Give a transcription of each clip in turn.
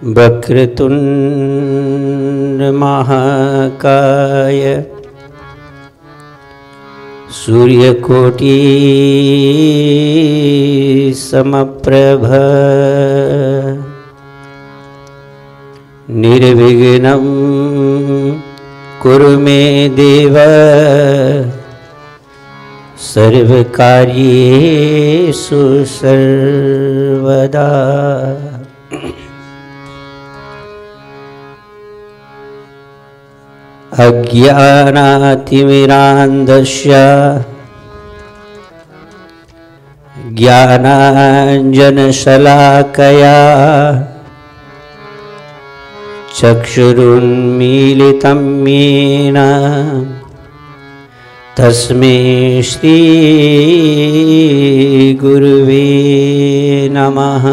वक्रतुंड महाकाय सूर्यकोटि समप्रभ निर्विघ्नं कुरु मे देव सर्वकार्येषु सर्वदा। अज्ञानातिमिरान्धस्य ज्ञानाञ्जनशलाकया चक्षुरुन्मीलितं येन तस्मै श्री गुरुवे नमः।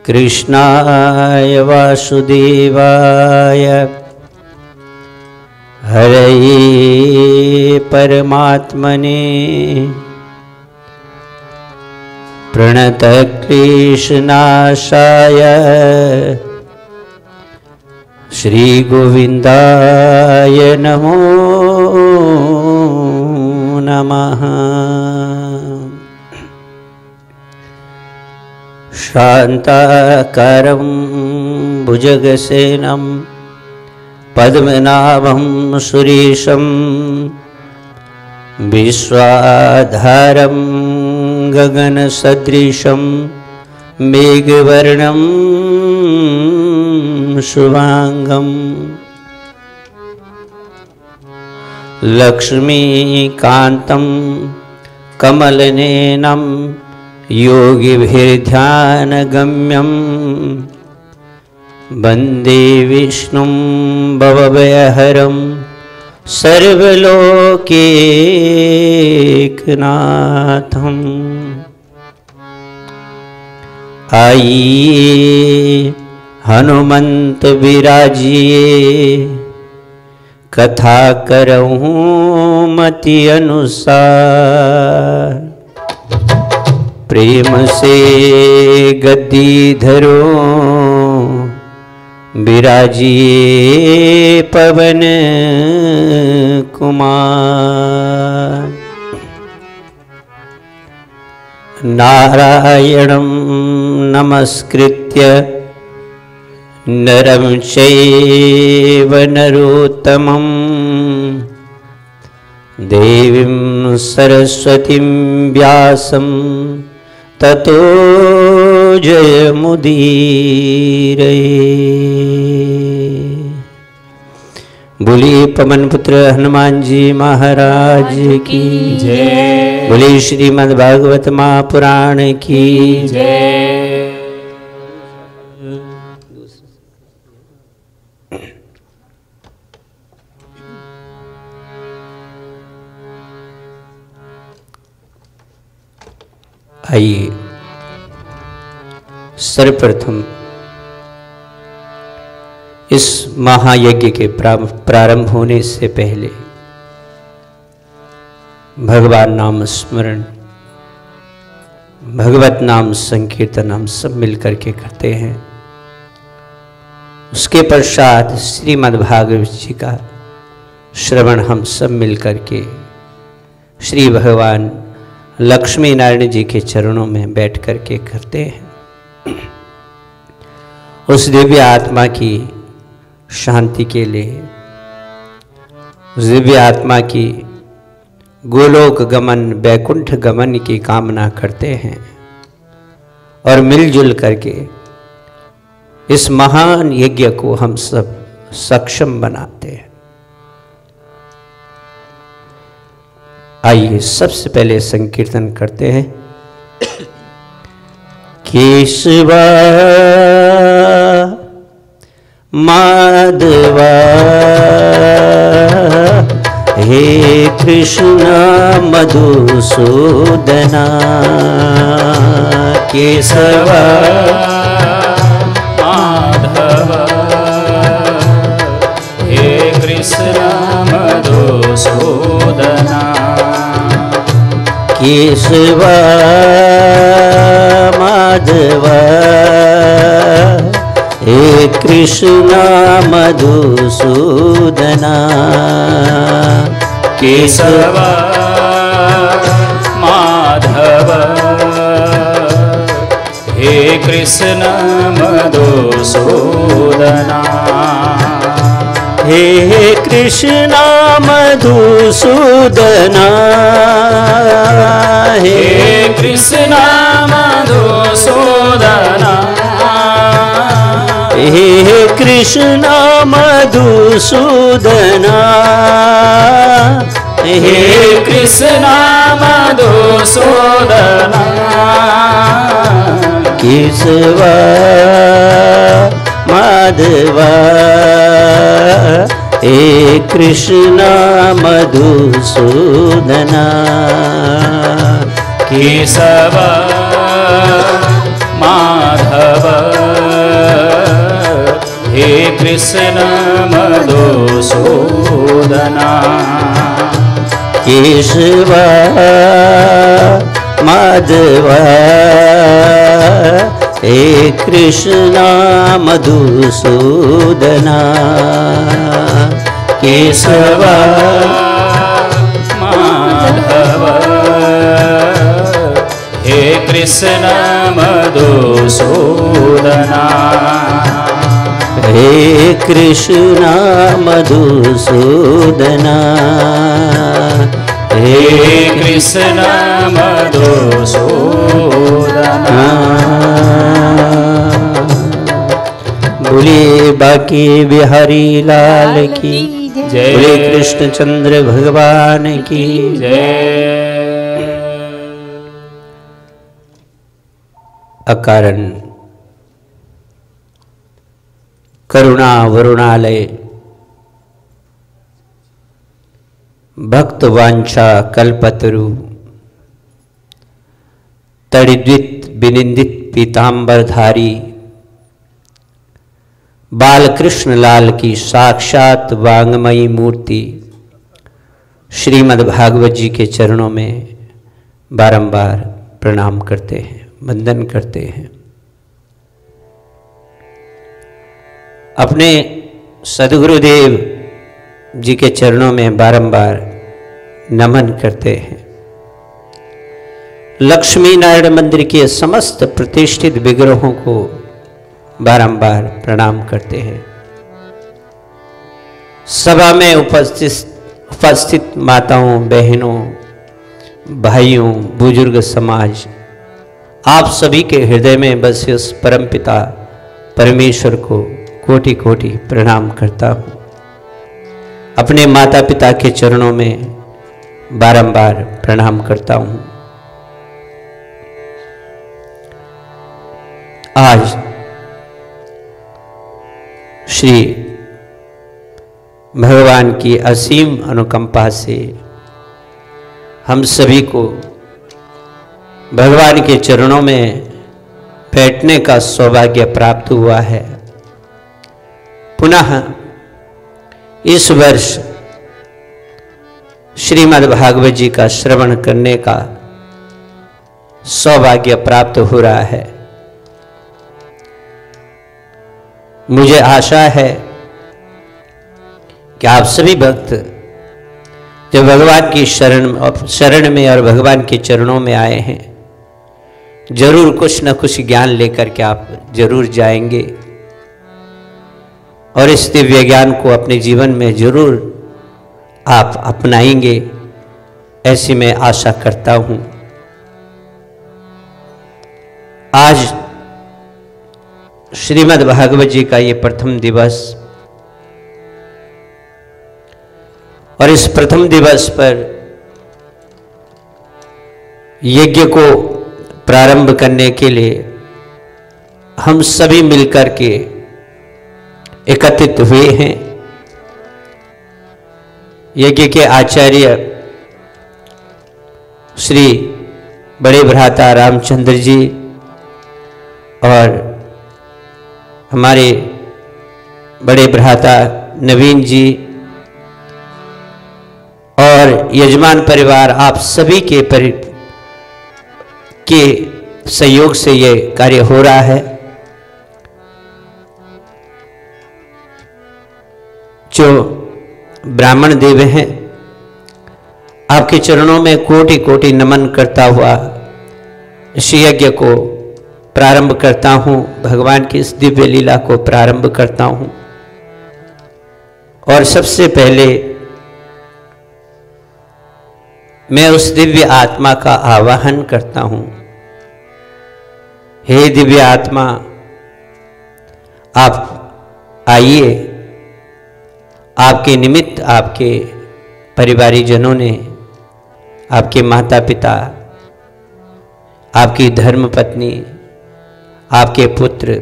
कृष्णाय वासुदेवाय हरये परमात्मने प्रणतक्लेशनाशाय श्रीगोविन्दाय नमो नमः। शान्ताकारं भुजगसेनं पद्मनाभं सुरेशं विश्वाधारं गगनसदृशं मेघवर्णं शुभांगं लक्ष्मीकान्तं कमलनयनं योगिभिर्ध्यानगम्यं वन्दे विष्णुं भवभयहरं सर्वलोकैकनाथम्। आइए हनुमंत विराजिए कथा करहूँ मति अनुसार। प्रेम से गद्दी धरो विराजिए पवन कुमार। नारायणं नमस्कृत्य नरं चैव नरोत्तमं देवीं सरस्वतीं व्यासं ततो जयमुदीरये। बोलिए पवन पुत्र हनुमान जी महाराज की जय। बोलिए श्रीमद् भागवत महापुराण की जय। आइए सर्वप्रथम इस महायज्ञ के प्रारंभ होने से पहले भगवान नाम स्मरण, भगवत नाम संकीर्तन हम सब मिलकर के करते हैं। उसके पश्चात श्रीमद् भागवत जी का श्रवण हम सब मिलकर के श्री भगवान लक्ष्मी नारायण जी के चरणों में बैठ कर के करते हैं। उस दिव्य आत्मा की शांति के लिए, उस दिव्य आत्मा की गोलोक गमन वैकुंठ गमन की कामना करते हैं और मिलजुल करके इस महान यज्ञ को हम सब सक्षम बनाते हैं। आइए सबसे पहले संकीर्तन करते हैं। केशवा माधवा हे कृष्ण मधुसूदना। केशवा माधवा हे कृष्ण मधुसूदना। केशवा माधवा कृष्ण मधुसूदना केशव माधव हे कृष्ण मधुसूदना हे कृष्ण मधुसूदना हे कृष्ण मधुसूदना हे कृष्ण मधुसूदना हे कृष्ण मधुसूदना केशव माधव हे कृष्ण मधुसूदना केशव माधव हे कृष्ण मधुसूदना केशव माधव हे कृष्ण मधुसूदना केशव माधव हे कृष्ण मधुसूदना हे कृष्ण मधुसूदना हे कृष्ण मधुसूदना बोलिए बाकी बिहारी लाल की जय। बोले कृष्णचंद्र भगवान की जय। अकारण करुणा वरुणालय भक्त वांछा कल्पतरु तड़िद्वित विनिंदित पीतांबरधारी बालकृष्ण लाल की साक्षात वांगमयी मूर्ति श्रीमद् भागवत जी के चरणों में बारंबार प्रणाम करते हैं, वंदन करते हैं। अपने सद्गुरुदेव जी के चरणों में बारंबार नमन करते हैं। लक्ष्मी नारायण मंदिर के समस्त प्रतिष्ठित विग्रहों को बारंबार प्रणाम करते हैं। सभा में उपस्थित माताओं, बहनों, भाइयों, बुजुर्ग समाज, आप सभी के हृदय में बसे उस परमपिता परमेश्वर को कोटि कोटि प्रणाम करता हूँ। अपने माता पिता के चरणों में बारंबार प्रणाम करता हूँ। आज श्री भगवान की असीम अनुकंपा से हम सभी को भगवान के चरणों में बैठने का सौभाग्य प्राप्त हुआ है। पुनः इस वर्ष श्रीमद् भागवत जी का श्रवण करने का सौभाग्य प्राप्त हो रहा है। मुझे आशा है कि आप सभी भक्त जब भगवान की शरण में और भगवान के चरणों में आए हैं, जरूर कुछ न कुछ ज्ञान लेकर के आप जरूर जाएंगे और इस दिव्य ज्ञान को अपने जीवन में जरूर आप अपनाएंगे, ऐसी मैं आशा करता हूँ। आज श्रीमद् भागवत जी का ये प्रथम दिवस, और इस प्रथम दिवस पर यज्ञ को प्रारंभ करने के लिए हम सभी मिलकर के एकत्रित हुए हैं। यज्ञ के आचार्य श्री बड़े भ्राता रामचंद्र जी और हमारे बड़े भ्राता नवीन जी और यजमान परिवार, आप सभी के सहयोग से ये कार्य हो रहा है। जो ब्राह्मण देव हैं, आपके चरणों में कोटि कोटि नमन करता हुआ इस यज्ञ को प्रारंभ करता हूँ, भगवान की इस दिव्य लीला को प्रारंभ करता हूँ। और सबसे पहले मैं उस दिव्य आत्मा का आवाहन करता हूँ। हे दिव्य आत्मा, आप आइए। आपके निमित्त आपके परिवारीजनों ने, आपके माता पिता, आपकी धर्मपत्नी, आपके पुत्र,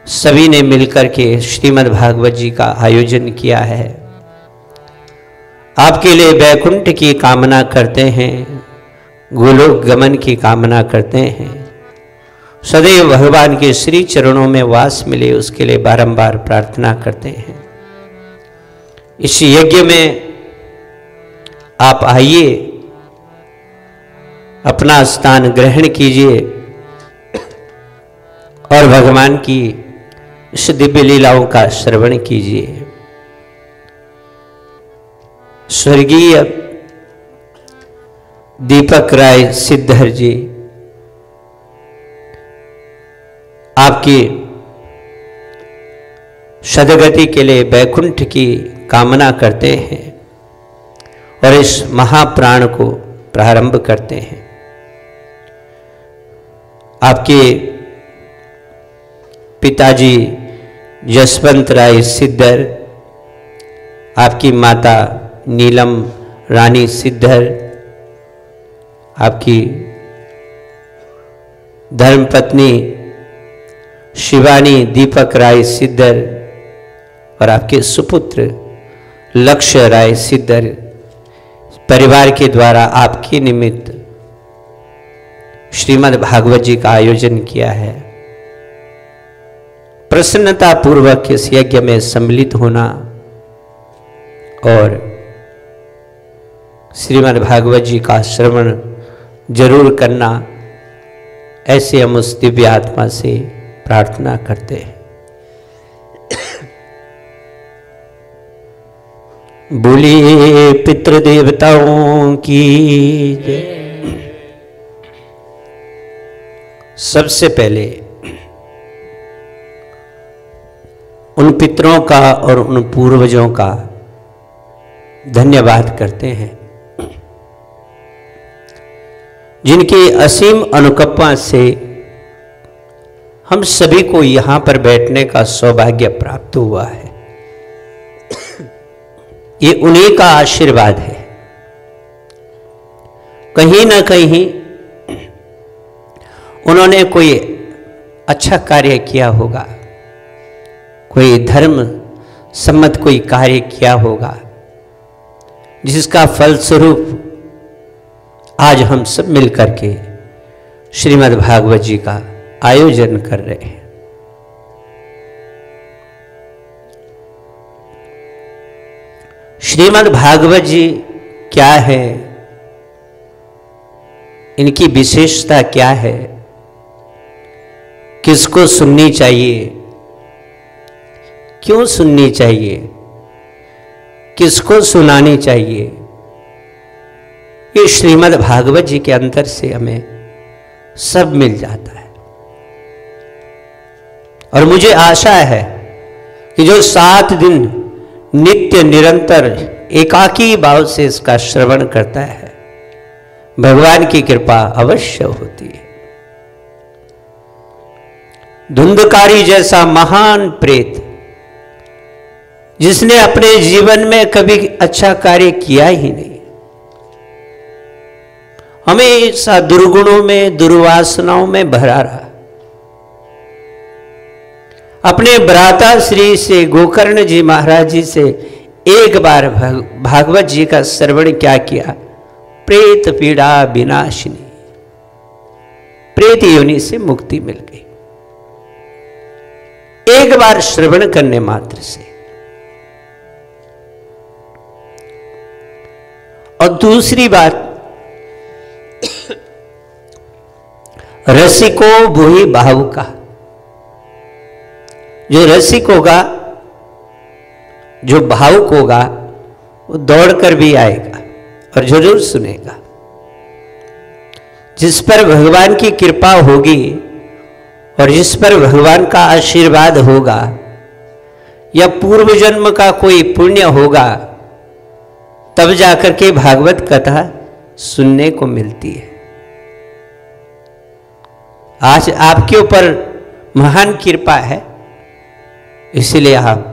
सभी ने मिलकर के श्रीमद् भागवत जी का आयोजन किया है। आपके लिए वैकुंठ की कामना करते हैं, गोलोक गमन की कामना करते हैं। सदैव भगवान के श्री चरणों में वास मिले, उसके लिए बारंबार प्रार्थना करते हैं। इस यज्ञ में आप आइए, अपना स्थान ग्रहण कीजिए और भगवान की इस दिव्य लीलाओं का श्रवण कीजिए। स्वर्गीय दीपक राय सिद्धर जी आपकी सदगति के लिए वैकुंठ की कामना करते हैं और इस महाप्राण को प्रारंभ करते हैं। आपके पिताजी जसवंत राय सिद्धर, आपकी माता नीलम रानी सिद्धर, आपकी धर्मपत्नी शिवानी दीपक राय सिद्धर और आपके सुपुत्र लक्ष्य राय सिद्धर परिवार के द्वारा आपके निमित्त श्रीमद् भागवत जी का आयोजन किया है। प्रसन्नता पूर्वक इस यज्ञ में सम्मिलित होना और श्रीमद् भागवत जी का श्रवण जरूर करना, ऐसे हम उस दिव्य आत्मा से प्रार्थना करते हैं। बोलिए पितृदेवताओं की जय। सबसे पहले उन पितरों का और उन पूर्वजों का धन्यवाद करते हैं जिनकी असीम अनुकंपा से हम सभी को यहां पर बैठने का सौभाग्य प्राप्त हुआ है। ये उन्हीं का आशीर्वाद है। कहीं ना कहीं उन्होंने कोई अच्छा कार्य किया होगा, कोई धर्म सम्मत कोई कार्य किया होगा, जिसका फलस्वरूप आज हम सब मिलकर के श्रीमद् भागवत जी का आयोजन कर रहे हैं। श्रीमद् भागवत जी क्या है, इनकी विशेषता क्या है, किसको सुननी चाहिए, क्यों सुननी चाहिए, किसको सुनानी चाहिए, ये श्रीमद् भागवत जी के अंदर से हमें सब मिल जाता है। और मुझे आशा है कि जो 7 दिन नित्य निरंतर एकाकी भाव से इसका श्रवण करता है, भगवान की कृपा अवश्य होती है। धुंधकारी जैसा महान प्रेत, जिसने अपने जीवन में कभी अच्छा कार्य किया ही नहीं, हमेशा दुर्गुणों में दुर्वासनाओं में भरा रहा, अपने भ्राता श्री से गोकर्ण जी महाराज जी से एक बार भागवत जी का श्रवण क्या किया, प्रेत पीड़ा विनाशिनी, प्रेत योनि से मुक्ति मिल गई एक बार श्रवण करने मात्र से। और दूसरी बात, रसिको भूहि भावुका, जो रसिक होगा, जो भावुक होगा वो दौड़कर भी आएगा और जरूर सुनेगा। जिस पर भगवान की कृपा होगी और जिस पर भगवान का आशीर्वाद होगा या पूर्व जन्म का कोई पुण्य होगा, तब जाकर के भागवत कथा सुनने को मिलती है। आज आपके ऊपर महान कृपा है, इसलिए आप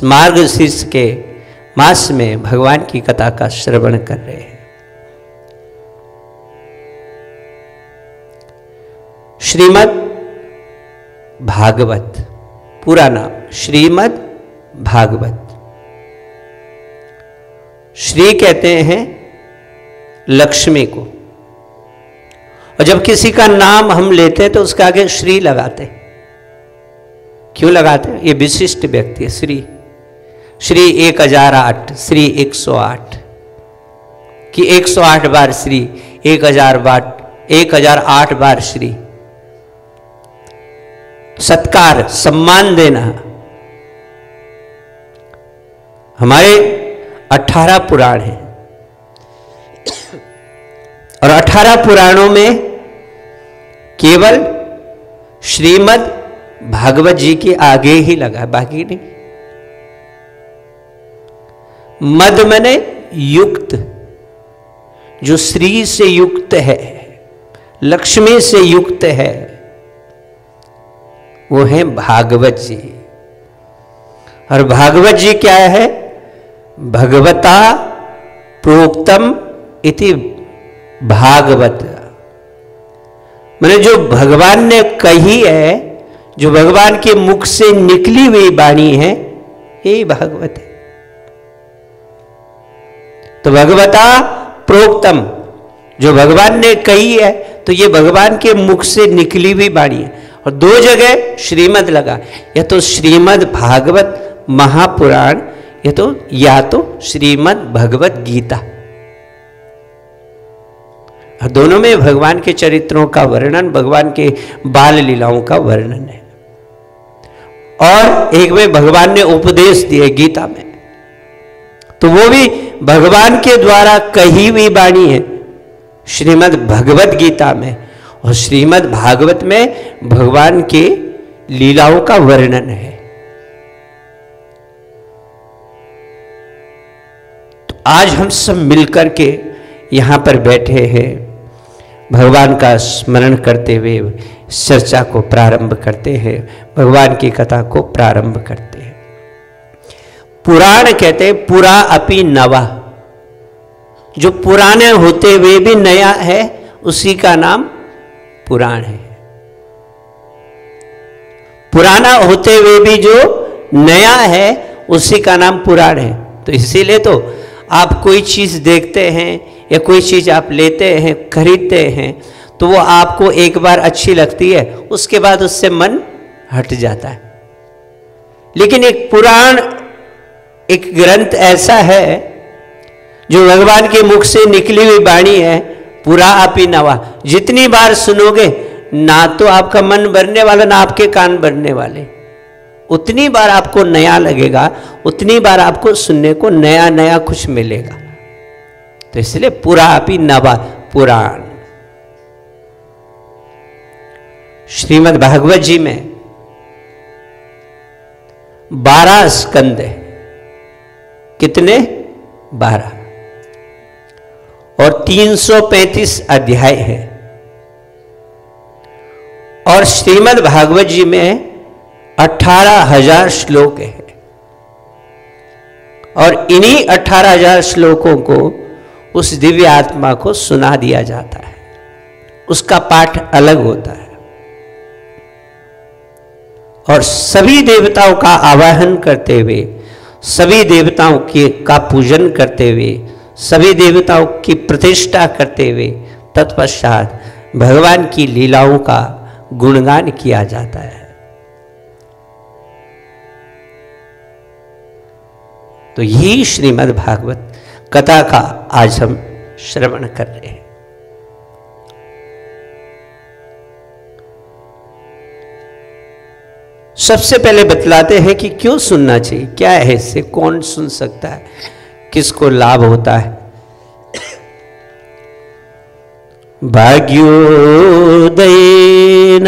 मार्गशीर्ष के मास में भगवान की कथा का श्रवण कर रहे हैं। श्रीमद् भागवत, पूरा नाम श्रीमद् भागवत। श्री कहते हैं लक्ष्मी को, और जब किसी का नाम हम लेते हैं तो उसके आगे श्री लगाते हैं। क्यों लगाते हैं? ये विशिष्ट व्यक्ति है। श्री श्री 1008, श्री 108 कि 108 बार श्री, 1008 बार श्री। सत्कार, सम्मान देना। हमारे 18 पुराण हैं और 18 पुराणों में केवल श्रीमद् भागवत जी के आगे ही लगा, बाकी नहीं। मद मने युक्त, जो श्री से युक्त है, लक्ष्मी से युक्त है, वो है भागवत जी। और भागवत जी क्या है? भगवता प्रोक्तम इति भागवत, मैंने जो भगवान ने कही है, जो भगवान के मुख से निकली हुई वाणी है, यही भागवत है। तो भगवता प्रोक्तम, जो भगवान ने कही है, तो ये भगवान के मुख से निकली हुई वाणी है। और 2 जगह श्रीमद् लगा, या तो श्रीमद् भागवत महापुराण, या तो श्रीमद् भगवत गीता। और दोनों में भगवान के चरित्रों का वर्णन, भगवान के बाल लीलाओं का वर्णन है। और एक में भगवान ने उपदेश दिए गीता में, तो वो भी भगवान के द्वारा कही हुई वाणी है श्रीमद् भगवत गीता में। और श्रीमद् भागवत में भगवान के लीलाओं का वर्णन है। तो आज हम सब मिलकर के यहां पर बैठे हैं, भगवान का स्मरण करते हुए चर्चा को प्रारंभ करते हैं, भगवान की कथा को प्रारंभ करते हैं। पुराण कहते हैं पुरा अपि नवा, जो पुराने होते हुए भी नया है, उसी का नाम पुराण है। पुराना होते हुए भी जो नया है, उसी का नाम पुराण है। तो इसीलिए तो आप कोई चीज देखते हैं या कोई चीज आप लेते हैं, खरीदते हैं, तो वो आपको एक बार अच्छी लगती है, उसके बाद उससे मन हट जाता है। लेकिन एक पुराण, एक ग्रंथ ऐसा है जो भगवान के मुख से निकली हुई वाणी है, पुरा अपि नवा। जितनी बार सुनोगे, ना तो आपका मन भरने वाला, ना आपके कान भरने वाले, उतनी बार आपको नया लगेगा, उतनी बार आपको सुनने को नया नया कुछ मिलेगा। तो इसलिए पुरा अपि नवा पुराण। श्रीमद् भागवत जी में 12 स्कंद है। कितने? 12। और 335 अध्याय है। और श्रीमद् भागवत जी में 18,000 श्लोक है। और इन्हीं 18,000 श्लोकों को उस दिव्य आत्मा को सुना दिया जाता है, उसका पाठ अलग होता है। और सभी देवताओं का आवाहन करते हुए, सभी देवताओं का पूजन करते हुए, सभी देवताओं की प्रतिष्ठा करते हुए, तत्पश्चात भगवान की लीलाओं का गुणगान किया जाता है। तो यही श्रीमद् भागवत कथा का आज हम श्रवण कर रहे हैं। सबसे पहले बतलाते हैं कि क्यों सुनना चाहिए, क्या है इससे, कौन सुन सकता है, किसको लाभ होता है। भाग्योदयेन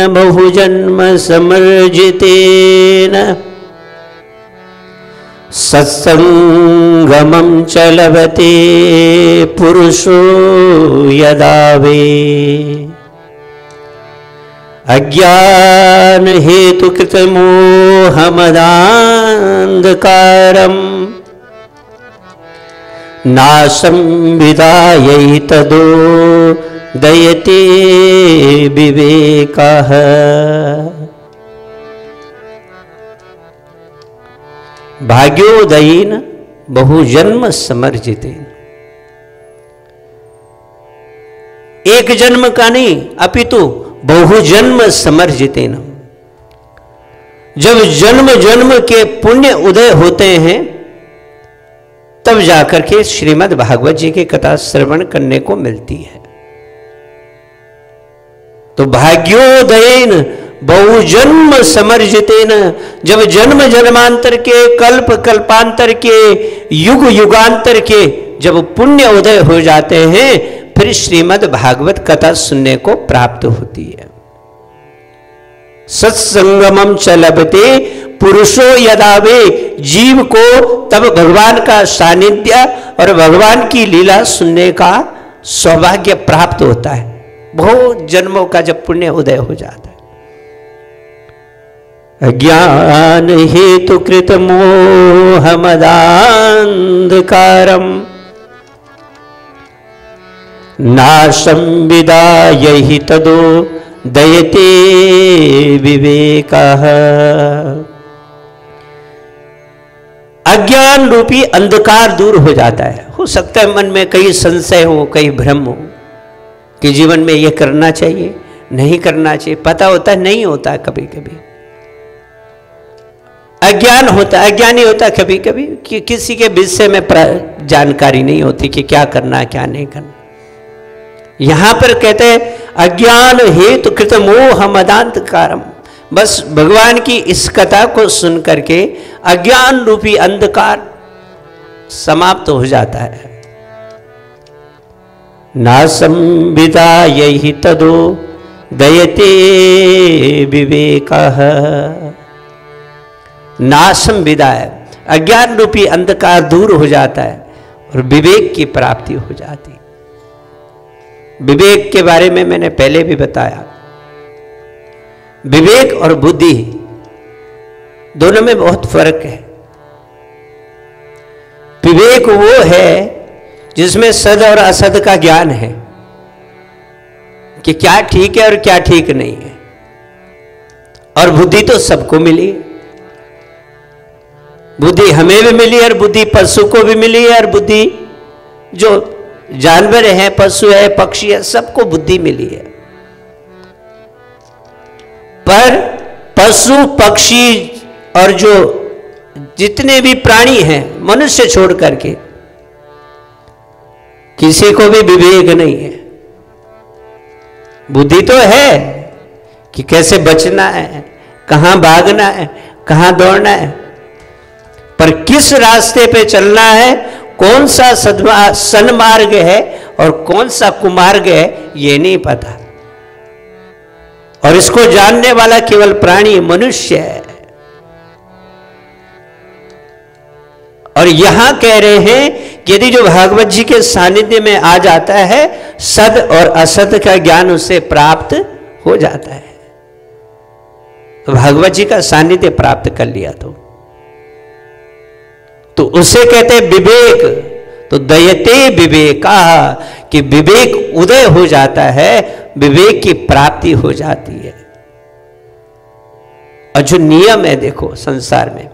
बहुजन्म समर्जितेन सत्संगमं च लभते पुरुषो यदा वे अज्ञान हेतु कृत मोहमदान्धकारम् नाशं विदायै तदो दयते विवेकः। भाग्योदयेन बहुजन्म समर्जितेन, एक जन्म का नहीं अपितु बहुजन्म समर्जितेन, जब जन्म जन्म के पुण्य उदय होते हैं तब जाकर के श्रीमद् भागवत जी की कथा श्रवण करने को मिलती है। तो भाग्योदयेन बहुजन्म समर्जितेन, जब जन्म जन्मांतर के कल्प कल्पांतर के युग युगांतर के जब पुण्य उदय हो जाते हैं, फिर श्रीमद् भागवत कथा सुनने को प्राप्त होती है। सत्संगमं च लभते पुरुषो यदा वे, जीव को तब भगवान का सानिध्य और भगवान की लीला सुनने का सौभाग्य प्राप्त होता है, बहुत जन्मों का जब पुण्य उदय हो जाता है। अज्ञान हेतु कृत मोहमदान्धकारम् नाशं विदायै तदो दयते विवेकः। अज्ञान रूपी अंधकार दूर हो जाता है। हो सकता है मन में कई संशय हो, कई भ्रम हो कि जीवन में ये करना चाहिए, नहीं करना चाहिए, पता होता है, नहीं होता है, कभी कभी अज्ञान होता है, अज्ञानी होता है कभी कभी कि किसी के विषय में जानकारी नहीं होती कि क्या करना है क्या नहीं करना। यहां पर कहते हैं अज्ञान हेतु कृत मोहमदान्धकारम्, बस भगवान की इस कथा को सुन करके अज्ञान रूपी अंधकार समाप्त हो जाता है। नाशं विदायै तदो दयते विवेकः। नाशं विदाय, अज्ञान रूपी अंधकार दूर हो जाता है और विवेक की प्राप्ति हो जाती है। विवेक के बारे में मैंने पहले भी बताया, विवेक और बुद्धि दोनों में बहुत फर्क है। विवेक वो है जिसमें सद और असद का ज्ञान है कि क्या ठीक है और क्या ठीक नहीं है, और बुद्धि तो सबको मिली है। बुद्धि हमें भी मिली और बुद्धि पशु को भी मिली है, और बुद्धि जो जानवर है, पशु है, पक्षी है, सबको बुद्धि मिली है। पर पशु पक्षी और जो जितने भी प्राणी हैं मनुष्य छोड़ करके किसी को भी विवेक नहीं है। बुद्धि तो है कि कैसे बचना है, कहां भागना है, कहां दौड़ना है, पर किस रास्ते पे चलना है, कौन सा सन्मार्ग है और कौन सा कुमार्ग है, ये नहीं पता। और इसको जानने वाला केवल प्राणी मनुष्य है। और यहां कह रहे हैं कि यदि जो भागवत जी के सानिध्य में आ जाता है, सद और असद का ज्ञान उसे प्राप्त हो जाता है। तो भागवत जी का सानिध्य प्राप्त कर लिया तो उसे कहते हैं विवेक। तो दयते विवेका, कि विवेक उदय हो जाता है, विवेक की प्राप्ति हो जाती है। और जो नियम है देखो संसार में,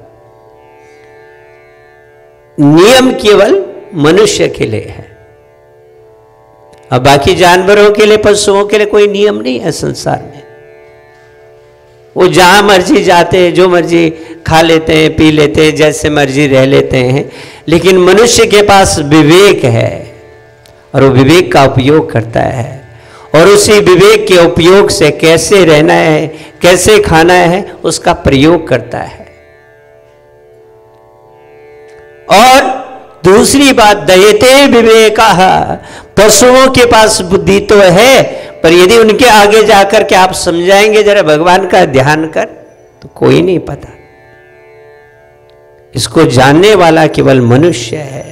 नियम केवल मनुष्य के लिए है, और बाकी जानवरों के लिए, पशुओं के लिए कोई नियम नहीं है संसार में। वो जहां मर्जी जाते हैं, जो मर्जी खा लेते हैं, पी लेते हैं, जैसे मर्जी रह लेते हैं। लेकिन मनुष्य के पास विवेक है और वो विवेक का उपयोग करता है। और उसी विवेक के उपयोग से कैसे रहना है, कैसे खाना है, उसका प्रयोग करता है। और दूसरी बात, दयते विवेकः, पशुओं के पास बुद्धि तो है, पर यदि उनके आगे जाकर के आप समझाएंगे जरा भगवान का ध्यान कर, तो कोई नहीं पता। इसको जानने वाला केवल मनुष्य है।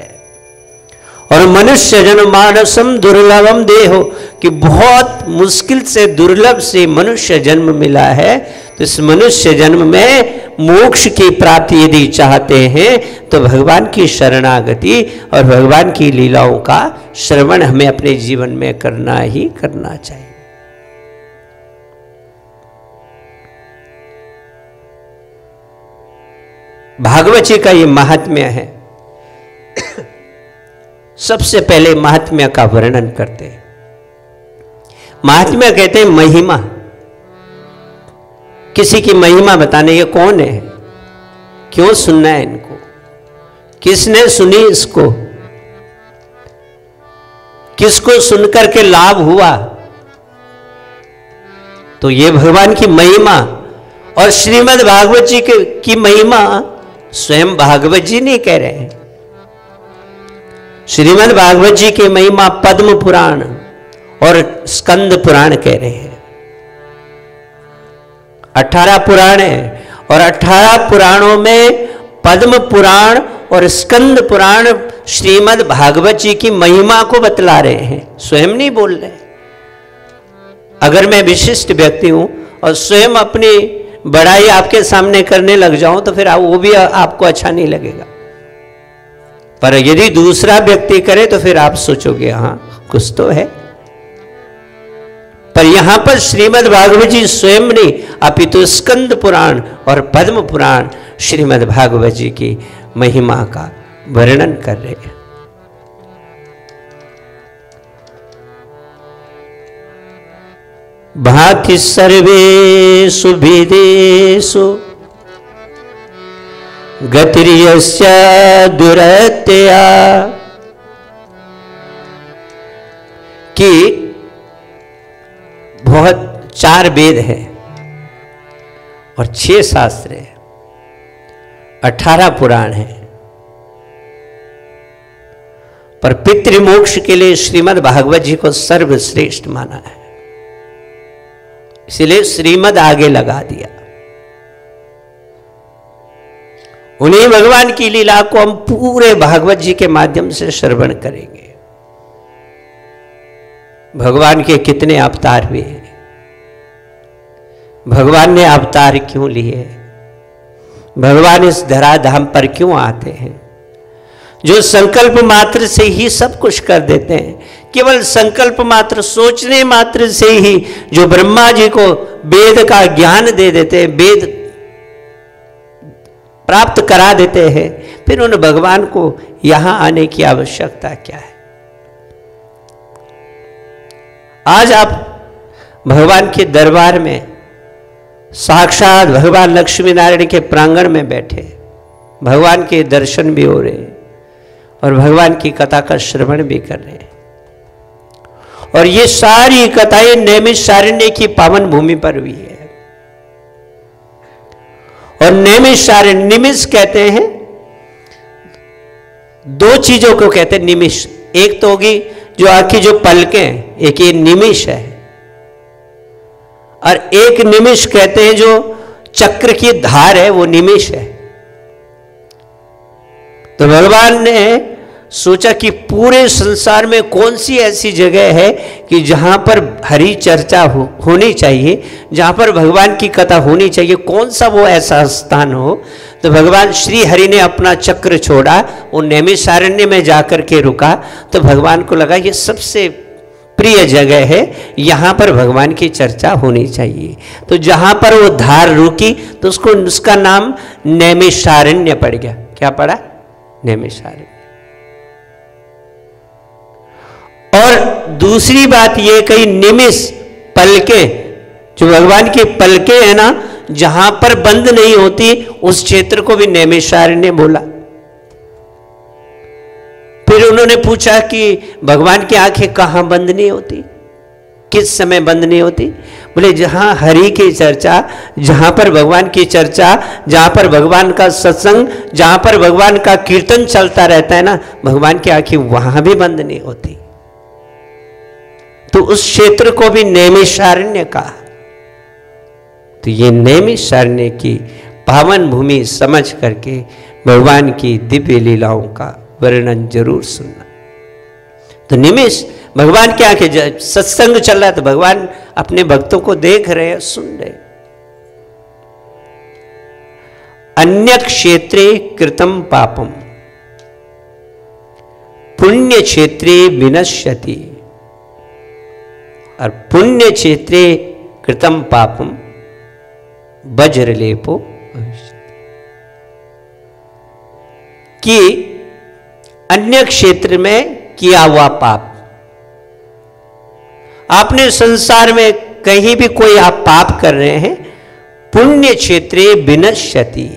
और मनुष्य जन्म मानसम दुर्लभम देहो, कि बहुत मुश्किल से दुर्लभ से मनुष्य जन्म मिला है। तो इस मनुष्य जन्म में मोक्ष की प्राप्ति यदि चाहते हैं तो भगवान की शरणागति और भगवान की लीलाओं का श्रवण हमें अपने जीवन में करना ही करना चाहिए। भागवत जी का ये महात्म्य है। सबसे पहले महात्म्य का वर्णन करते हैं। महात्म्य कहते हैं महिमा। किसी की महिमा बताने, ये कौन है, क्यों सुनना है इनको, किसने सुनी इसको, किसको सुनकर के लाभ हुआ, तो ये भगवान की महिमा। और श्रीमद् भागवत जी की महिमा स्वयं भागवत जी नहीं कह रहे हैं। श्रीमद् भागवत जी की महिमा पद्म पुराण और स्कंद पुराण कह रहे हैं। 18 पुराण है और 18 पुराणों में पद्म पुराण और स्कंद पुराण श्रीमद् भागवत जी की महिमा को बतला रहे हैं, स्वयं नहीं बोल रहे। अगर मैं विशिष्ट व्यक्ति हूं और स्वयं अपनी बड़ाई आपके सामने करने लग जाऊं तो फिर वो भी आपको अच्छा नहीं लगेगा। पर यदि दूसरा व्यक्ति करे तो फिर आप सोचोगे हाँ कुछ तो है। पर यहां पर श्रीमद् भागवत जी स्वयं नहीं, अपितु स्कंद पुराण और पद्म पुराण श्रीमद् भागवत जी की महिमा का वर्णन कर रहे हैं। भाति सर्वेषु भेदेषु गतिर्यस्य दुरत्यया, कि बहुत 4 वेद है और 6 शास्त्र है, 18 पुराण है, पर पितृमोक्ष के लिए श्रीमद् भागवत जी को सर्वश्रेष्ठ माना है, इसलिए श्रीमद् आगे लगा दिया। उन्हीं भगवान की लीला को हम पूरे भागवत जी के माध्यम से श्रवण करेंगे। भगवान के कितने अवतार हुए हैं, भगवान ने अवतार क्यों लिए, भगवान इस धराधाम पर क्यों आते हैं, जो संकल्प मात्र से ही सब कुछ कर देते हैं। केवल संकल्प मात्र, सोचने मात्र से ही जो ब्रह्मा जी को वेद का ज्ञान दे देते हैं, वेद प्राप्त करा देते हैं, फिर उन भगवान को यहां आने की आवश्यकता क्या है। आज आप भगवान के दरबार में साक्षात भगवान लक्ष्मी नारायण के प्रांगण में बैठे, भगवान के दर्शन भी हो रहे हैं और भगवान की कथा का श्रवण भी कर रहे हैं। और ये सारी कथाएं नैमिषारण्य की पावन भूमि पर हुई है। और नैमिषारण्य, निमिष कहते हैं, 2 चीजों को कहते हैं निमिष। एक तो होगी जो आखिर जो पलकें, एक ये निमिष है, और एक निमिष कहते हैं जो चक्र की धार है, वो निमिष है। तो भगवान ने सोचा कि पूरे संसार में कौन सी ऐसी जगह है कि जहां पर हरि चर्चा होनी चाहिए, जहां पर भगवान की कथा होनी चाहिए, कौन सा वो ऐसा स्थान हो। तो भगवान श्री हरि ने अपना चक्र छोड़ा, वो नैमिषारण्य में जाकर के रुका। तो भगवान को लगा ये सबसे प्रिय जगह है, यहाँ पर भगवान की चर्चा होनी चाहिए। तो जहाँ पर वो धार रुकी तो उसका नाम नैमिषारण्य पड़ गया। क्या पड़ा? नैमिषारण्य। और दूसरी बात ये कही, निमिष पलके, जो भगवान की पलके है ना, जहां पर बंद नहीं होती उस क्षेत्र को भी नैमिषारण्य बोला। फिर उन्होंने पूछा कि भगवान की आंखें कहां बंद नहीं होती? किस समय बंद नहीं होती? बोले जहाँ हरि की चर्चा, जहाँ पर भगवान की चर्चा, जहाँ पर भगवान का सत्संग, जहाँ पर भगवान का कीर्तन चलता रहता है ना, भगवान की आंखें वहां भी बंद नहीं होती। तो उस क्षेत्र को भी नैमिषारण्य कहा। तो ये नैमिषारण्य की पावन भूमि समझ करके भगवान की दिव्य लीलाओं का वर्णन जरूर सुनना। तो निमिष भगवान के आंखें, सत्संग चल रहा है तो भगवान अपने भक्तों को देख रहे हैं, सुन रहे। अन्य क्षेत्रे कृतम पापम पुण्य क्षेत्रे विनश्यति, और पुण्य क्षेत्रे कृतम पापम वज्रलेपो भविष्यति। कि अन्य क्षेत्र में किया हुआ पाप, आपने संसार में कहीं भी कोई आप पाप कर रहे हैं, पुण्य क्षेत्रे विनश्यति,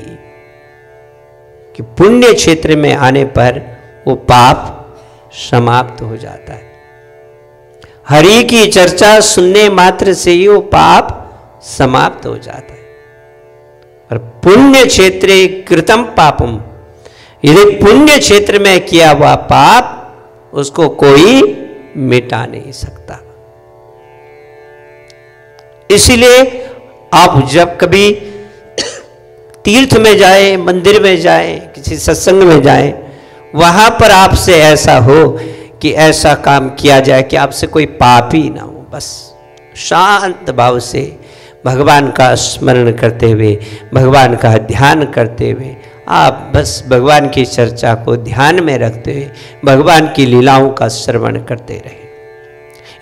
कि पुण्य क्षेत्र में आने पर वो पाप समाप्त हो जाता है। हरि की चर्चा सुनने मात्र से ही वो पाप समाप्त हो जाता है। और पुण्य क्षेत्रे कृतम पापम, यदि पुण्य क्षेत्र में किया हुआ पाप उसको कोई मिटा नहीं सकता। इसलिए आप जब कभी तीर्थ में जाएं, मंदिर में जाएं, किसी सत्संग में जाएं, वहां पर आपसे ऐसा हो कि ऐसा काम किया जाए कि आपसे कोई पाप ही ना हो, बस शांत भाव से भगवान का स्मरण करते हुए, भगवान का ध्यान करते हुए, आप बस भगवान की चर्चा को ध्यान में रखते हुए भगवान की लीलाओं का श्रवण करते रहें।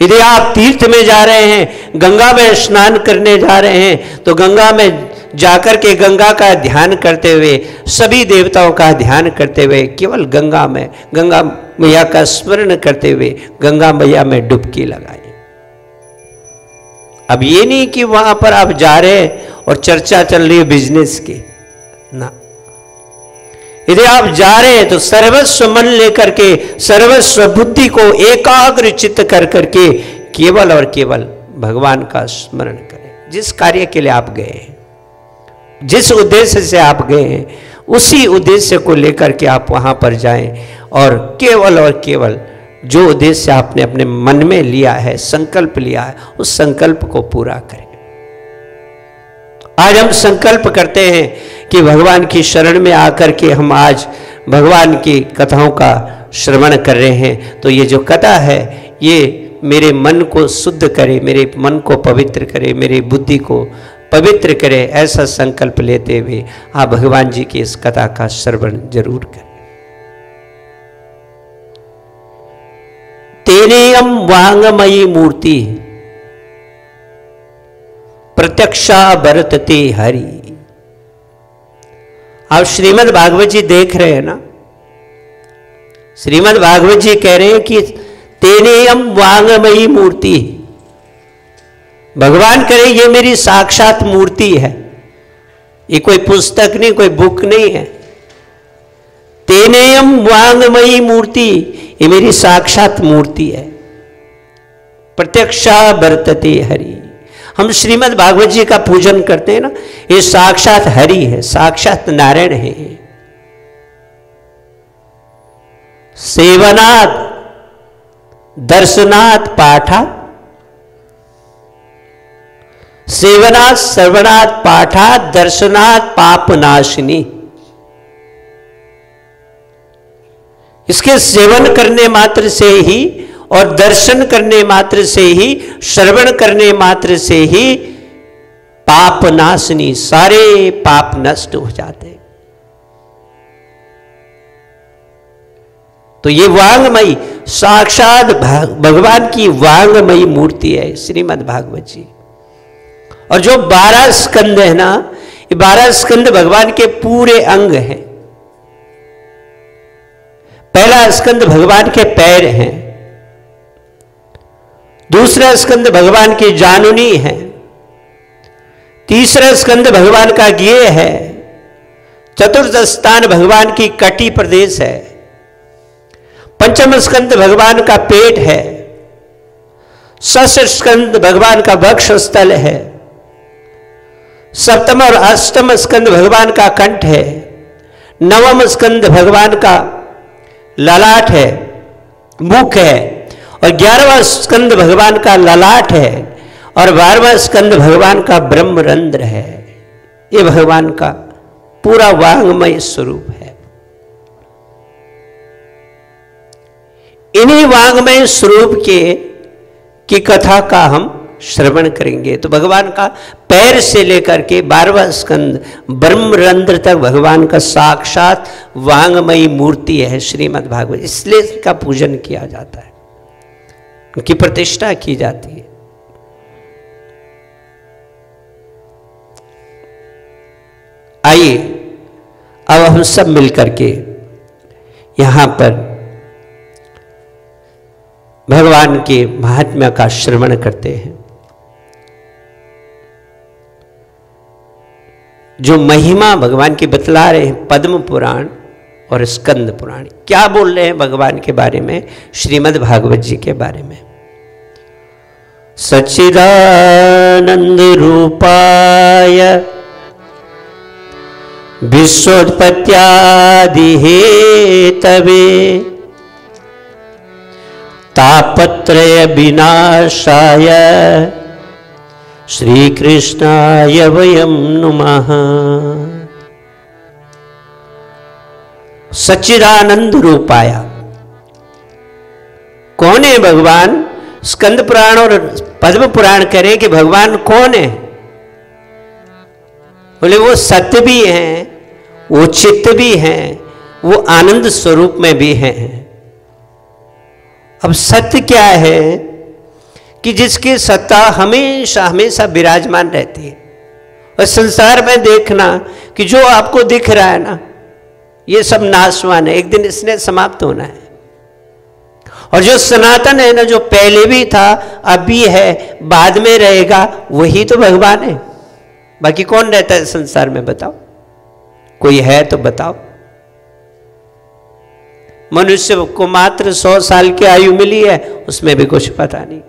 यदि आप तीर्थ में जा रहे हैं, गंगा में स्नान करने जा रहे हैं, तो गंगा में जाकर के गंगा का ध्यान करते हुए, सभी देवताओं का ध्यान करते हुए, केवल गंगा में, गंगा मैया का स्मरण करते हुए गंगा मैया में डुबकी लगाएं। अब ये नहीं कि वहां पर आप जा रहे हैं और चर्चा चल रही है बिजनेस की, ना। यदि आप जा रहे हैं तो सर्वस्व मन लेकर के, सर्वस्व बुद्धि को एकाग्र चित्त कर करके केवल और केवल भगवान का स्मरण करें। जिस कार्य के लिए आप गए हैं, जिस उद्देश्य से आप गए हैं, उसी उद्देश्य को लेकर के आप वहां पर जाएं और केवल जो उद्देश्य आपने अपने मन में लिया है, संकल्प लिया है, उस संकल्प को पूरा करें। आज हम संकल्प करते हैं कि भगवान की शरण में आकर के हम आज भगवान की कथाओं का श्रवण कर रहे हैं, तो ये जो कथा है ये मेरे मन को शुद्ध करे, मेरे मन को पवित्र करे, मेरी बुद्धि को पवित्र करे। ऐसा संकल्प लेते हुए आप भगवान जी की इस कथा का श्रवण जरूर करें। तेनेयम वांगमयी मूर्ति प्रत्यक्षा वर्तते हरि। आप श्रीमद् भागवत जी देख रहे हैं ना, श्रीमद् भागवत जी कह रहे हैं कि तेनेयम वांगमयी मूर्ति, भगवान कह रहे ये मेरी साक्षात मूर्ति है, ये कोई पुस्तक नहीं, कोई बुक नहीं है। तेनेयम वांगमयी मूर्ति, ये मेरी साक्षात मूर्ति है। प्रत्यक्षा वर्तते हरि। हम श्रीमद् भागवत जी का पूजन करते हैं ना, ये साक्षात हरि है, साक्षात नारायण है। सेवनात् दर्शनात् पाठात्, सेवनात् श्रवणात् पाठात् दर्शनात् पापनाशिनी। इसके सेवन करने मात्र से ही और दर्शन करने मात्र से ही, श्रवण करने मात्र से ही पाप नाशनी, सारे पाप नष्ट हो जाते। तो ये वांगमयी साक्षात भगवान की वांगमयी मूर्ति है श्रीमद् भागवत जी। और जो 12 स्कंद है ना, ये 12 स्कंद भगवान के पूरे अंग हैं। पहला स्कंद भगवान के पैर हैं, दूसरा स्कंद भगवान की जानुनी है, तीसरा स्कंद भगवान का ज्ञेय है, चतुर्थ स्थान भगवान की कटी प्रदेश है, पंचम स्कंद भगवान का पेट है, षष्ठ स्कंद भगवान का वक्ष स्थल है, सप्तम और अष्टम स्कंद भगवान का कंठ है, नवम स्कंद भगवान का ललाट है, मुख है, और 11वां स्कंद भगवान का ललाट है, और 12वां स्कंद भगवान का ब्रह्मरंध्र है। ये भगवान का पूरा वांगमय स्वरूप है। इन्हीं वांगमय स्वरूप की कथा का हम श्रवण करेंगे। तो भगवान का पैर से लेकर के 12वां स्कंद ब्रह्मरंध्र तक भगवान का साक्षात वांगमयी मूर्ति है श्रीमद् भागवत। इसलिए इसका पूजन किया जाता है, उनकी प्रतिष्ठा की जाती है। आइए अब हम सब मिलकर के यहां पर भगवान के महात्म्य का श्रवण करते हैं। जो महिमा भगवान की बतला रहे हैं पद्म पुराण और स्कंद पुराण, क्या बोल रहे हैं भगवान के बारे में, श्रीमद् भागवत जी के बारे में। सच्चिदानंद रूपाय विश्वोत्पत्त्यादि हेतवे तापत्रय विनाशाय श्री कृष्णाय वयं नुमः। सच्चिदानंद रूपाय, कौन है भगवान? स्कंद पुराण और पद्म पुराण करे कि भगवान कौन है? बोले वो सत्य भी हैं, वो चित्त भी हैं, वो आनंद स्वरूप में भी हैं। अब सत्य क्या है कि जिसकी सत्ता हमेशा हमेशा विराजमान रहती है। और संसार में देखना कि जो आपको दिख रहा है ना, ये सब नाशवान है, एक दिन इसने समाप्त होना है। और जो सनातन है ना, जो पहले भी था, अभी है, बाद में रहेगा, वही तो भगवान है। बाकी कौन रहता है संसार में? बताओ, कोई है तो बताओ। मनुष्य को मात्र 100 साल की आयु मिली है, उसमें भी कुछ पता नहीं।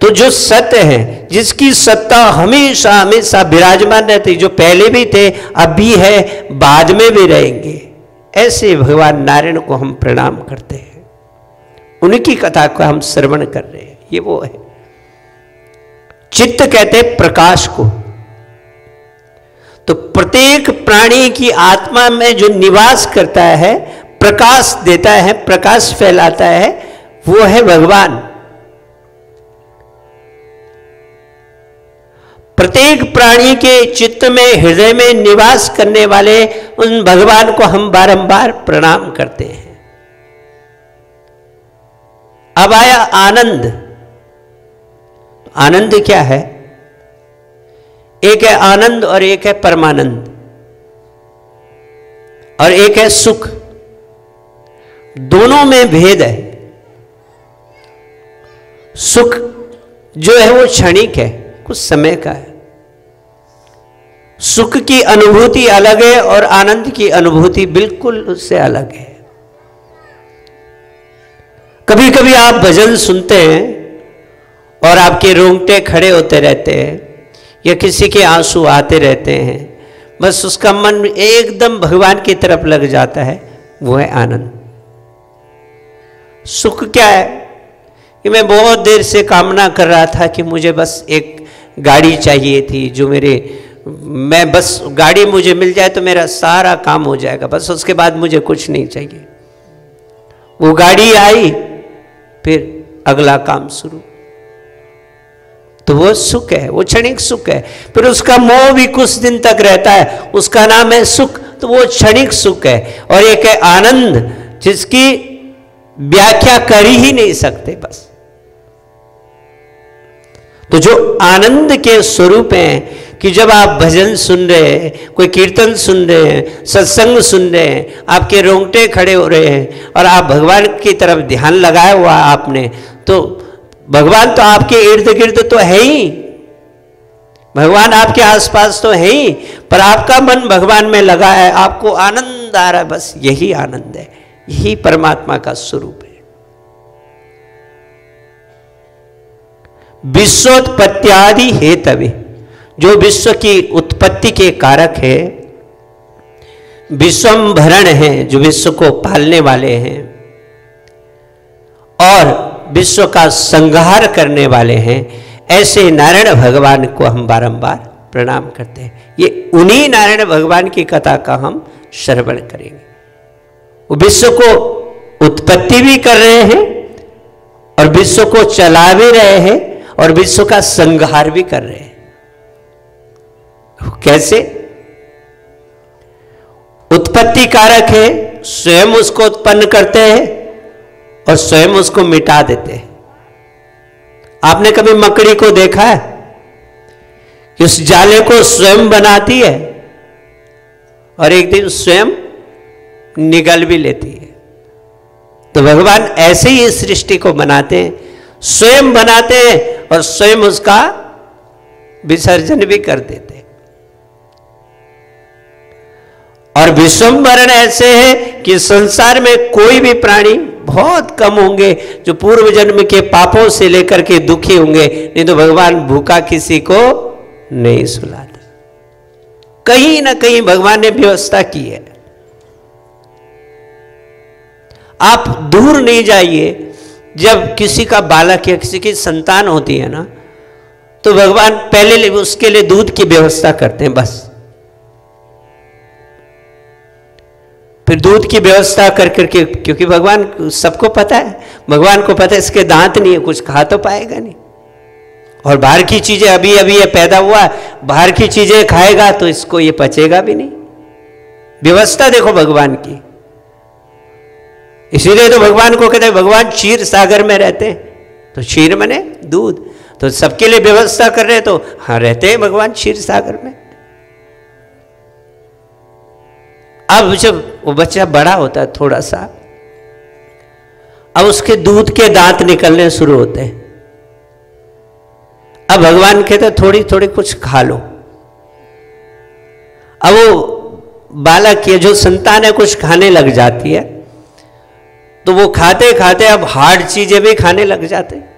तो जो सत्य है, जिसकी सत्ता हमेशा हमेशा विराजमान रहती, जो पहले भी थे, अभी है, बाद में भी रहेंगे, ऐसे भगवान नारायण को हम प्रणाम करते हैं। उनकी कथा को हम श्रवण कर रहे हैं। ये वो है। चित्त कहते हैं प्रकाश को। तो प्रत्येक प्राणी की आत्मा में जो निवास करता है, प्रकाश देता है, प्रकाश फैलाता है, वो है भगवान। प्रत्येक प्राणी के चित्त में, हृदय में निवास करने वाले उन भगवान को हम बारंबार प्रणाम करते हैं। अब आया आनंद। आनंद क्या है? एक है आनंद और एक है परमानंद, और एक है सुख। दोनों में भेद है। सुख जो है वो क्षणिक है, कुछ समय का है। सुख की अनुभूति अलग है और आनंद की अनुभूति बिल्कुल उससे अलग है। कभी कभी आप भजन सुनते हैं और आपके रोंगटे खड़े होते रहते हैं, या किसी के आंसू आते रहते हैं, बस उसका मन एकदम भगवान की तरफ लग जाता है, वो है आनंद। सुख क्या है कि मैं बहुत देर से कामना कर रहा था कि मुझे बस एक गाड़ी चाहिए थी, जो मैं बस गाड़ी मुझे मिल जाए तो मेरा सारा काम हो जाएगा, बस उसके बाद मुझे कुछ नहीं चाहिए। वो गाड़ी आई, फिर अगला काम शुरू। तो वो सुख है, वो क्षणिक सुख है। फिर उसका मोह भी कुछ दिन तक रहता है, उसका नाम है सुख, तो वो क्षणिक सुख है। और एक है आनंद, जिसकी व्याख्या कर ही नहीं सकते बस। तो जो आनंद के स्वरूप हैं कि जब आप भजन सुन रहे हैं, कोई कीर्तन सुन रहे हैं, सत्संग सुन रहे हैं, आपके रोंगटे खड़े हो रहे हैं और आप भगवान की तरफ ध्यान लगाया हुआ आपने, तो भगवान तो आपके इर्द गिर्द तो है ही, भगवान आपके आसपास तो है ही, पर आपका मन भगवान में लगा है, आपको आनंद आ रहा है, बस यही आनंद है, यही परमात्मा का स्वरूप है। विश्वोत्पत्त्यादि हेतवे, जो विश्व की उत्पत्ति के कारक है, विश्वंभरण है, जो विश्व को पालने वाले हैं, और विश्व का संहार करने वाले हैं, ऐसे नारायण भगवान को हम बारंबार प्रणाम करते हैं। ये उन्हीं नारायण भगवान की कथा का हम श्रवण करेंगे। वो विश्व को उत्पत्ति भी कर रहे हैं और विश्व को चला भी रहे हैं और विश्व का संहार भी कर रहे हैं। कैसे? उत्पत्ति कारक है, स्वयं उसको उत्पन्न करते हैं और स्वयं उसको मिटा देते हैं। आपने कभी मकड़ी को देखा है कि उस जाले को स्वयं बनाती है और एक दिन स्वयं निगल भी लेती है? तो भगवान ऐसे ही इस सृष्टि को बनाते हैं, स्वयं बनाते हैं और स्वयं उसका विसर्जन भी कर देते हैं। और विश्वंभरण ऐसे है कि संसार में कोई भी प्राणी बहुत कम होंगे जो पूर्व जन्म के पापों से लेकर के दुखी होंगे, नहीं तो भगवान भूखा किसी को नहीं सुलाता। कहीं ना कहीं भगवान ने व्यवस्था की है। आप दूर नहीं जाइए, जब किसी का बालक या किसी की संतान होती है ना, तो भगवान पहले उसके लिए दूध की व्यवस्था करते हैं बस। फिर दूध की व्यवस्था कर करके, क्योंकि भगवान सबको पता है, भगवान को पता है इसके दांत नहीं है, कुछ खा तो पाएगा नहीं, और बाहर की चीजें अभी अभी ये पैदा हुआ, बाहर की चीजें खाएगा तो इसको ये पचेगा भी नहीं। व्यवस्था देखो भगवान की। इसीलिए तो भगवान को कहते हैं भगवान क्षीर सागर में रहते हैं, तो क्षीर मने दूध, तो सबके लिए व्यवस्था कर रहे हैं, तो हाँ रहते हैं भगवान क्षीर सागर में। अब जब वो बच्चा बड़ा होता है थोड़ा सा, अब उसके दूध के दांत निकलने शुरू होते हैं। अब भगवान कहते हैं थोड़ी थोड़ी कुछ खा लो। अब वो बालक या जो संतान है कुछ खाने लग जाती है, तो वो खाते खाते अब हार्ड चीजें भी खाने लग जाते हैं,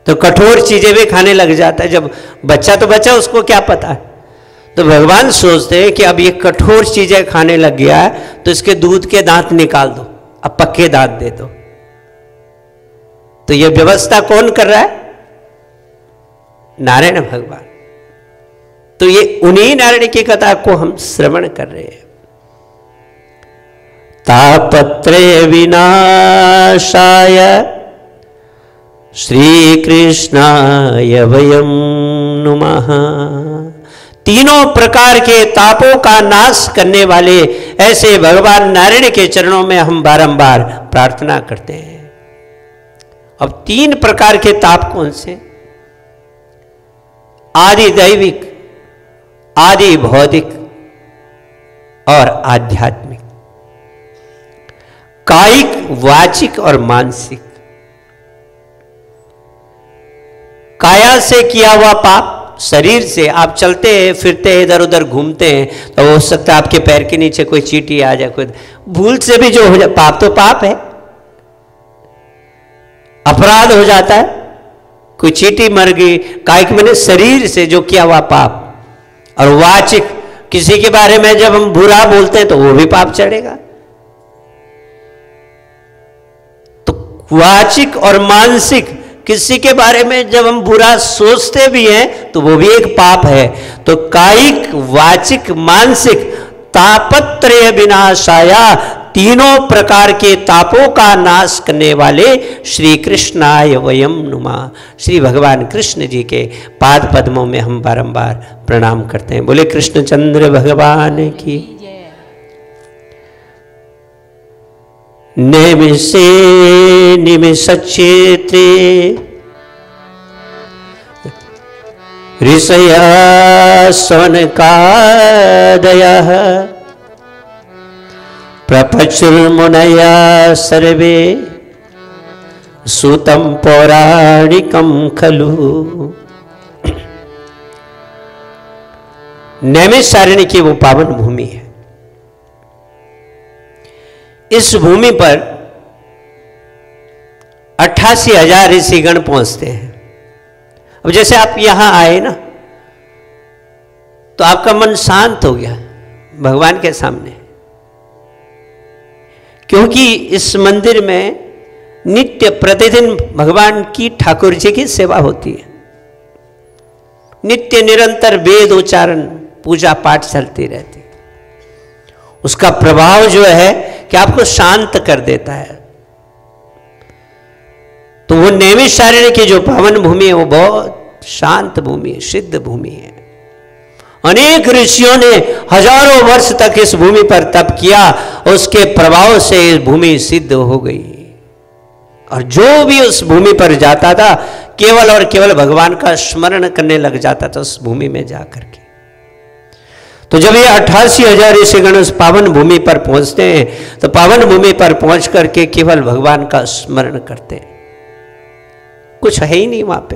तो कठोर चीजें भी खाने लग जाता है। जब बच्चा तो बच्चा, उसको क्या पता है, तो भगवान सोचते हैं कि अब ये कठोर चीजें खाने लग गया है, तो इसके दूध के दांत निकाल दो, अब पक्के दांत दे दो। तो ये व्यवस्था कौन कर रहा है? नारायण भगवान। तो ये उन्हीं नारायण की कथा को हम श्रवण कर रहे हैं। तापत्रय विनाशाय श्री कृष्णाय वयं नुमः। तीनों प्रकार के तापों का नाश करने वाले ऐसे भगवान नारायण के चरणों में हम बारंबार प्रार्थना करते हैं। अब 3 प्रकार के ताप कौन से? आदि दैविक, आदि भौतिक और आध्यात्मिक। कायिक, वाचिक और मानसिक। काया से किया हुआ पाप, शरीर से आप चलते हैं फिरते हैं इधर उधर घूमते हैं, तो हो सकता है आपके पैर के नीचे कोई चींटी आ जाए, कोई भूल से भी जो हो जाए, पाप तो पाप है, अपराध हो जाता है, कोई चींटी मर गई। कायिक मैंने शरीर से जो किया हुआ पाप। और वाचिक, किसी के बारे में जब हम बुरा बोलते हैं तो वो भी पाप चढ़ेगा। तो वाचिक और मानसिक, किसी के बारे में जब हम बुरा सोचते भी हैं तो वो भी एक पाप है। तो कायिक, वाचिक, मानसिक तापत्रय विनाशाया, तीनों प्रकार के तापों का नाश करने वाले श्री कृष्णाय वयं नुमः। श्री भगवान कृष्ण जी के पाद पद्मों में हम बारंबार प्रणाम करते हैं। बोले कृष्णचंद्र भगवान की। निमिषे निमिषक्षेत्रे ऋषयः सवनकादयः प्रपचुर्मुनयः सर्वे सूतं पौराणिकं खलु। नैमिषारण्य की वो पावन भूमि है। इस भूमि पर 88,000 ऋषिगण पहुंचते हैं। अब जैसे आप यहां आए ना, तो आपका मन शांत हो गया भगवान के सामने, क्योंकि इस मंदिर में नित्य प्रतिदिन भगवान की ठाकुर जी की सेवा होती है। नित्य निरंतर वेद उच्चारण पूजा पाठ चलती रहती है। उसका प्रभाव जो है कि आपको शांत कर देता है। तो वो नैमिषारण्य की जो पावन भूमि है वो बहुत शांत भूमि है, सिद्ध भूमि है। अनेक ऋषियों ने हजारों वर्ष तक इस भूमि पर तप किया, उसके प्रभाव से इस भूमि सिद्ध हो गई। और जो भी उस भूमि पर जाता था केवल और केवल भगवान का स्मरण करने लग जाता था उस भूमि में जाकर के। तो जब ये 88,000 ऋषिगण उस पावन भूमि पर पहुंचते हैं तो पावन भूमि पर पहुंच करके केवल भगवान का स्मरण करते हैं, कुछ है ही नहीं वहां पे।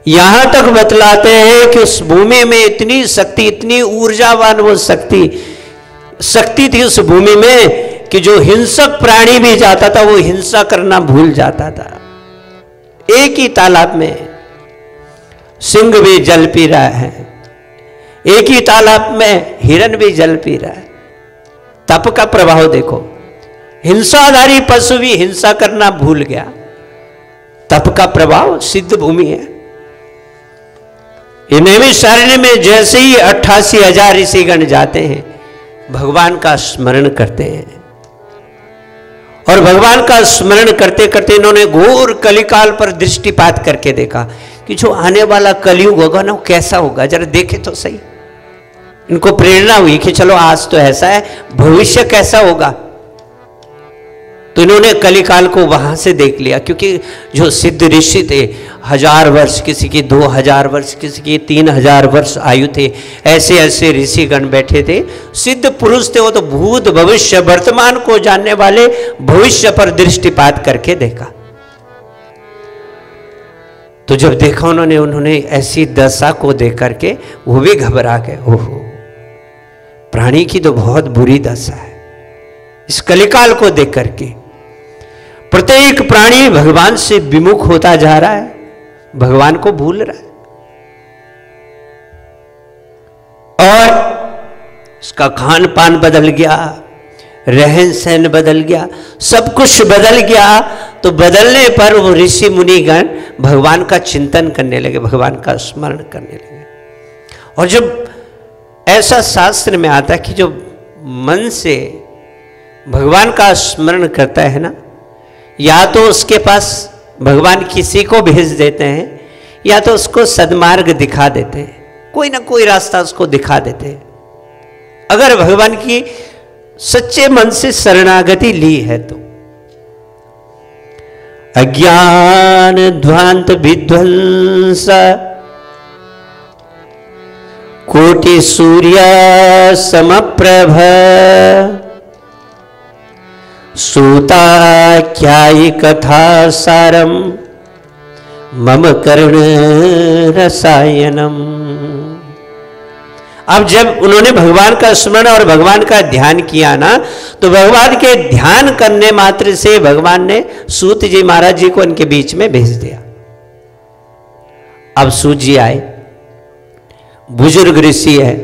यहां तक बतलाते हैं कि उस भूमि में इतनी शक्ति, इतनी ऊर्जावान वो शक्ति थी उस भूमि में कि जो हिंसक प्राणी भी जाता था वो हिंसा करना भूल जाता था। एक ही तालाब में सिंह भी जल पी रहा है, एक ही तालाब में हिरन भी जल पी रहा है। तप का प्रभाव देखो, हिंसाधारी पशु भी हिंसा करना भूल गया। तप का प्रभाव सिद्ध भूमि है। ये नैमिषारण्य में जैसे ही 88,000 ऋषिगण जाते हैं भगवान का स्मरण करते हैं, और भगवान का स्मरण करते करते इन्होंने घोर कलिकाल पर दृष्टिपात करके देखा कि जो आने वाला कलयुग होगा ना वो कैसा होगा, जरा देखे तो सही। इनको प्रेरणा हुई कि चलो आज तो ऐसा है, भविष्य कैसा होगा। तो इन्होंने कलिकाल को वहां से देख लिया, क्योंकि जो सिद्ध ऋषि थे 1000 वर्ष, किसी की 2000 वर्ष, किसी की 3000 वर्ष आयु थे, ऐसे ऐसे ऋषिगण बैठे थे, सिद्ध पुरुष थे। वो तो भूत भविष्य वर्तमान को जानने वाले भविष्य पर दृष्टिपात करके देखा। तो जब देखा उन्होंने ऐसी दशा को देख करके वो भी घबरा गए। ओहो, प्राणी की तो बहुत बुरी दशा है। इस कलिकाल को देख करके प्रत्येक प्राणी भगवान से विमुख होता जा रहा है, भगवान को भूल रहा है। और इसका खान पान बदल गया, रहन सहन बदल गया, सब कुछ बदल गया। तो बदलने पर वो ऋषि मुनिगण भगवान का चिंतन करने लगे, भगवान का स्मरण करने लगे। और जब ऐसा शास्त्र में आता है कि जो मन से भगवान का स्मरण करता है ना, या तो उसके पास भगवान किसी को भेज देते हैं या तो उसको सद्मार्ग दिखा देते हैं, कोई ना कोई रास्ता उसको दिखा देते हैं। अगर भगवान की सच्चे मन से शरणागति ली है तो। अज्ञान ध्वांत विध्वंस कोटि सूर्य समप्रभ सूताख्यायि कथा सारम मम कर्ण रसायनम। अब जब उन्होंने भगवान का स्मरण और भगवान का ध्यान किया ना, तो भगवान के ध्यान करने मात्र से भगवान ने सूत जी महाराज जी को इनके बीच में भेज दिया। अब सूत जी आए, बुजुर्ग ऋषि है,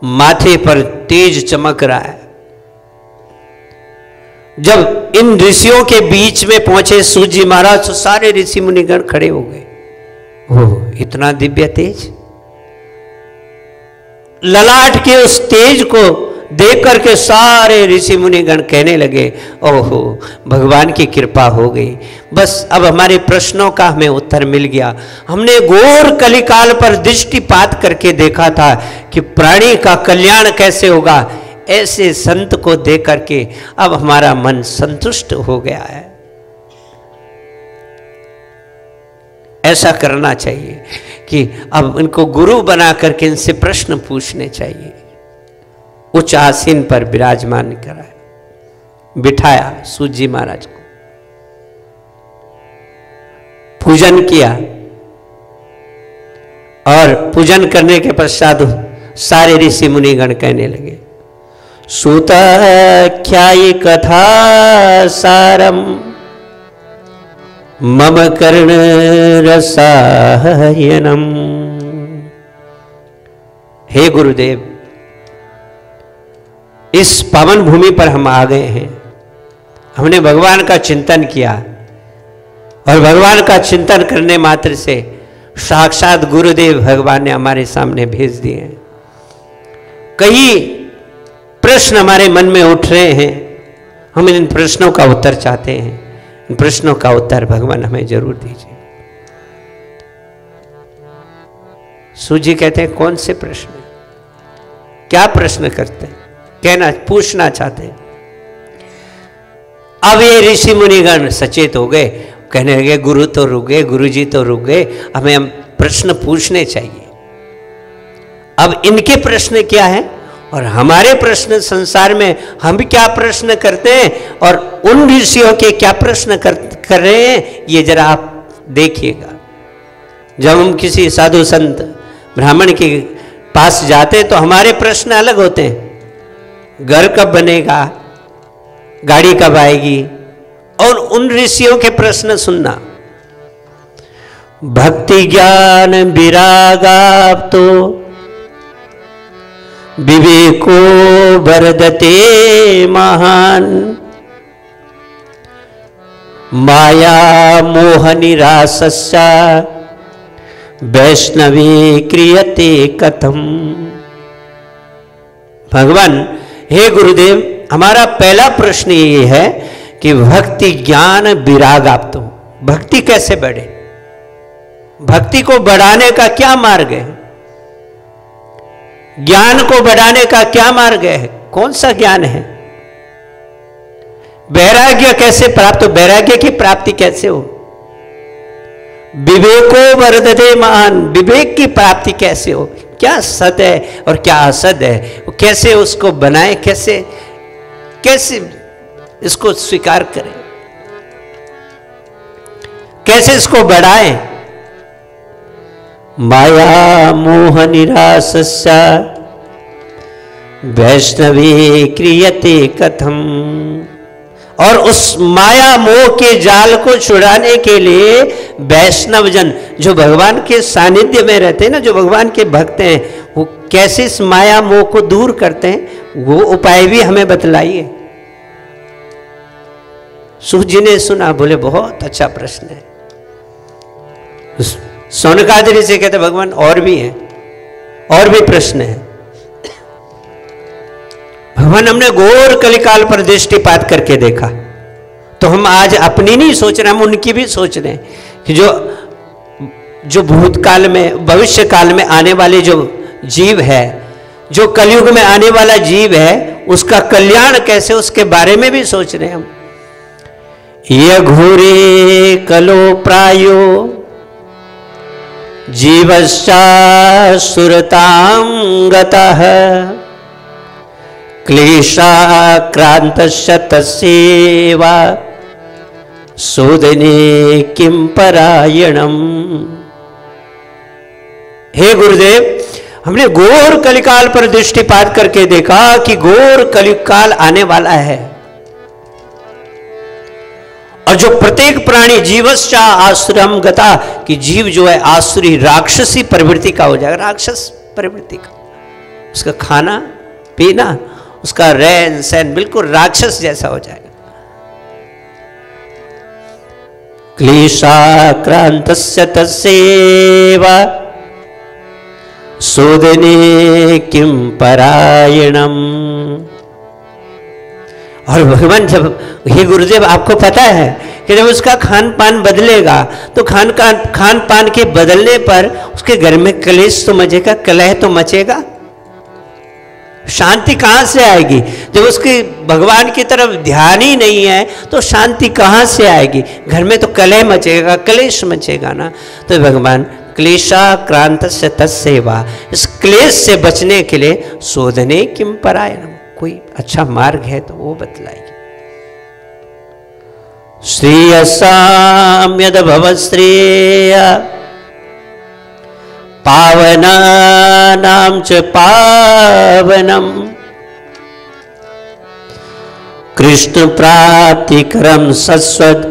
माथे पर तेज चमक रहा है। जब इन ऋषियों के बीच में पहुंचे सूत जी महाराज तो सारे ऋषि मुनिगण खड़े हो गए। ओह, इतना दिव्य तेज! ललाट के उस तेज को देख करके सारे ऋषि मुनिगण कहने लगे, ओहो, भगवान की कृपा हो गई, बस अब हमारे प्रश्नों का हमें उत्तर मिल गया। हमने घोर कलिकाल पर दृष्टिपात करके देखा था कि प्राणी का कल्याण कैसे होगा, ऐसे संत को देख करके अब हमारा मन संतुष्ट हो गया है। ऐसा करना चाहिए कि अब इनको गुरु बना करके इनसे प्रश्न पूछने चाहिए। उच्च आसीन पर विराजमान कराया, बिठाया सूत जी महाराज को, पूजन किया। और पूजन करने के पश्चात सारे ऋषि मुनिगण कहने लगे, सूताख्यायि कथा सारम मम कर्ण रसायनम। हे गुरुदेव, इस पावन भूमि पर हम आ गए हैं। हमने भगवान का चिंतन किया और भगवान का चिंतन करने मात्र से साक्षात गुरुदेव भगवान ने हमारे सामने भेज दिए हैं। कई प्रश्न हमारे मन में उठ रहे हैं, हम इन प्रश्नों का उत्तर चाहते हैं। इन प्रश्नों का उत्तर भगवान हमें जरूर दीजिए। सूजी कहते हैं कौन से प्रश्न, क्या प्रश्न करते हैं, कहना पूछना चाहते हैं। अब ये ऋषि मुनिगण सचेत हो गए, कहने लगे गुरु तो रुक गए, गुरु जी तो रुक गए, हमें हम प्रश्न पूछने चाहिए। अब इनके प्रश्न क्या है और हमारे प्रश्न संसार में हम भी क्या प्रश्न करते हैं और उन ऋषियों के क्या प्रश्न कर रहे हैं, ये जरा आप देखिएगा। जब हम किसी साधु संत ब्राह्मण के पास जाते हैं तो हमारे प्रश्न अलग होते हैं। घर कब बनेगा, गाड़ी कब आएगी, और उन ऋषियों के प्रश्न सुनना। भक्ति ज्ञान विरागाप्तो विवेको वर्धते महान, माया मोह निरासस्या वैष्णवे क्रियते कथम। भगवान, हे गुरुदेव, हमारा पहला प्रश्न ये है कि भक्ति ज्ञान विराग आप तो भक्ति कैसे बढ़े, भक्ति को बढ़ाने का क्या मार्ग है, ज्ञान को बढ़ाने का क्या मार्ग है, कौन सा ज्ञान है, वैराग्य कैसे प्राप्त हो, वैराग्य की प्राप्ति कैसे हो, विवेको वर्धते महान, विवेक की प्राप्ति कैसे हो, क्या सत है और क्या असत है, कैसे उसको बनाए, कैसे कैसे इसको स्वीकार करें, कैसे इसको बढ़ाएं। माया मोह निरासस्या वैष्णवे क्रियते कथम। और उस माया मोह के जाल को छुड़ाने के लिए वैष्णव जन जो भगवान के सानिध्य में रहते हैं ना, जो भगवान के भक्त हैं, वो कैसे इस माया मोह को दूर करते हैं, वो उपाय भी हमें बतलाइए। सुख जी ने सुना, बोले बहुत अच्छा प्रश्न है। सोनकादरी से कहते भगवान और भी हैं, और भी प्रश्न है। भगवान, हमने घोर कलिकाल पर दृष्टिपात करके देखा, तो हम आज अपनी नहीं सोच रहे, हम उनकी भी सोच रहे हैं कि जो भूतकाल में भविष्य काल में आने वाले जो जीव है, जो कलयुग में आने वाला जीव है, उसका कल्याण कैसे, उसके बारे में भी सोच रहे हैं हम। ये घोरे कलो प्रायो जीवश्चा सुरतां गतः क्लेशाक्रान्तस्य तस्यैवा शोधने किं परायणम्। हे गुरुदेव, हमने घोर कलिकाल पर दृष्टिपात करके देखा कि घोर कलिकाल आने वाला है, और जो प्रत्येक प्राणी जीवश्चा आसुरम गता, कि जीव जो है आसुरी राक्षसी प्रवृत्ति का हो जाएगा, राक्षस प्रवृत्ति का, उसका खाना पीना, उसका रहन सहन बिल्कुल राक्षस जैसा हो जाएगा। क्लेशाक्रान्तस्य तस्यैवा शोधने किं परायणम्। और भगवान, जब हे गुरुदेव, आपको पता है कि जब उसका खान पान बदलेगा तो खान पान के बदलने पर उसके घर में कलेश तो मचेगा, कलह तो मचेगा, शांति कहां से आएगी? जब उसके भगवान की तरफ ध्यान ही नहीं है तो शांति कहां से आएगी? घर में तो कलह मचेगा, कलेश मचेगा ना। तो भगवान, क्लेशाक्रान्तस्य तस्यैवा, इस क्लेश से बचने के लिए शोधने किं परायणम्, कोई अच्छा मार्ग है तो वो बतलाइए। श्रेयसां यद भवश्रेय पावनानां च पावनम् कृष्ण प्राप्तिकरं सस्वत्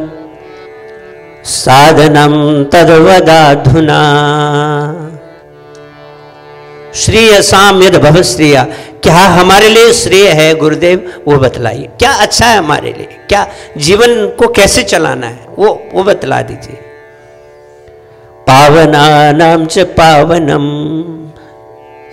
साधनम तद्वदाधुना। श्रेयसाम यद भवश्रेया, क्या हमारे लिए श्रेय है गुरुदेव वो बतलाइए। क्या अच्छा है हमारे लिए, क्या जीवन को कैसे चलाना है वो बतला दीजिए। पावनानाम च पावनम,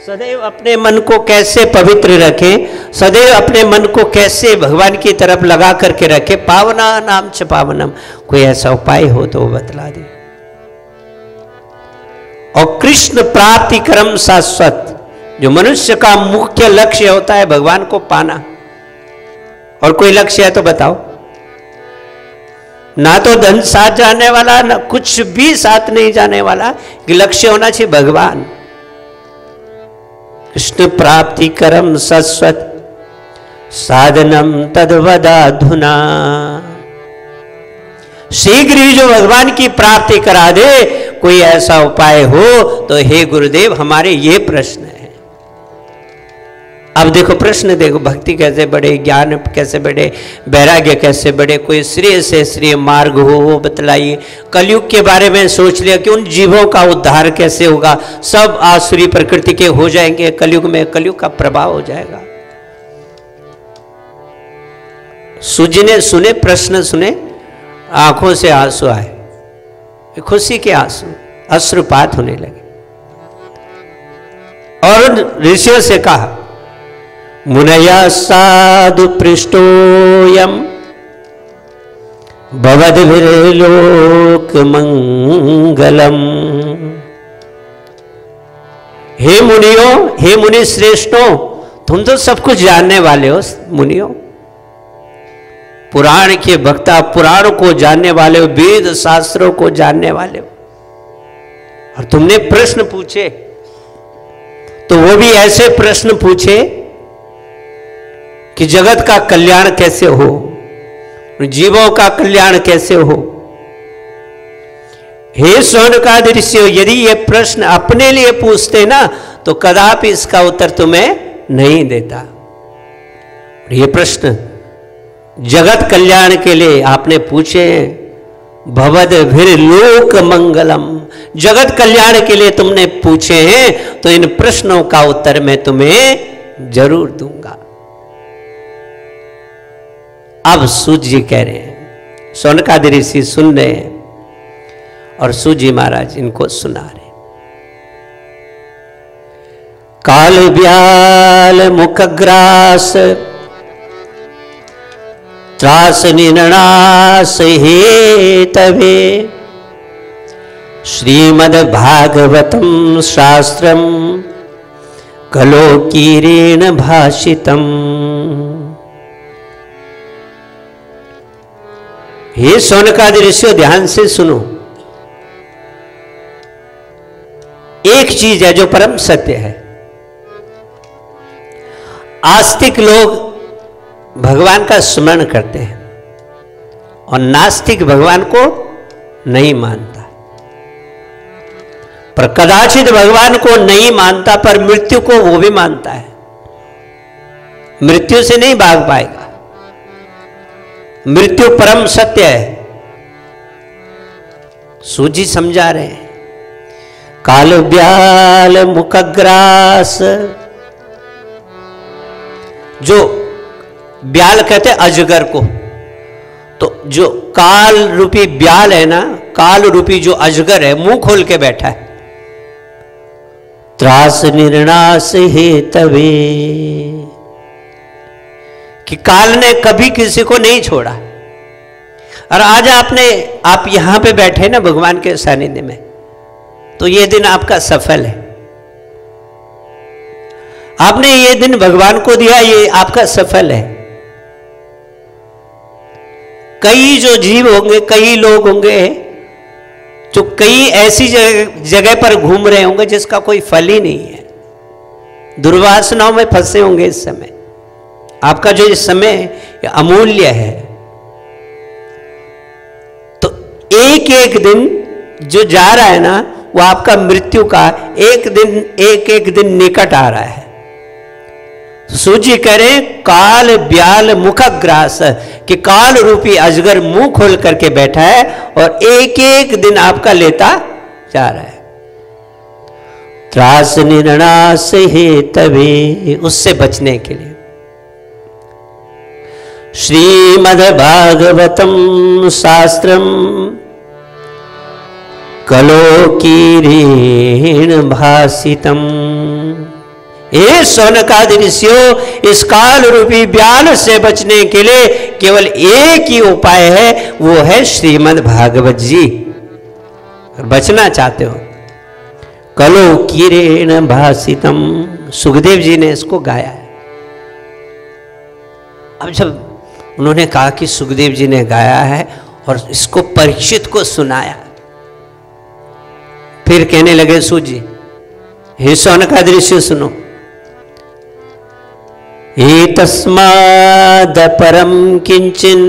सदैव अपने मन को कैसे पवित्र रखें, सदैव अपने मन को कैसे भगवान की तरफ लगा करके रखें। पावनानाम च पावनम, कोई ऐसा उपाय हो तो वो बतला दे। और कृष्ण प्राप्ति क्रम शाश्वत, जो मनुष्य का मुख्य लक्ष्य होता है भगवान को पाना। और कोई लक्ष्य है तो बताओ। ना तो धन साथ जाने वाला, ना कुछ भी साथ नहीं जाने वाला, कि लक्ष्य होना चाहिए भगवान। कृष्ण प्राप्ति करम शाश्वत साधनम तद्वदाधुना। शीघ्र ही जो भगवान की प्राप्ति करा दे, कोई ऐसा उपाय हो तो हे गुरुदेव हमारे ये प्रश्न है। अब देखो प्रश्न देखो, भक्ति कैसे बढ़े, ज्ञान कैसे बढ़े, वैराग्य कैसे बढ़े, कोई श्रेय से श्रेय मार्ग हो वो बतलाइए। कलयुग के बारे में सोच लिया कि उन जीवों का उद्धार कैसे होगा, सब आसुरी प्रकृति के हो जाएंगे कलयुग में, कलयुग का प्रभाव हो जाएगा। सुजने सुने प्रश्न सुने, आंखों से आंसू आए, खुशी के आंसू, अश्रुपात होने लगे। और ऋषियों से कहा मुनया साधु पृष्ठोयम भवद्भिर्लोक मंगलम। हे मुनियों, हे मुनि श्रेष्ठों, तुम तो सब कुछ जानने वाले हो मुनियों, पुराण के वक्ता, पुराण को जानने वाले हो, वेद शास्त्रों को जानने वाले हो, और तुमने प्रश्न पूछे तो वो भी ऐसे प्रश्न पूछे कि जगत का कल्याण कैसे हो, जीवों का कल्याण कैसे हो। हे शौनकादि ऋषियों, यदि ये प्रश्न अपने लिए पूछते ना तो कदापि इसका उत्तर तुम्हें नहीं देता। ये प्रश्न जगत कल्याण के लिए आपने पूछे हैं। भवद्भिर्लोक मंगलम, जगत कल्याण के लिए तुमने पूछे हैं, तो इन प्रश्नों का उत्तर मैं तुम्हें जरूर दूंगा। अब सूत जी कह रहे हैं, शौनकादि ऋषि सुन रहे हैं और सूत जी महाराज इनको सुना रहे। काल ब्याल मुखग्रास त्रास निर्णास हेतवे श्रीमद् भागवतम शास्त्रम कलोकीरेण भाषितम। हे शौनकादि ऋषियों, ध्यान से सुनो। एक चीज है जो परम सत्य है। आस्तिक लोग भगवान का स्मरण करते हैं और नास्तिक भगवान को नहीं मानता। पर कदाचित भगवान को नहीं मानता पर मृत्यु को वो भी मानता है। मृत्यु से नहीं भाग पाएगा, मृत्यु परम सत्य है। सूजी समझा रहे हैं। काल ब्याल मुखग्रास, जो ब्याल कहते हैं अजगर को, तो जो काल रूपी ब्याल है ना, काल रूपी जो अजगर है, मुंह खोल के बैठा है। त्रास निर्णास हेतवे, कि काल ने कभी किसी को नहीं छोड़ा। और आज आप यहां पे बैठे ना भगवान के सानिध्य में, तो ये दिन आपका सफल है। आपने ये दिन भगवान को दिया, ये आपका सफल है। कई जो जीव होंगे, कई लोग होंगे जो कई ऐसी जगह पर घूम रहे होंगे जिसका कोई फल ही नहीं है, दुर्वासनाओं में फंसे होंगे। इस समय आपका जो इस समय अमूल्य है, तो एक एक दिन जो जा रहा है ना, वो आपका मृत्यु का एक एक दिन निकट आ रहा है। सूजी कह रहे काल ब्याल मुखग्रास, कि काल रूपी अजगर मुंह खोल करके बैठा है और एक एक दिन आपका लेता जा रहा है। त्रास निर्णास हे तभी, उससे बचने के लिए श्रीमद्भागवतम शास्त्रम कलोकीरेण भासितम। हे शौनकादि ऋषियों, इस काल रूपी ब्याल से बचने के लिए केवल एक ही उपाय है, वो है श्रीमद् भागवत जी। बचना चाहते हो, कलोकीरेण भासितम, सुखदेव जी ने इसको गाया है। अब जब उन्होंने कहा कि सुखदेव जी ने गाया है और इसको परीक्षित को सुनाया, फिर कहने लगे सूजी, हे शौनकादि ऋषि सुनो, एतस्माद् परम किंचिन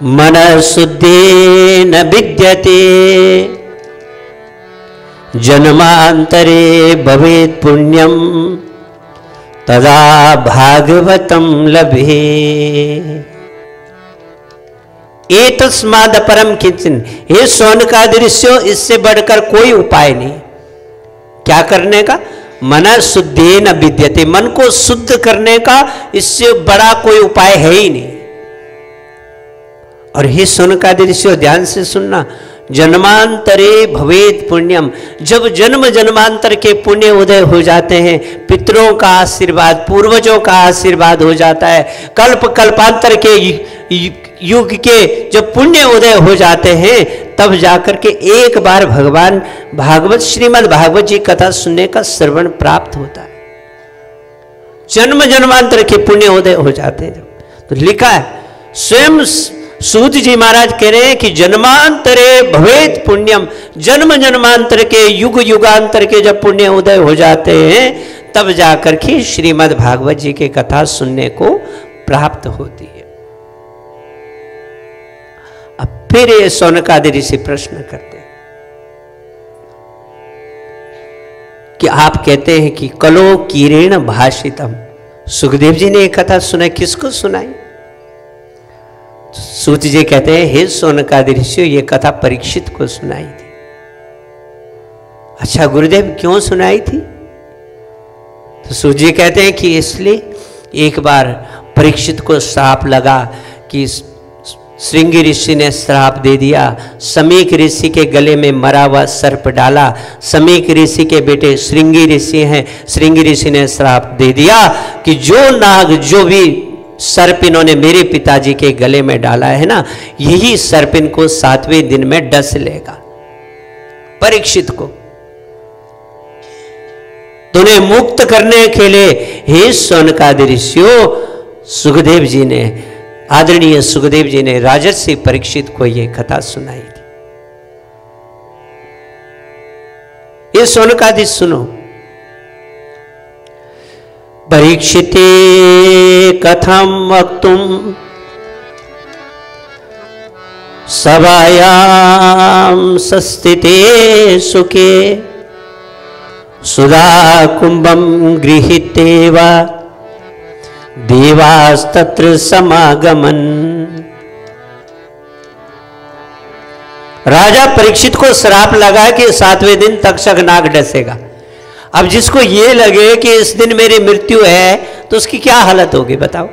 मनः शुद्धेन विद्यते, जन्मांतरे भवेत् पुण्यम तदा भागवतम लभे। एतस्माद् परम किंचिन, हे शौनकादि ऋषियों, इससे बढ़कर कोई उपाय नहीं। क्या करने का? मन शुद्धेन विद्यते, मन को शुद्ध करने का इससे बड़ा कोई उपाय है ही नहीं। और हे शौनकादि ऋषियों, ध्यान से सुनना, जन्मांतरे भवेत् पुण्यम, जब जन्म जन्मांतर के पुण्य उदय हो जाते हैं, पितरों का आशीर्वाद, पूर्वजों का आशीर्वाद हो जाता है, कल्प कल्पांतर के युग के जब पुण्य उदय हो जाते हैं, तब जाकर के एक बार भगवान भागवत, श्रीमद् भागवत जी कथा सुनने का श्रवण प्राप्त होता है। जन्म जन्मांतर के पुण्य उदय हो जाते हैं। तो लिखा है, स्वयं सूत जी महाराज कह रहे हैं कि जन्मांतरे भवेत् पुण्यम, जन्म जन्मांतर के युग युगांतर के जब पुण्य उदय हो जाते हैं, तब जाकर के श्रीमद् भागवत जी की कथा सुनने को प्राप्त होती है। अब फिर ये शौनकादि ऋषि प्रश्न करते हैं कि आप कहते हैं कि कलो कीरेण भाषितम, सुखदेव जी ने ये कथा सुनाई, किसको सुनाई? सूत जी कहते हैं, हे शौनकादि ऋषियों, ये कथा परीक्षित को सुनाई थी। अच्छा गुरुदेव, क्यों सुनाई थी? तो सूत जी कहते हैं कि इसलिए एक बार परीक्षित को श्राप लगा कि श्रृंगी ऋषि ने श्राप दे दिया, समीक ऋषि के गले में मरा हुआ सर्प डाला। समीक ऋषि के बेटे श्रृंगी ऋषि हैं, श्रृंगी ऋषि ने श्राप दे दिया कि जो नाग, जो भी सर्प इन्होंने मेरे पिताजी के गले में डाला है ना, यही सर्प इनको 7वें दिन में डस लेगा। परीक्षित को तुम्हें मुक्त करने के लिए हे शौनकादि ऋषियों, सुखदेव जी ने, आदरणीय सुखदेव जी ने राजर्षि परीक्षित को यह कथा सुनाई थी। ये शौनकादि सुनो। परीक्षिते कथम वक्तुम सभायां सस्थिते सुखे, सुधा कुंभम गृहीतेव देवास्तत्र समागमन। राजा परीक्षित को श्राप लगा कि 7वें दिन तक्षक नाग डसेगा। अब जिसको ये लगे कि इस दिन मेरी मृत्यु है, तो उसकी क्या हालत होगी बताओ।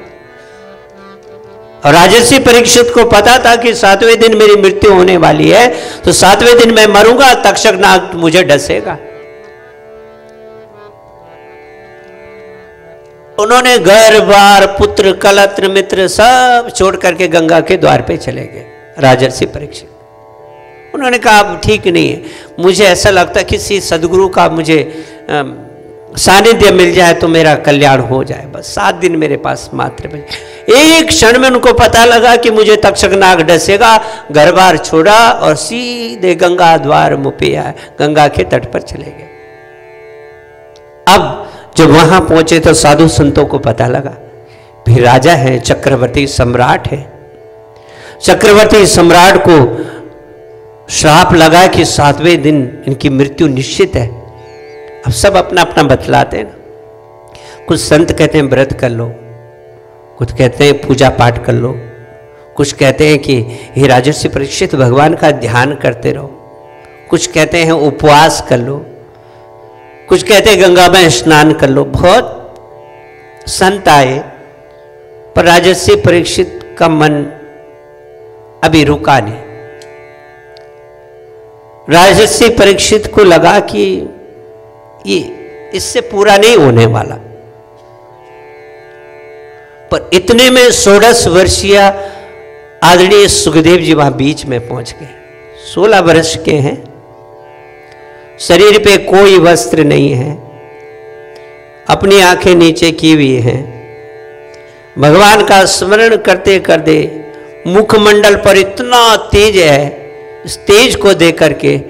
और राजर्षि परीक्षित को पता था कि 7वें दिन मेरी मृत्यु होने वाली है, तो 7वें दिन मैं मरूंगा, तक्षक नाग मुझे डसेगा। उन्होंने घर बार पुत्र कलत्र मित्र सब छोड़ करके गंगा के द्वार पे चले गए। राजर्षि परीक्षित, उन्होंने कहा अब ठीक नहीं है, मुझे ऐसा लगता किसी सदगुरु का मुझे सानिध्य मिल जाए तो मेरा कल्याण हो जाए, बस 7 दिन मेरे पास मात्र बचे। एक क्षण में उनको पता लगा कि मुझे तक्षक नाग डसेगा, घर बार छोड़ा और सीधे गंगा द्वार मुपिया, गंगा के तट पर चले गए। अब जब वहां पहुंचे तो साधु संतों को पता लगा फिर राजा है, चक्रवर्ती सम्राट है, चक्रवर्ती सम्राट को श्राप लगा कि 7वें दिन इनकी मृत्यु निश्चित है। अब सब अपना अपना बतलाते हैं ना। कुछ संत कहते हैं व्रत कर लो, कुछ कहते हैं पूजा पाठ कर लो, कुछ कहते हैं कि हे राजर्षि परीक्षित भगवान का ध्यान करते रहो, कुछ कहते हैं उपवास कर लो, कुछ कहते हैं गंगा में स्नान कर लो। बहुत संत आए, पर राजर्षि परीक्षित का मन अभी रुका नहीं। राजर्षि परीक्षित को लगा कि ये इससे पूरा नहीं होने वाला। पर इतने में 16 वर्षीय आदरणीय सुखदेव जी वहां बीच में पहुंच गए। 16 वर्ष के हैं, शरीर पे कोई वस्त्र नहीं है, अपनी आंखें नीचे की हुई हैं, भगवान का स्मरण करते करते मुखमंडल पर इतना तेज है, इस तेज को देख करके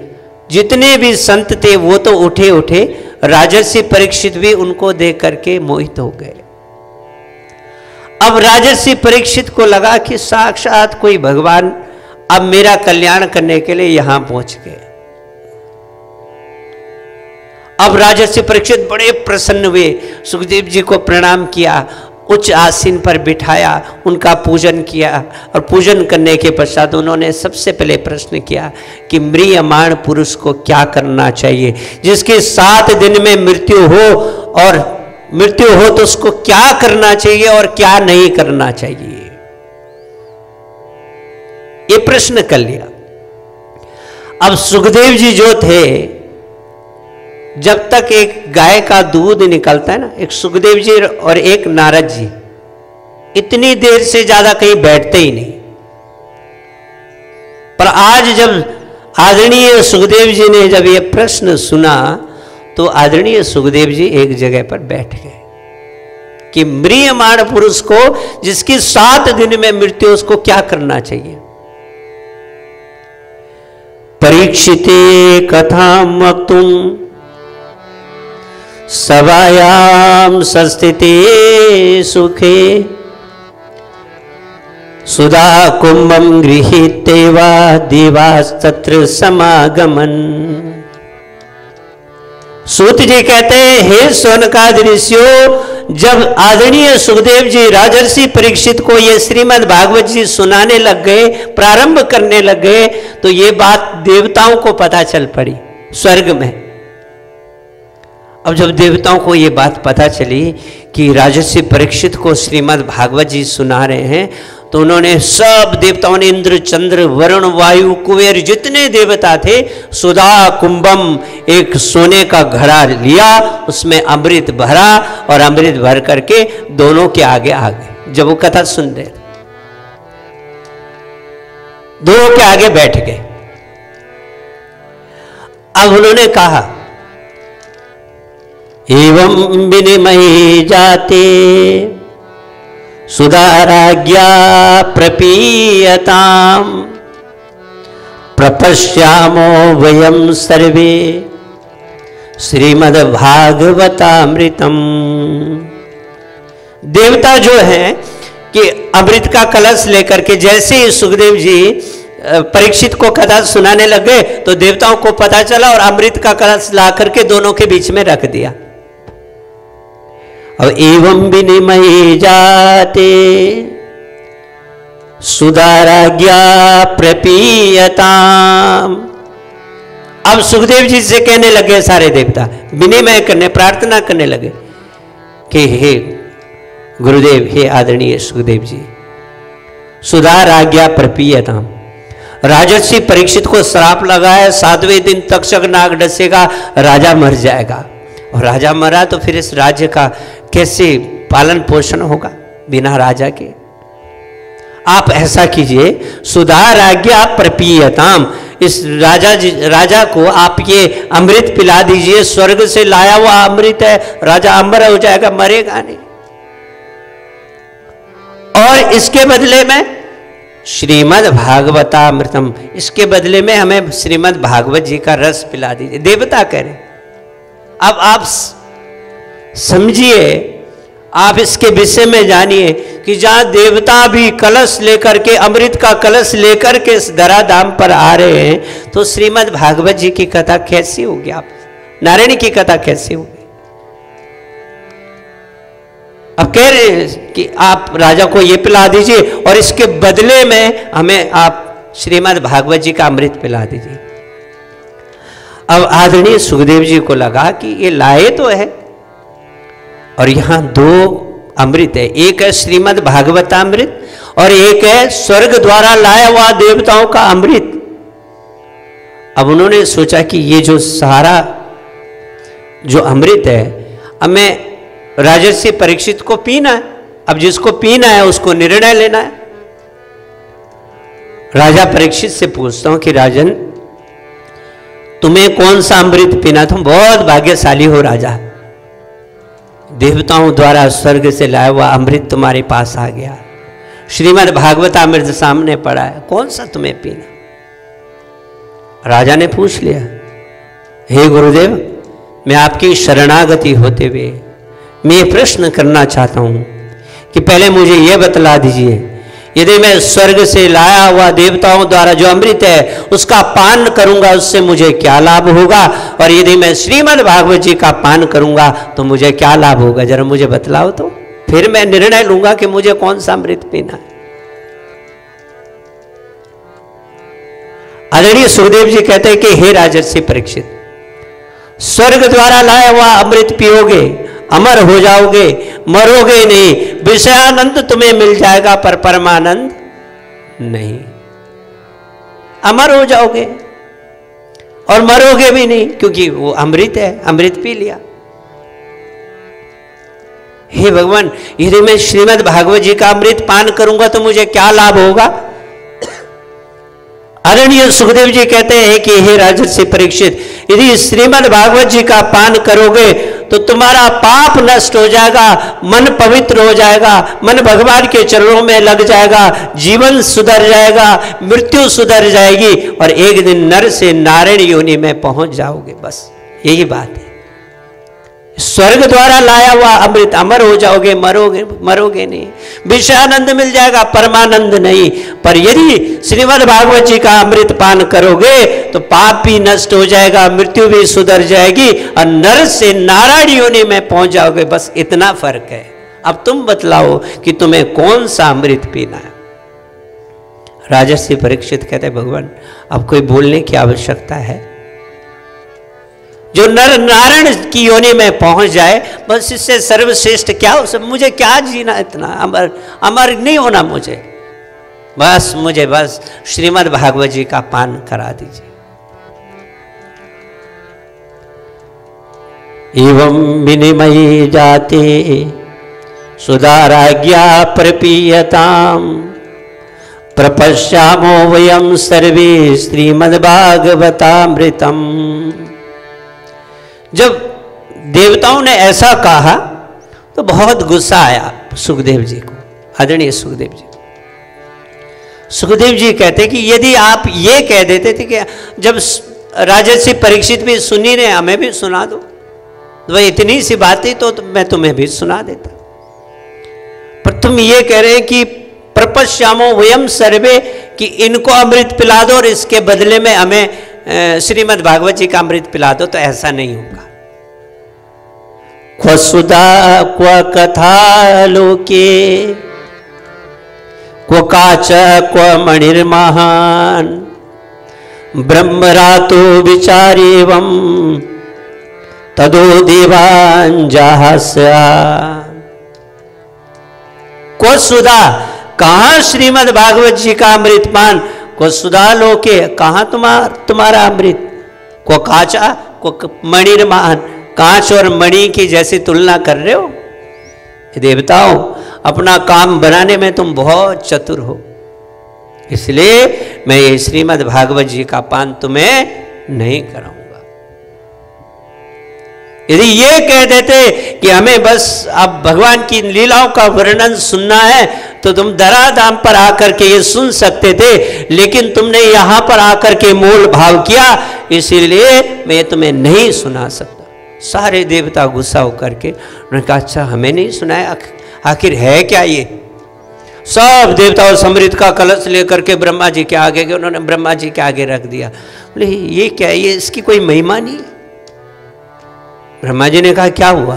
जितने भी संत थे वो तो उठे उठे, राजर्षि परीक्षित भी उनको देख करके मोहित हो गए। अब राजर्षि परीक्षित को लगा कि साक्षात कोई भगवान अब मेरा कल्याण करने के लिए यहां पहुंच गए। अब राजर्षि परीक्षित बड़े प्रसन्न हुए, सुखदेव जी को प्रणाम किया, उच्च आसीन पर बिठाया, उनका पूजन किया और पूजन करने के पश्चात उन्होंने सबसे पहले प्रश्न किया कि म्रियमाण पुरुष को क्या करना चाहिए, जिसके 7 दिन में मृत्यु हो, और मृत्यु हो तो उसको क्या करना चाहिए और क्या नहीं करना चाहिए। ये प्रश्न कर लिया। अब सुखदेव जी जो थे, जब तक एक गाय का दूध निकलता है ना, एक सुखदेव जी और एक नारद जी इतनी देर से ज्यादा कहीं बैठते ही नहीं। पर आज जब आदरणीय सुखदेव जी ने जब ये प्रश्न सुना तो आदरणीय सुखदेव जी एक जगह पर बैठ गए कि म्रियमाण पुरुष को जिसकी 7 दिन में मृत्यु, उसको क्या करना चाहिए। परीक्षिते कथाम वक्तुम सभायां संस्थिते सुखे सुधा कुंभम गृहीत्वा देवास्तत्र समागमन। सूत जी कहते हैं, हे शौनकादि ऋषियों, जब आदरणीय सुखदेव जी राजर्षि परीक्षित को ये श्रीमद् भागवत जी सुनाने लग गए, प्रारंभ करने लग गए, तो ये बात देवताओं को पता चल पड़ी स्वर्ग में। अब जब देवताओं को ये बात पता चली कि राजर्षि परीक्षित को श्रीमद् भागवत जी सुना रहे हैं, तो उन्होंने सब देवताओं ने, इंद्र चंद्र वरुण वायु कुबेर जितने देवता थे, सुधा कुंभम एक सोने का घड़ा लिया, उसमें अमृत भरा और अमृत भर करके दोनों के आगे आ गए। जब वो कथा सुन रहे दोनों के आगे बैठ गए। अब उन्होंने कहा, एवं विनिमये जाते सुधाराज्ञा प्रपीयताम प्रपश्यामो वयम सर्वे श्रीमद्भागवतामृतम। देवता जो हैं कि अमृत का कलश लेकर के जैसे ही सुखदेव जी परीक्षित को कथा सुनाने लग गए, तो देवताओं को पता चला और अमृत का कलश ला करके दोनों के बीच में रख दिया। और एवं विनिमये जाते सुधाराज्ञा प्रपीयताम। अब सुखदेव जी से कहने लगे सारे देवता, विनिमय करने, प्रार्थना करने लगे कि हे गुरुदेव, हे आदरणीय सुखदेव जी, सुधाराज्ञा प्रपीयताम। राजर्षि परीक्षित को श्राप लगा है, 7वें दिन तक्षक नाग डसेगा, राजा मर जाएगा, और राजा मरा तो फिर इस राज्य का कैसे पालन पोषण होगा बिना राजा के। आप ऐसा कीजिए, सुधाराज्ञा प्रपीयताम, इस राजा को आप ये अमृत पिला दीजिए, स्वर्ग से लाया हुआ अमृत है, राजा अमर हो जाएगा, मरेगा नहीं। और इसके बदले में श्रीमद् भागवतामृतम, इसके बदले में हमें श्रीमद् भागवत जी का रस पिला दीजिए। देवता कह रहे। अब आप समझिए, आप इसके विषय में जानिए कि जहां देवता भी कलश लेकर के, अमृत का कलश लेकर के इस धराधाम पर आ रहे हैं, तो श्रीमद् भागवत जी की कथा कैसी होगी, आप नारायण की कथा कैसी होगी। अब कह रहे हैं कि आप राजा को ये पिला दीजिए और इसके बदले में हमें आप श्रीमद् भागवत जी का अमृत पिला दीजिए। अब आदरणीय सुखदेव जी को लगा कि ये लाए तो है और यहां दो अमृत है, एक है श्रीमद् भागवतामृत और एक है स्वर्ग द्वारा लाया हुआ देवताओं का अमृत। अब उन्होंने सोचा कि ये जो सारा जो अमृत है हमें राजर्षि परीक्षित को पीना है। अब जिसको पीना है उसको निर्णय लेना है। राजा परीक्षित से पूछता हूं कि राजन, तुम्हें कौन सा अमृत पीना? तुम बहुत भाग्यशाली हो राजा, देवताओं द्वारा स्वर्ग से लाया हुआ अमृत तुम्हारे पास आ गया, श्रीमद् भागवतामृत सामने पड़ा है, कौन सा तुम्हें पीना? राजा ने पूछ लिया, हे गुरुदेव, मैं आपकी शरणागति होते हुए मैं ये प्रश्न करना चाहता हूं कि पहले मुझे यह बतला दीजिए, यदि मैं स्वर्ग से लाया हुआ देवताओं द्वारा जो अमृत है उसका पान करूंगा उससे मुझे क्या लाभ होगा, और यदि मैं श्रीमद् भागवत जी का पान करूंगा तो मुझे क्या लाभ होगा? जरा मुझे बतलाओ तो, फिर मैं निर्णय लूंगा कि मुझे कौन सा अमृत पीना है। आदरणीय सुखदेव जी कहते हैं कि हे राजर्षि परीक्षित, स्वर्ग द्वारा लाया हुआ अमृत पियोगे, अमर हो जाओगे, मरोगे नहीं, विषयानंद तुम्हें मिल जाएगा पर परमानंद नहीं। अमर हो जाओगे और मरोगे भी नहीं क्योंकि वो अमृत है, अमृत पी लिया। हे भगवान, यदि मैं श्रीमद् भागवत जी का अमृत पान करूंगा तो मुझे क्या लाभ होगा? आदरणीय सुखदेव जी कहते हैं कि हे राजर्षि परीक्षित, यदि श्रीमद् भागवत जी का पान करोगे तो तुम्हारा पाप नष्ट हो जाएगा, मन पवित्र हो जाएगा, मन भगवान के चरणों में लग जाएगा, जीवन सुधर जाएगा, मृत्यु सुधर जाएगी और एक दिन नर से नारायण योनि में पहुंच जाओगे। बस यही बात है। स्वर्ग द्वारा लाया हुआ अमृत, अमर हो जाओगे, मरोगे नहीं, विषयानंद मिल जाएगा, परमानंद नहीं। पर यदि श्रीमद् भागवत जी का अमृत पान करोगे तो पाप भी नष्ट हो जाएगा, मृत्यु भी सुधर जाएगी और नर से नारायण योनि में पहुंच जाओगे। बस इतना फर्क है। अब तुम बतलाओ कि तुम्हें कौन सा अमृत पीना है। राजर्षि परीक्षित कहते हैं, भगवान अब कोई बोलने की आवश्यकता है? जो नर नारायण की योनि में पहुंच जाए बस इससे सर्वश्रेष्ठ क्या हो सब। मुझे क्या जीना इतना, अमर अमर नहीं होना मुझे, बस मुझे बस श्रीमद् भागवत जी का पान करा दीजिए। एवं विनिमयी जाते सुधाराज्ञा प्रपीयताम प्रपश्यामो वयम सर्वे श्रीमद् भागवतामृतम। जब देवताओं ने ऐसा कहा तो बहुत गुस्सा आया सुखदेव जी को, आदरणीय सुखदेव जी। सुखदेव जी कहते कि यदि आप ये कह देते थे कि जब राजर्षि परीक्षित भी सुनी ने, हमें भी सुना दो, तो वह इतनी सी बात थी तो मैं तुम्हें भी सुना देता। पर तुम ये कह रहे हैं कि प्रपश्यामो वयम सर्वे, कि इनको अमृत पिला दो और इसके बदले में हमें श्रीमद् भागवत जी का अमृत पिला दो, तो ऐसा नहीं होगा। क्व सुधा क्व कथा लोके क्व काच क्व मणिर्महान ब्रह्मरातो विचारेवं तदो देवान् जहास्या। क्व सुधा, कहां श्रीमद् भागवत जी का अमृत पान? को सुधा लोके, कहां तुम्हारा अमृत? को काचा को मणिर्महान, कांच और मणि की जैसी तुलना कर रहे हो? देवताओं, अपना काम बनाने में तुम बहुत चतुर हो, इसलिए मैं ये श्रीमद् भागवत जी का पान तुम्हें नहीं कराऊंगा। यदि ये कह देते कि हमें बस अब भगवान की लीलाओं का वर्णन सुनना है तो तुम धराधाम पर आकर के ये सुन सकते थे, लेकिन तुमने यहां पर आकर के मोल भाव किया, इसीलिए मैं तुम्हें नहीं सुना सकता। सारे देवता गुस्सा होकर के उन्होंने कहा, अच्छा हमें नहीं सुनाया, आखिर है क्या ये? सब देवताओं समृद्ध का कलश लेकर के ब्रह्मा जी के आगे गए, उन्होंने ब्रह्मा जी के आगे रख दिया। बोले ये क्या है, ये इसकी कोई महिमा नहीं? ब्रह्मा जी ने कहा क्या हुआ?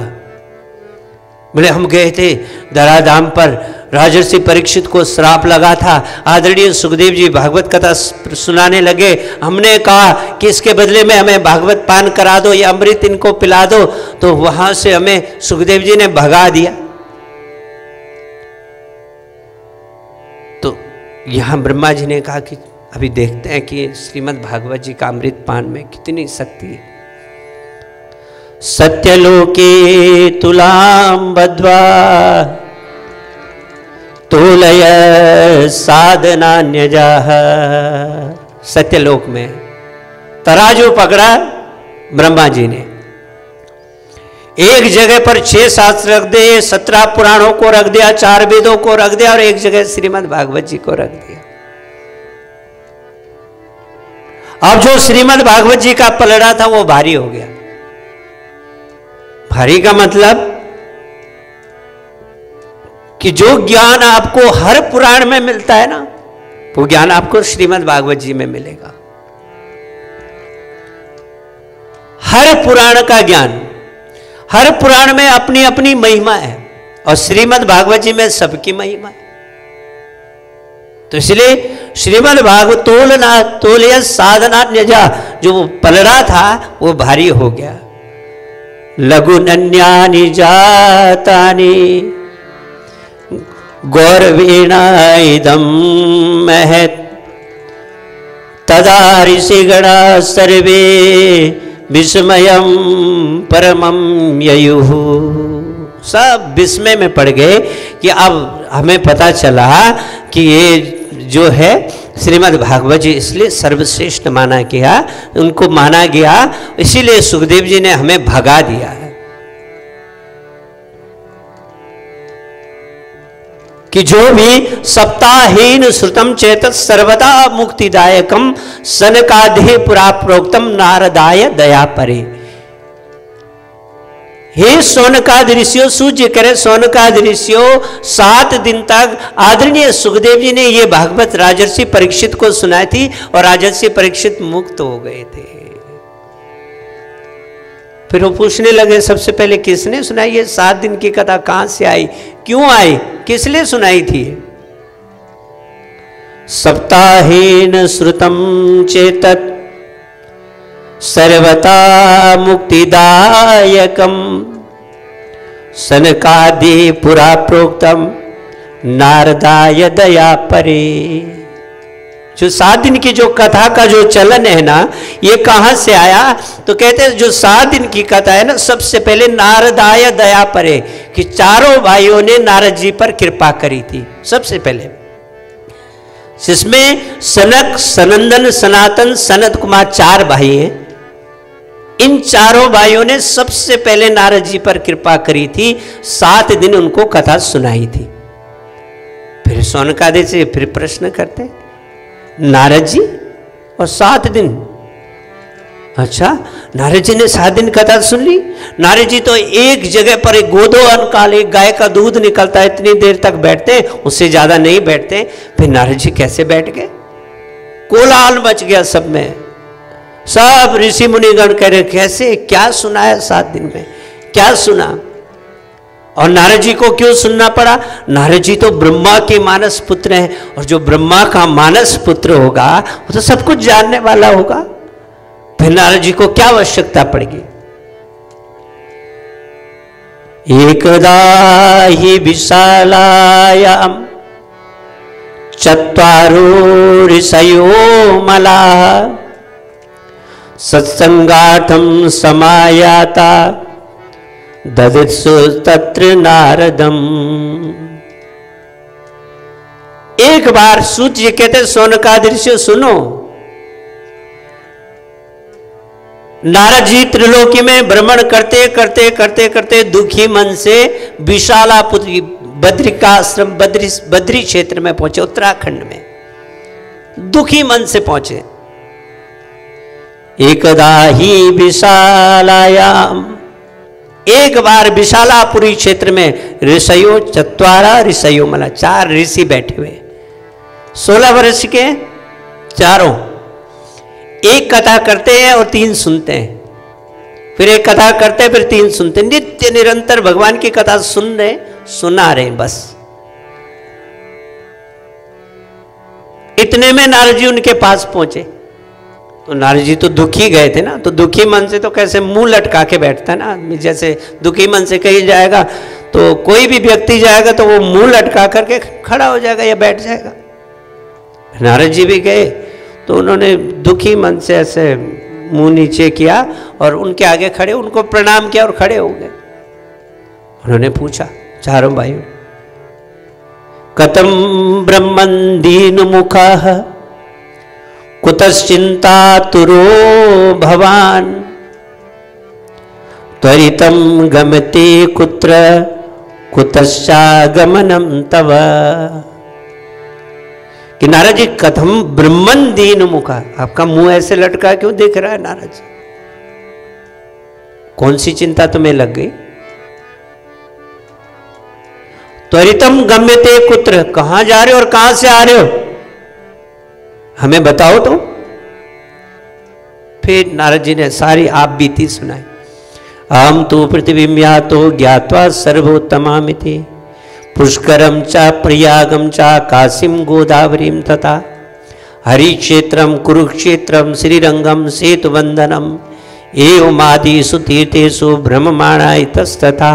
बोले हम गए थे धराधाम पर, राजर्षि परीक्षित को श्राप लगा था, आदरणीय सुखदेव जी भागवत कथा सुनाने लगे। हमने कहा कि इसके बदले में हमें भागवत पान करा दो या अमृत इनको पिला दो, तो वहां से हमें सुखदेव जी ने भगा दिया। तो यहां ब्रह्मा जी ने कहा कि अभी देखते हैं कि श्रीमद् भागवत जी का अमृत पान में कितनी शक्ति है। सत्यलोके तुलाम बद्ध्वा तोलय साधनान्यजाः। सत्यलोक में तराजू पकड़ा ब्रह्मा जी ने, एक जगह पर 6 शास्त्र रख दिए, 17 पुराणों को रख दिया, 4 वेदों को रख दिया और एक जगह श्रीमद् भागवत जी को रख दिया। अब जो श्रीमद् भागवत जी का पलड़ा था वो भारी हो गया। भारी का मतलब कि जो ज्ञान आपको हर पुराण में मिलता है ना, वो ज्ञान आपको श्रीमद् भागवत जी में मिलेगा। हर पुराण का ज्ञान, हर पुराण में अपनी अपनी महिमा है और श्रीमद् भागवत जी में सबकी महिमा है। तो इसलिए श्रीमद् भागवत तोलय साधनान्यजा, जो पलड़ा था वो भारी हो गया। लघुनन्यानि जातानि गौरवेण इदं महत् तदा ऋषिगणा सर्वे विस्मयं परमं ययुः। सब विस्मय में पड़ गए कि अब हमें पता चला कि ये जो है श्रीमद् भागवत जी इसलिए सर्वश्रेष्ठ माना गया, उनको माना गया, इसीलिए सुखदेव जी ने हमें भगा दिया है। कि जो भी सप्ताहीन श्रुतम चेतत सर्वदा मुक्तिदायकम सनकाधि पुरा प्रोक्तम नारदाय दया परे। हे सोनकादि ऋषियों, सूर्य करे सोनकादि ऋषियों, 7 दिन तक आदरणीय सुखदेव जी ने ये भागवत राजर्षि परीक्षित को सुनाई थी और राजर्षि परीक्षित मुक्त हो गए थे। फिर वो पूछने लगे सबसे पहले किसने सुनाई ये 7 दिन की कथा, कहां से आई, क्यों आई, किस लिए सुनाई थी? सप्ताहेन श्रुतम चेतत सर्वथा मुक्तिदायकम सनकादि पुरा प्रोक्तम नारदाय दया परे। जो 7 दिन की जो कथा का जो चलन है ना, ये कहां से आया? तो कहते हैं जो 7 दिन की कथा है ना, सबसे पहले नारदाय दया परे, कि चारों भाइयों ने नारद जी पर कृपा करी थी सबसे पहले, जिसमें सनक, सनंदन, सनातन, सनत कुमार 4 भाई हैं। इन चारों भाइयों ने सबसे पहले नारद जी पर कृपा करी थी, 7 दिन उनको कथा सुनाई थी। फिर सौनकादि से फिर प्रश्न करते नारद जी और 7 दिन, अच्छा नारद जी ने 7 दिन कथा सुन ली। नारद जी तो एक जगह पर एक गोदोहन काल, एक गाय का दूध निकलता है इतनी देर तक बैठते, उससे ज्यादा नहीं बैठते। फिर नारद जी कैसे बैठ गए? कोलाहल मच गया सब में, सब ऋषि मुनिगण कह रहे कैसे, क्या सुना है 7 दिन में, क्या सुना? और नारद जी को क्यों सुनना पड़ा? नारद जी तो ब्रह्मा के मानस पुत्र हैं, और जो ब्रह्मा का मानस पुत्र होगा वो तो सब कुछ जानने वाला होगा। फिर नारद जी को क्या आवश्यकता पड़ेगी? एकदा हि विशालायाम चत्वारो ऋषयो मलाः सत्संगार्थम समायाता ददित्सु तत्र नारदम। एक बार सूत जी कहते सोनकादि ऋषियों सुनो, नारद जी त्रिलोकी में भ्रमण करते करते करते करते दुखी मन से विशालापुत्री बद्रिकाश्रम बद्री क्षेत्र में पहुंचे, उत्तराखंड में दुखी मन से पहुंचे। एकदा ही विशालायाम, एक बार विशालापुरी क्षेत्र में ऋषयो चत्वारा ऋषयो मला, 4 ऋषि बैठे हुए, 16 वर्ष के चारों, एक कथा करते हैं और 3 सुनते हैं। फिर एक कथा करते, फिर 3 सुनते, नित्य निरंतर भगवान की कथा सुन रहे, सुना रहे बस। इतने में नारद जी उनके पास पहुंचे। तो नारद जी तो दुखी गए थे ना, तो दुखी मन से तो कैसे मुंह लटका के बैठता है ना आदमी। जैसे दुखी मन से कहीं जाएगा तो कोई भी व्यक्ति जाएगा तो वो मुंह लटका करके खड़ा हो जाएगा या बैठ जाएगा। नारद जी भी गए तो उन्होंने दुखी मन से ऐसे मुंह नीचे किया और उनके आगे खड़े, उनको प्रणाम किया और खड़े हो गए। उन्होंने पूछा चारों भाइयों, कथम ब्रह्मन् दीन मुखः कुतश्चिंतातुरो भवान त्वरितं गमते कुत्र कुतश्चागमनं तव। कि नारद जी कथम ब्रह्मन् दीन मुखा, आपका मुंह ऐसे लटका क्यों दिख रहा है नारद जी? कौन सी चिंता तुम्हें लग गई? त्वरितम गम्यते कुत्र, कहां जा रहे हो और कहां से आ रहे हो, हमें बताओ तो। फिर नारद जी ने सारी आप बीती सुनाई। अहम तो पृथ्वीं यातो ज्ञात्वा सर्वोत्तमामिति पुष्करम च प्रयागम च काशीम गोदावरीम तथा हरिक्षेत्रम कुरुक्षेत्रम श्रीरंगम सेतुबंधनम एवमादिषु तीर्थेषु भ्रममाणा इतस्तथा।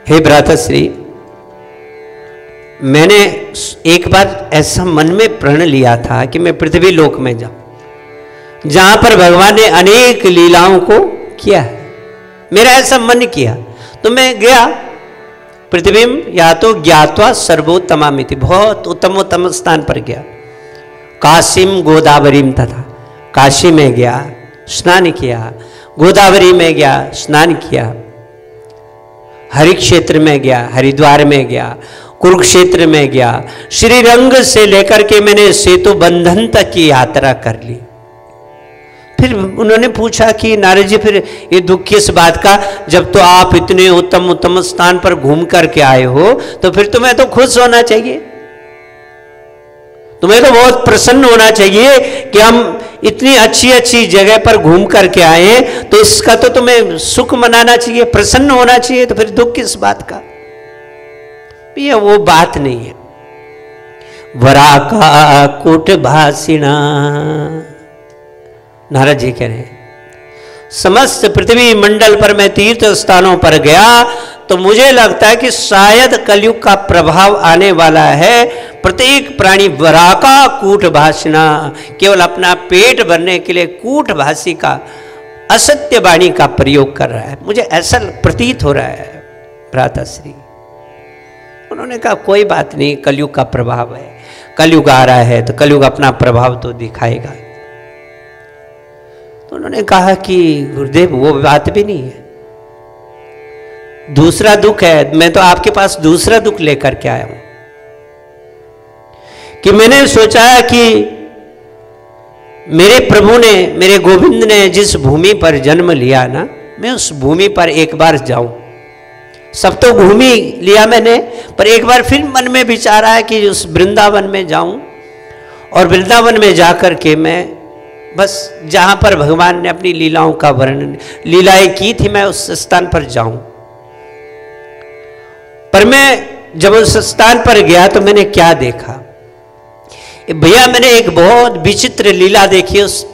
हे भ्रातश्री, मैंने एक बार ऐसा मन में प्रण लिया था कि मैं पृथ्वी लोक में जाऊं जहां पर भगवान ने अनेक लीलाओं को किया है। मेरा ऐसा मन किया तो मैं गया पृथ्वी या तो ज्ञात्वा सर्वोत्तमामिति, बहुत उत्तम उत्तम स्थान पर गया। काशीम गोदावरीम तथा, काशी में गया स्नान किया, गोदावरी में गया स्नान किया, हरि क्षेत्र में गया, हरिद्वार में गया, कुरुक्षेत्र में गया, श्रीरंग से लेकर के मैंने सेतु बंधन तक की यात्रा कर ली। फिर उन्होंने पूछा कि नारद जी फिर ये दुख किस बात का, जब तो आप इतने उत्तम उत्तम स्थान पर घूम करके आए हो तो फिर तुम्हें तो खुश होना चाहिए, तुम्हें तो बहुत प्रसन्न होना चाहिए कि हम इतनी अच्छी अच्छी जगह पर घूम करके आए, तो इसका तो तुम्हें सुख मनाना चाहिए, प्रसन्न होना चाहिए, तो फिर दुख किस बात का? ये वो बात नहीं है। वराका कूट भाषिणा, नारद जी कह रहे हैं समस्त पृथ्वी मंडल पर मैं तीर्थ स्थानों पर गया तो मुझे लगता है कि शायद कलयुग का प्रभाव आने वाला है। प्रत्येक प्राणी वराका कूट भाषिणा, केवल अपना पेट भरने के लिए कूट भाषी का, असत्य वाणी का प्रयोग कर रहा है, मुझे ऐसा प्रतीत हो रहा है भ्राताश्री। उन्होंने कहा कोई बात नहीं, कलयुग का प्रभाव है, कलयुग आ रहा है तो कलयुग अपना प्रभाव तो दिखाएगा। तो उन्होंने कहा कि गुरुदेव वो बात भी नहीं है, दूसरा दुख है। मैं तो आपके पास दूसरा दुख लेकर के आया हूं कि मैंने सोचा कि मेरे प्रभु ने, मेरे गोविंद ने जिस भूमि पर जन्म लिया ना, मैं उस भूमि पर एक बार जाऊं। सब तो घूम ही लिया मैंने, पर एक बार फिर मन में विचार आया कि उस वृंदावन में जाऊं और वृंदावन में जाकर के मैं बस जहां पर भगवान ने अपनी लीलाओं का वर्णन, लीलाएं की थी, मैं उस स्थान पर जाऊं। पर मैं जब उस स्थान पर गया तो मैंने क्या देखा भैया, मैंने एक बहुत विचित्र लीला देखी उस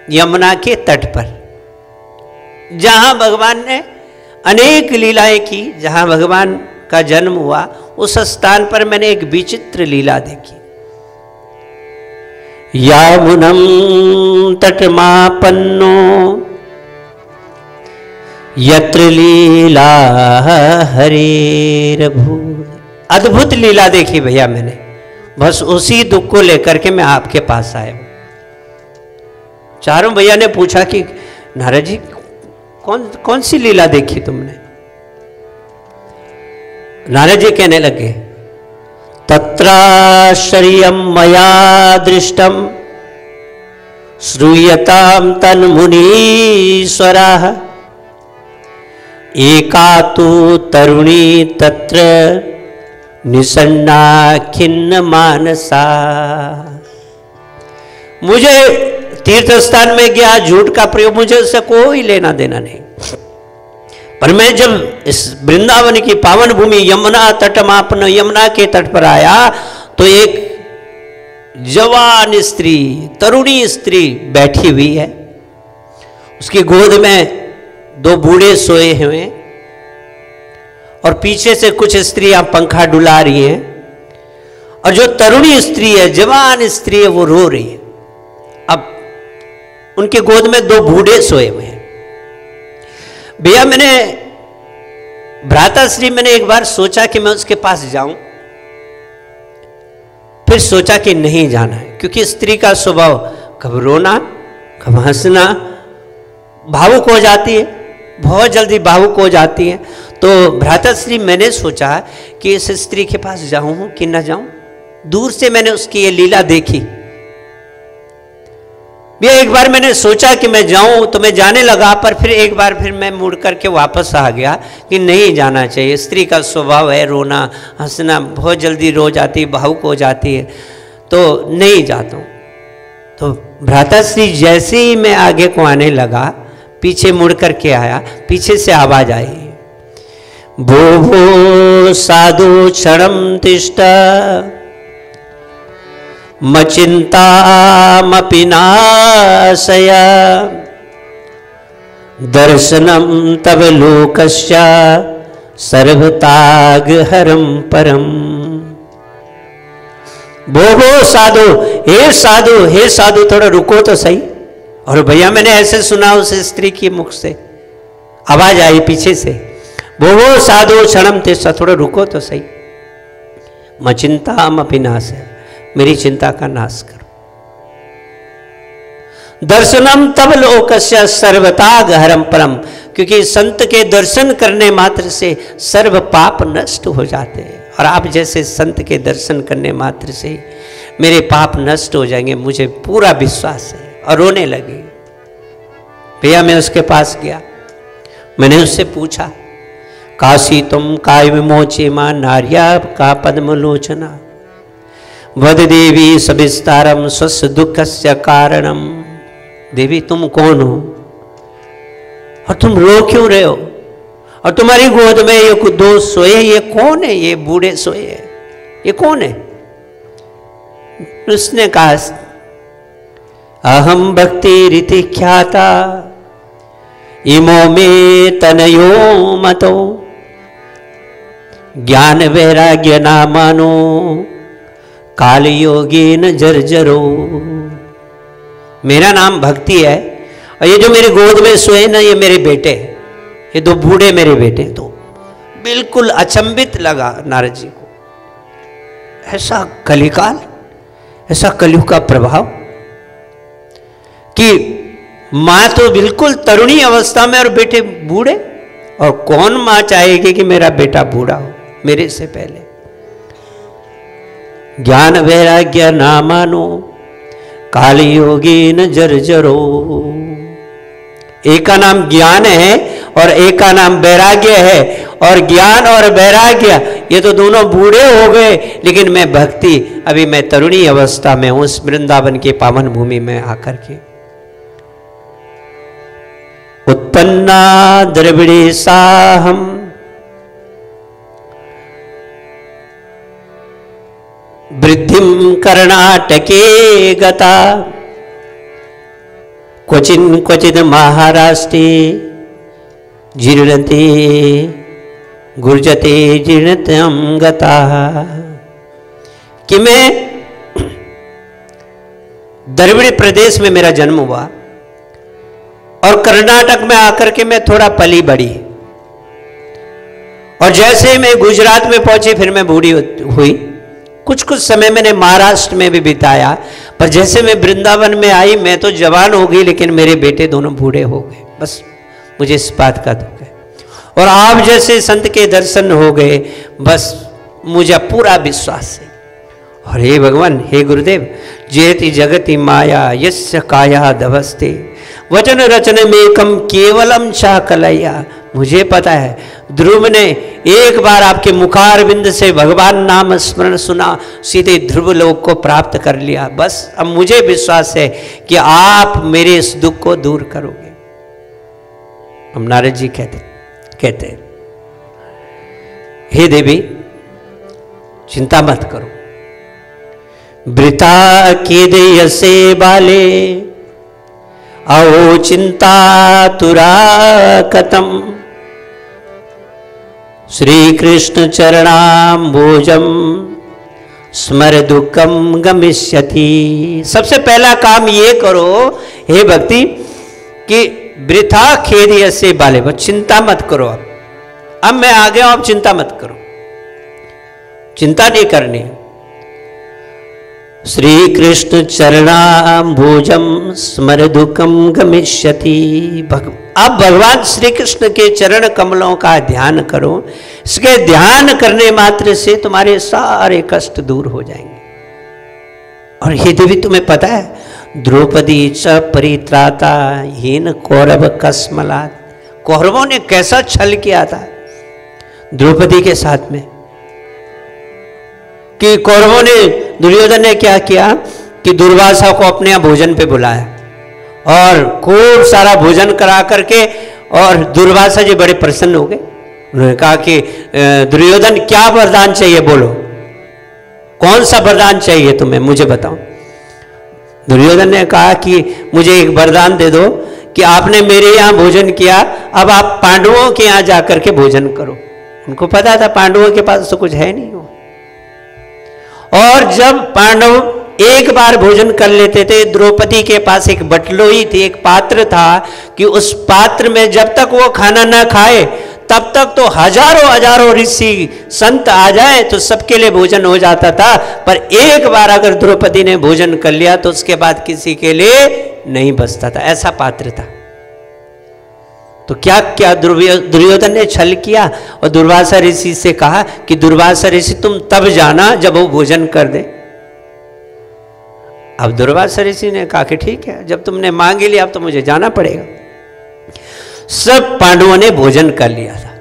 यमुना के तट पर, जहां भगवान ने अनेक लीलाएं की, जहां भगवान का जन्म हुआ उस स्थान पर मैंने एक विचित्र लीला देखी। यामुनम तटमापन्नो यत्र लीला हरेरभू, अद्भुत लीला देखी भैया मैंने, बस उसी दुख को लेकर के मैं आपके पास आया हूं। चारों भैया ने पूछा कि नारद जी कौन सी लीला देखी तुमने? नारद जी कहने लगे तत्राश्चर्यं मया दृष्टम श्रूयतां तन्मुनीश्वराः एका तु तरुणी तत्र निसन्ना खिन्न मानसा। मुझे तीर्थ स्थान में गया, झूठ का प्रयोग, मुझे उससे कोई लेना देना नहीं। पर मैं जब इस वृंदावन की पावन भूमि यमुना तटमापन यमुना के तट पर आया तो एक जवान स्त्री, तरुणी स्त्री बैठी हुई है। उसकी गोद में 2 बूढ़े सोए हुए हैं और पीछे से कुछ स्त्रियां पंखा डुला रही हैं और जो तरुणी स्त्री है, जवान स्त्री है, वो रो रही है। अब उनके गोद में 2 बूढ़े सोए हुए हैं। भैया मैंने भ्राताश्री, मैंने एक बार सोचा कि मैं उसके पास जाऊं, फिर सोचा कि नहीं जाना है, क्योंकि स्त्री का स्वभाव कब रोना कब हंसना, भावुक हो जाती है, बहुत जल्दी भावुक हो जाती है। तो भ्राताश्री मैंने सोचा कि इस स्त्री के पास जाऊं कि ना जाऊं। दूर से मैंने उसकी ये लीला देखी। भैया एक बार मैंने सोचा कि मैं जाऊं तो मैं जाने लगा, पर फिर एक बार फिर मैं मुड़ करके वापस आ गया कि नहीं जाना चाहिए। स्त्री का स्वभाव है रोना हंसना, बहुत जल्दी रो जाती है, भावुक हो जाती है, तो नहीं जाता हूं। तो भ्राताश्री जैसे ही मैं आगे को आने लगा, पीछे मुड़ करके आया, पीछे से आवाज आई, भो भो साधु क्षणम तिष्ठ मचिंतामपि नाशय दर्शनम तव लोकस्य सर्वताग हरम परम। भो साधु, हे साधु, हे साधु, थोड़ा रुको तो सही। और भैया मैंने ऐसे सुना उस स्त्री की मुख से, आवाज आई पीछे से, भो साधु क्षणम तिष्ठ, थोड़ा रुको तो सही। मचिंतामपि नाशय, मेरी चिंता का नाश करो। दर्शनम तब लोकस्य सर्वताग हरम परम, क्योंकि संत के दर्शन करने मात्र से सर्व पाप नष्ट हो जाते हैं। और आप जैसे संत के दर्शन करने मात्र से मेरे पाप नष्ट हो जाएंगे, मुझे पूरा विश्वास है। और रोने लगे। भैया मैं उसके पास गया, मैंने उससे पूछा, काशी तुम काय विमोचे मां नार्या का पद्मलोचना वद देवी सविस्तारम स्वस्य दुखस्य कारणम। देवी तुम कौन हो और तुम रो क्यों रहे हो, और तुम्हारी गोद में ये 2 सोए, ये कौन है, ये बूढ़े सोए हैं, ये कौन है? उसने कहा, अहम भक्ति रीति ख्याता इमो में तनयो मतो ज्ञान वैराग्य नामानो काल योगीन जर्जरो। मेरा नाम भक्ति है और ये जो मेरी गोद में सोए ना, ये मेरे बेटे, ये 2 बूढ़े मेरे बेटे। तो बिल्कुल अचंभित लगा नारद जी को, ऐसा कलिकाल, ऐसा कलयुग का प्रभाव कि माँ तो बिल्कुल तरुणी अवस्था में और बेटे बूढ़े। और कौन माँ चाहेगी कि मेरा बेटा बूढ़ा हो मेरे से पहले? ज्ञान वैराग्य नामानो काल योगी न जर्जरो। एक का नाम ज्ञान है और एक का नाम वैराग्य है। और ज्ञान और वैराग्य ये तो दोनों बूढ़े हो गए, लेकिन मैं भक्ति अभी मैं तरुणी अवस्था में हूं, उस वृंदावन की पावन भूमि में आकर के। उत्पन्ना द्रविड़ी साहम वृद्धिम कर्णाटके गता क्वचिन क्वचिद महाराष्ट्रे जीर्णते गुर्जते जीर्णतम गता। कि मैं द्रविड़ प्रदेश में मेरा जन्म हुआ और कर्नाटक में आकर के मैं थोड़ा पली बढ़ी, और जैसे मैं गुजरात में पहुंची फिर मैं बूढ़ी हुई। कुछ समय मैंने महाराष्ट्र में भी बिताया, पर जैसे मैं वृंदावन में आई मैं तो जवान हो गई, लेकिन मेरे बेटे दोनों बूढ़े हो गए। बस मुझे इस बात का दुख है। और आप जैसे संत के दर्शन हो गए, बस मुझे पूरा विश्वास है। और हे भगवान, हे गुरुदेव, जेति जगति माया यस्य काया धवस्ते वचन रचने में कम केवलम चाकलया। मुझे पता है ध्रुव ने एक बार आपके मुखारविंद से भगवान नाम स्मरण सुना, सीधे ध्रुव लोक को प्राप्त कर लिया। बस अब मुझे विश्वास है कि आप मेरे इस दुख को दूर करोगे। हम नारद जी कहते हे देवी चिंता मत करो, वृथा केदयसे बाले आओ चिंता तुरा कतम, श्री कृष्ण चरणाम्बोजम स्मर दुखम गमिष्यति। सबसे पहला काम ये करो हे भक्ति कि वृथा खेदयसे बाले, बस चिंता मत करो। अब मैं आ गया हूं, अब चिंता मत करो, चिंता नहीं करनी। श्री कृष्ण चरणाम्बोजम स्मर दुखम गमिष्यति। अब भगवान श्री कृष्ण के चरण कमलों का ध्यान करो। इसके ध्यान करने मात्र से तुम्हारे सारे कष्ट दूर हो जाएंगे। और ये देवी तुम्हें पता है द्रौपदी च परित्राता हीन कौरव कस्मलात, कौरवों ने कैसा छल किया था द्रौपदी के साथ में, कि कौरवों ने, दुर्योधन ने क्या किया कि दुर्वासा को अपने यहाँ भोजन पे बुलाया और खूब सारा भोजन करा करके, और दुर्वासा जी बड़े प्रसन्न हो गए। उन्होंने कहा कि दुर्योधन क्या वरदान चाहिए, बोलो कौन सा वरदान चाहिए तुम्हें, मुझे बताओ। दुर्योधन ने कहा कि मुझे एक वरदान दे दो कि आपने मेरे यहाँ भोजन किया, अब आप पांडवों के यहाँ जाकर के भोजन करो। उनको पता था पांडवों के पास तो कुछ है नहीं हो। और जब पांडव एक बार भोजन कर लेते थे, द्रौपदी के पास एक बटलोई थी, एक पात्र था कि उस पात्र में जब तक वो खाना ना खाए तब तक तो हजारों हजारों ऋषि संत आ जाए तो सबके लिए भोजन हो जाता था। पर एक बार अगर द्रौपदी ने भोजन कर लिया तो उसके बाद किसी के लिए नहीं बचता था, ऐसा पात्र था। तो क्या क्या दुर्योधन ने छल किया और दुर्वासा ऋषि से कहा कि दुर्वासा ऋषि तुम तब जाना जब वो भोजन कर दे। अब दुर्वासा ऋषि ने कहा कि ठीक है, जब तुमने मांग लिया अब तो मुझे जाना पड़ेगा। सब पांडवों ने भोजन कर लिया था,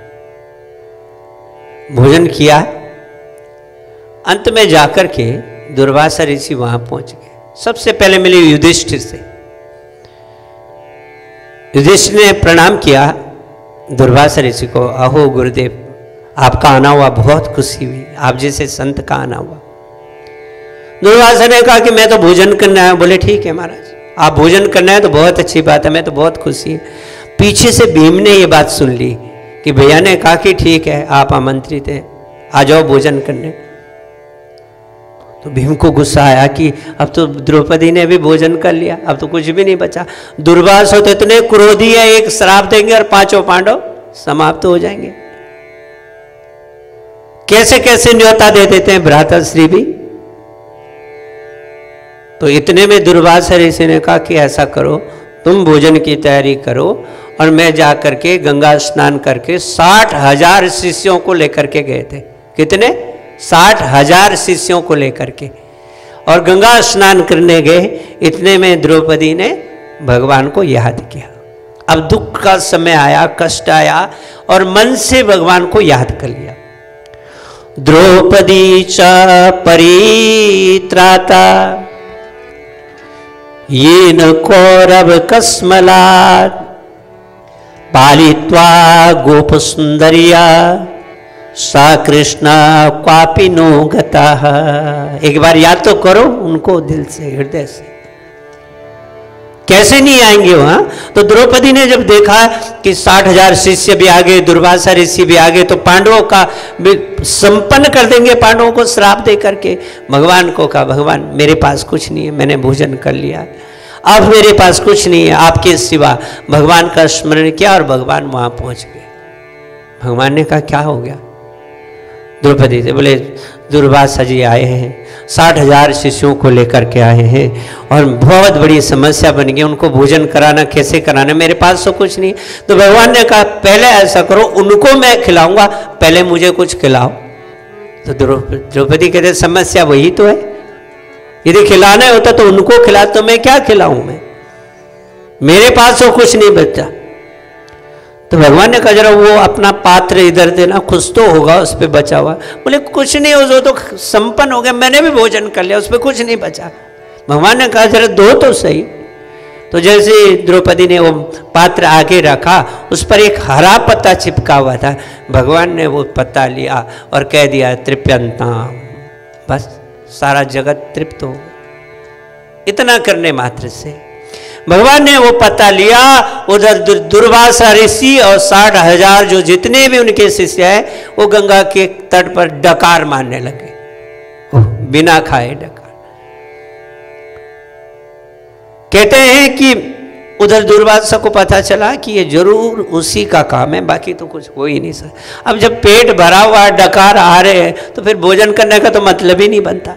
भोजन किया। अंत में जाकर के दुर्वासा ऋषि वहां पहुंच गए। सबसे पहले मिले युधिष्ठिर से। युधिष्ठिर ने प्रणाम किया दुर्वासा ऋषि को, अहो गुरुदेव आपका आना हुआ बहुत खुशी हुई, आप जैसे संत का आना हुआ। दुर्वासा ने कहा कि मैं तो भोजन करना है। बोले ठीक है महाराज, आप भोजन करना है तो बहुत अच्छी बात है, मैं तो बहुत खुशी है। पीछे से भीम ने ये बात सुन ली कि भैया ने कहा कि ठीक है आप आमंत्रित हैं, आ जाओ भोजन करने। तो भीम को गुस्सा आया कि अब तो द्रौपदी ने भी भोजन कर लिया, अब तो कुछ भी नहीं बचा। दुर्वासा तो इतने क्रोधी है, एक श्राप देंगे और पांचों पांडव समाप्त हो जाएंगे। कैसे कैसे न्योता दे देते हैं भ्राताश्री भी। तो इतने में दुर्वासा ऋषि ने कहा कि ऐसा करो, तुम भोजन की तैयारी करो और मैं जा करके गंगा स्नान करके 60,000 शिष्यों को लेकर के गए थे। कितने? 60,000 शिष्यों को लेकर के, और गंगा स्नान करने गए। इतने में द्रौपदी ने भगवान को याद किया। अब दुख का समय आया, कष्ट आया और मन से भगवान को याद कर लिया। द्रौपदी च परित्राता येन कौरव कस्मलात् पालित्वा गोप सुंदरिया सा कृष्णा क्वापि नो गतः। एक बार याद तो करो उनको दिल से, हृदय से। कैसे नहीं आएंगे वहां? तो द्रौपदी ने जब देखा कि 60,000 शिष्य भी आ गए, दुर्वासा ऋषि भी आ गए, तो पांडवों का संपन्न कर देंगे, पांडवों को श्राप दे करके। भगवान को कहा भगवान मेरे पास कुछ नहीं है, मैंने भोजन कर लिया, अब मेरे पास कुछ नहीं है आपके सिवा। भगवान का स्मरण किया और भगवान वहां पहुंच गए। भगवान ने कहा क्या हो गया? द्रौपदी से बोले दुर्वासा जी आए हैं, 60,000 शिष्यों को लेकर के आए हैं और बहुत बड़ी समस्या बन गई, उनको भोजन कराना कैसे कराना, मेरे पास तो कुछ नहीं। तो भगवान ने कहा पहले ऐसा करो, उनको मैं खिलाऊंगा, पहले मुझे कुछ खिलाओ। तो द्रौपदी कहते समस्या वही तो है, यदि खिलाना होता तो उनको खिला, तो मैं क्या खिलाऊं मैं? मेरे पास तो कुछ नहीं बचा। तो भगवान ने कहा जरा वो अपना पात्र इधर देना, कुछ तो होगा उस पर बचा हुआ। बोले कुछ नहीं, वो तो संपन्न हो गया, मैंने भी भोजन कर लिया, उस पर कुछ नहीं बचा। भगवान ने कहा जरा दो तो सही। तो जैसे द्रौपदी ने वो पात्र आगे रखा, उस पर एक हरा पत्ता चिपका हुआ था। भगवान ने वो पत्ता लिया और कह दिया तृप्यंताम, बस सारा जगत तृप्त हो। इतना करने मात्र से भगवान ने वो पत्ता लिया। उधर दुर्वासा ऋषि और 60,000 जो जितने भी उनके शिष्य हैं वो गंगा के तट पर डकार मारने लगे, बिना खाए डकार। कहते हैं कि उधर दुर्वासा को पता चला कि ये जरूर उसी का काम है, बाकी तो कुछ हो ही नहीं सकता। अब जब पेट भरा हुआ डकार आ रहे हैं तो फिर भोजन करने का तो मतलब ही नहीं बनता।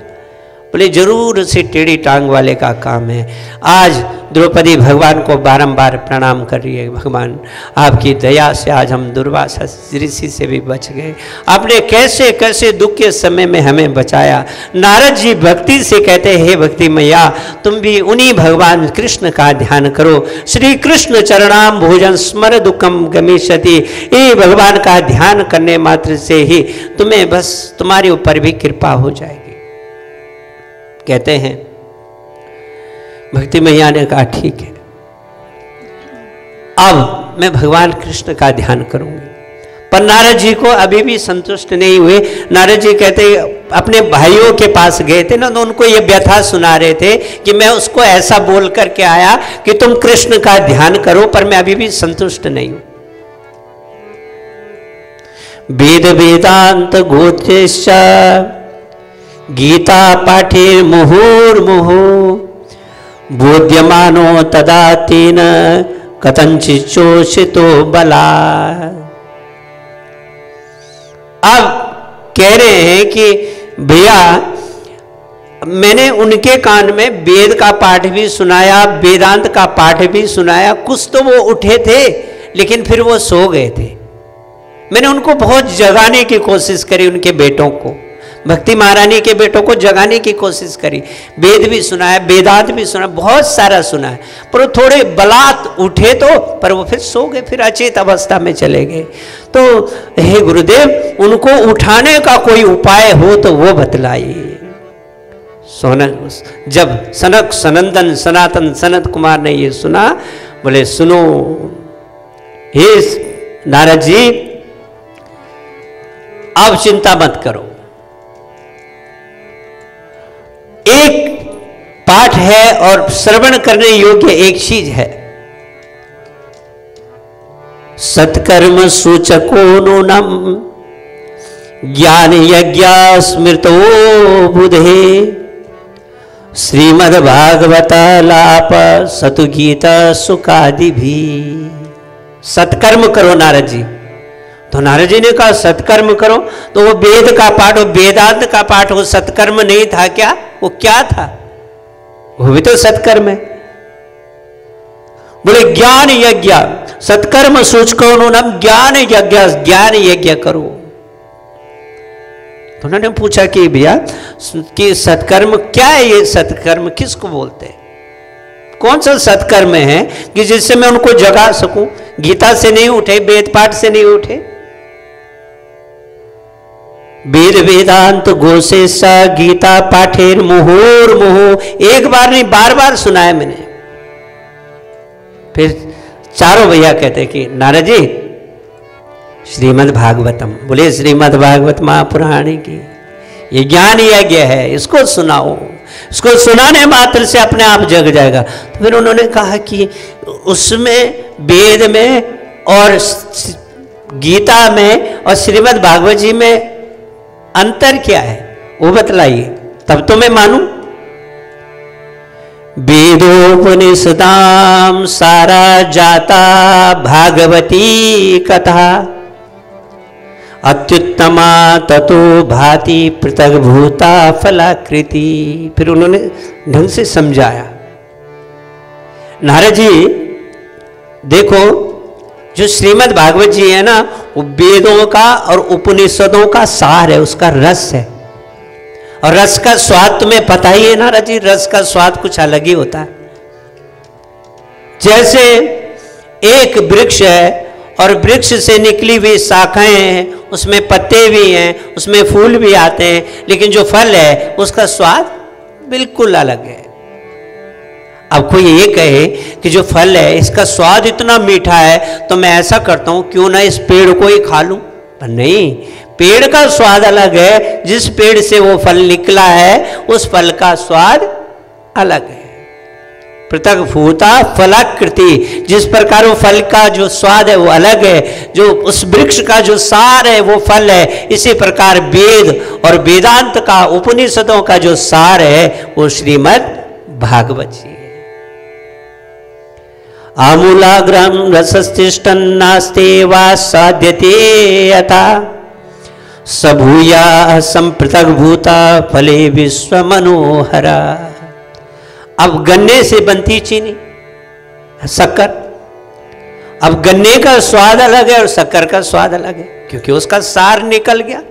बोले जरूर उसे टेढ़ी टांग वाले का काम है। आज द्रौपदी भगवान को बारंबार प्रणाम कर रही है, भगवान आपकी दया से आज हम दुर्वासा ऋषि से भी बच गए। आपने कैसे कैसे दुख के समय में हमें बचाया। नारद जी भक्ति से कहते हैं, हे भक्ति मैया तुम भी उन्हीं भगवान कृष्ण का ध्यान करो। श्री कृष्ण चरणाम भोजन स्मर दुखम गमिष्यति। ये भगवान का ध्यान करने मात्र से ही तुम्हें बस तुम्हारे ऊपर भी कृपा हो जाएगी। कहते हैं भक्ति मैया ने कहा ठीक है, अब मैं भगवान कृष्ण का ध्यान करूंगी। पर नारद जी को अभी भी संतुष्ट नहीं हुए। नारद जी कहते अपने भाइयों के पास गए थे ना, तो उनको ये व्यथा सुना रहे थे कि मैं उसको ऐसा बोल करके आया कि तुम कृष्ण का ध्यान करो, पर मैं अभी भी संतुष्ट नहीं हूं। वेद वेदांत गोत्रेश्च गीता पाठे मुहुर्मुहु बोध्यमानो तदा तेन कथंचिच्चोषितो बला। अब कह रहे हैं कि भैया मैंने उनके कान में वेद का पाठ भी सुनाया, वेदांत का पाठ भी सुनाया। कुछ तो वो उठे थे लेकिन फिर वो सो गए थे। मैंने उनको बहुत जगाने की कोशिश करी, उनके बेटों को, भक्ति महारानी के बेटों को जगाने की कोशिश करी। वेद भी सुनाया, वेदांत भी सुना, बहुत सारा सुना है, पर वो थोड़े बलात् उठे तो, पर वो फिर सो गए, फिर अचेत अवस्था में चले गए। तो हे गुरुदेव उनको उठाने का कोई उपाय हो तो वो बतलाइए। जब सनक सनंदन सनातन सनत कुमार ने ये सुना, बोले सुनो हे नारद जी, अब चिंता मत करो। एक पाठ है और श्रवण करने योग्य एक चीज है। सत्कर्म सूचको नूनम ज्ञान यज्ञ स्मृतो बुधे श्रीमद्भागवत लाप सतुगीता सुखादि भी। सत्कर्म करो नारद जी। तो नारद जी ने कहा सत्कर्म करो, तो वो वेद का पाठ, वो वेदांत का पाठ, वो सत्कर्म नहीं था क्या? वो क्या था? वो भी तो सत्कर्म है। बोले ज्ञान यज्ञ सत्कर्म सूचको नूनम ज्ञान यज्ञ, ज्ञान यज्ञ करो। तो उन्होंने पूछा कि भैया कि सत्कर्म क्या है? ये सत्कर्म किसको बोलते हैं? कौन सा सत्कर्म है कि जिससे मैं उनको जगा सकूं? गीता से नहीं उठे, वेद पाठ से नहीं उठे। वेद वेदांत गोशेष गीता पाठेर मुहुर मुहु, एक बार नहीं बार बार सुना है मैंने। फिर चारों भैया कहते कि नारद जी श्रीमद् भागवतम, बोले श्रीमद् भागवत महापुराण की ये ज्ञान यज्ञ है, इसको सुनाओ। इसको सुनाने मात्र से अपने आप जग जाएगा। तो फिर उन्होंने कहा कि उसमें वेद में और गीता में और श्रीमद् भागवत जी में अंतर क्या है वो बतलाइए, तब तो मैं मानूं। वेदोपनिषदाम सारा जाता भागवती कथा अत्युत्तमा ततो भाति पृथक भूता फलाकृति। फिर उन्होंने ढंग से समझाया। नारद जी देखो, जो श्रीमद् भागवत जी है ना, वो वेदों का और उपनिषदों का सार है, उसका रस है। और रस का स्वाद तुम्हें पता ही है नारद जी, रस का स्वाद कुछ अलग ही होता है। जैसे एक वृक्ष है और वृक्ष से निकली हुई शाखाएं हैं, उसमें पत्ते भी हैं, उसमें फूल भी आते हैं, लेकिन जो फल है उसका स्वाद बिल्कुल अलग है। अब कोई ये कहे कि जो फल है इसका स्वाद इतना मीठा है तो मैं ऐसा करता हूं क्यों ना इस पेड़ को ही खा लूं, पर नहीं, पेड़ का स्वाद अलग है, जिस पेड़ से वो फल निकला है उस फल का स्वाद अलग है। पृथक भूता फलाकृति, जिस प्रकार वो फल का जो स्वाद है वो अलग है, जो उस वृक्ष का जो सार है वो फल है, इसी प्रकार वेद और वेदांत का, उपनिषदों का जो सार है वो श्रीमद् भागवत जी है। आमूलाग्रम रसस्तिष्ठन्नास्ते वा साध्यते यथा सबूया संपृथक भूता फले विश्व मनोहरा। अब गन्ने से बनती चीनी, शक्कर, अब गन्ने का स्वाद अलग है और शक्कर का स्वाद अलग है, क्योंकि उसका सार निकल गया।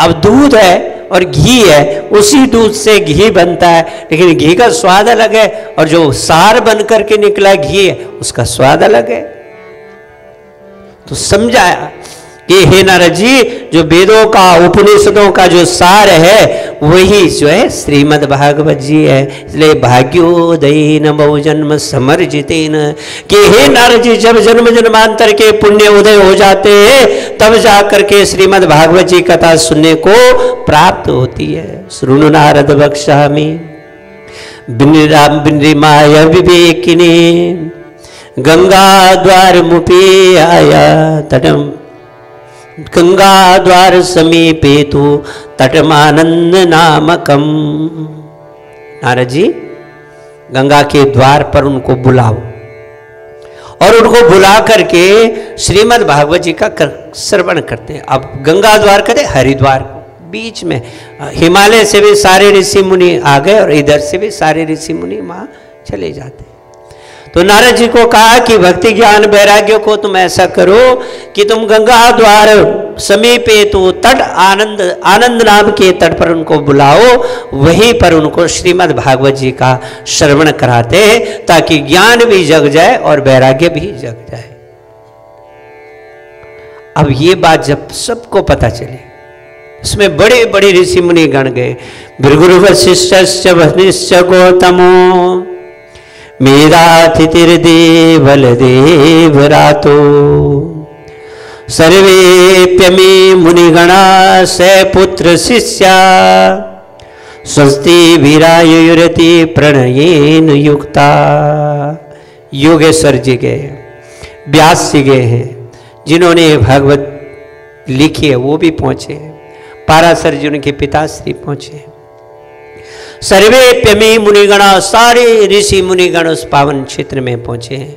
अब दूध है और घी है, उसी दूध से घी बनता है, लेकिन घी का स्वाद अलग है, और जो सार बन करके निकला घी है उसका स्वाद अलग है। तो समझाया कि हे नारद जी, जो वेदों का, उपनिषदों का जो सार है वही जो है श्रीमद् भागवत जी है। इसलिए भाग्योदयेन बहुजन्म समर्जितेन, कि हे नारद जी, जब जन्म जन्मांतर के पुण्य उदय हो जाते हैं तब जाकर के श्रीमद् भागवत जी कथा सुनने को प्राप्त होती है। शृणु नारद वक्ष्यामि बिन्रिमाय विवेकिने गंगा द्वार मुपे आया तटम, गंगा द्वार समीपे तो तटमानंद नामकम। नारद जी, गंगा के द्वार पर उनको बुलाओ और उनको बुला करके श्रीमद् भागवत जी का श्रवण करते हैं। अब गंगा द्वार कहते हरिद्वार, बीच में हिमालय से भी सारे ऋषि मुनि आ गए और इधर से भी सारे ऋषि मुनि वहां चले जाते। तो नारद जी को कहा कि भक्ति ज्ञान वैराग्य को तुम ऐसा करो कि तुम गंगा द्वार समीपे तो तट आनंद, आनंद नाम के तट पर उनको बुलाओ, वहीं पर उनको श्रीमद् भागवत जी का श्रवण कराते हैं, ताकि ज्ञान भी जग जाए और वैराग्य भी जग जाए। अब ये बात जब सबको पता चली, इसमें बड़े बड़े ऋषि मुनि गण गए। भृगु वशिष्ठ वनिश्च गौतमो मेधातिथिर्देवल देवरातो सर्वेप्यमे मुनिगणा स पुत्र शिष्या स्वस्ति वीरायुरति प्रणयेन युक्ता। योगेश्वर जी गए, व्यास जी गए हैं, जिन्होंने भागवत लिखी है वो भी पहुंचे, पाराशर जी उनके पिताश्री पहुंचे। सर्वेप्यमे मुनिगणा, सारे ऋषि मुनिगण उस पावन क्षेत्र में पहुंचे हैं।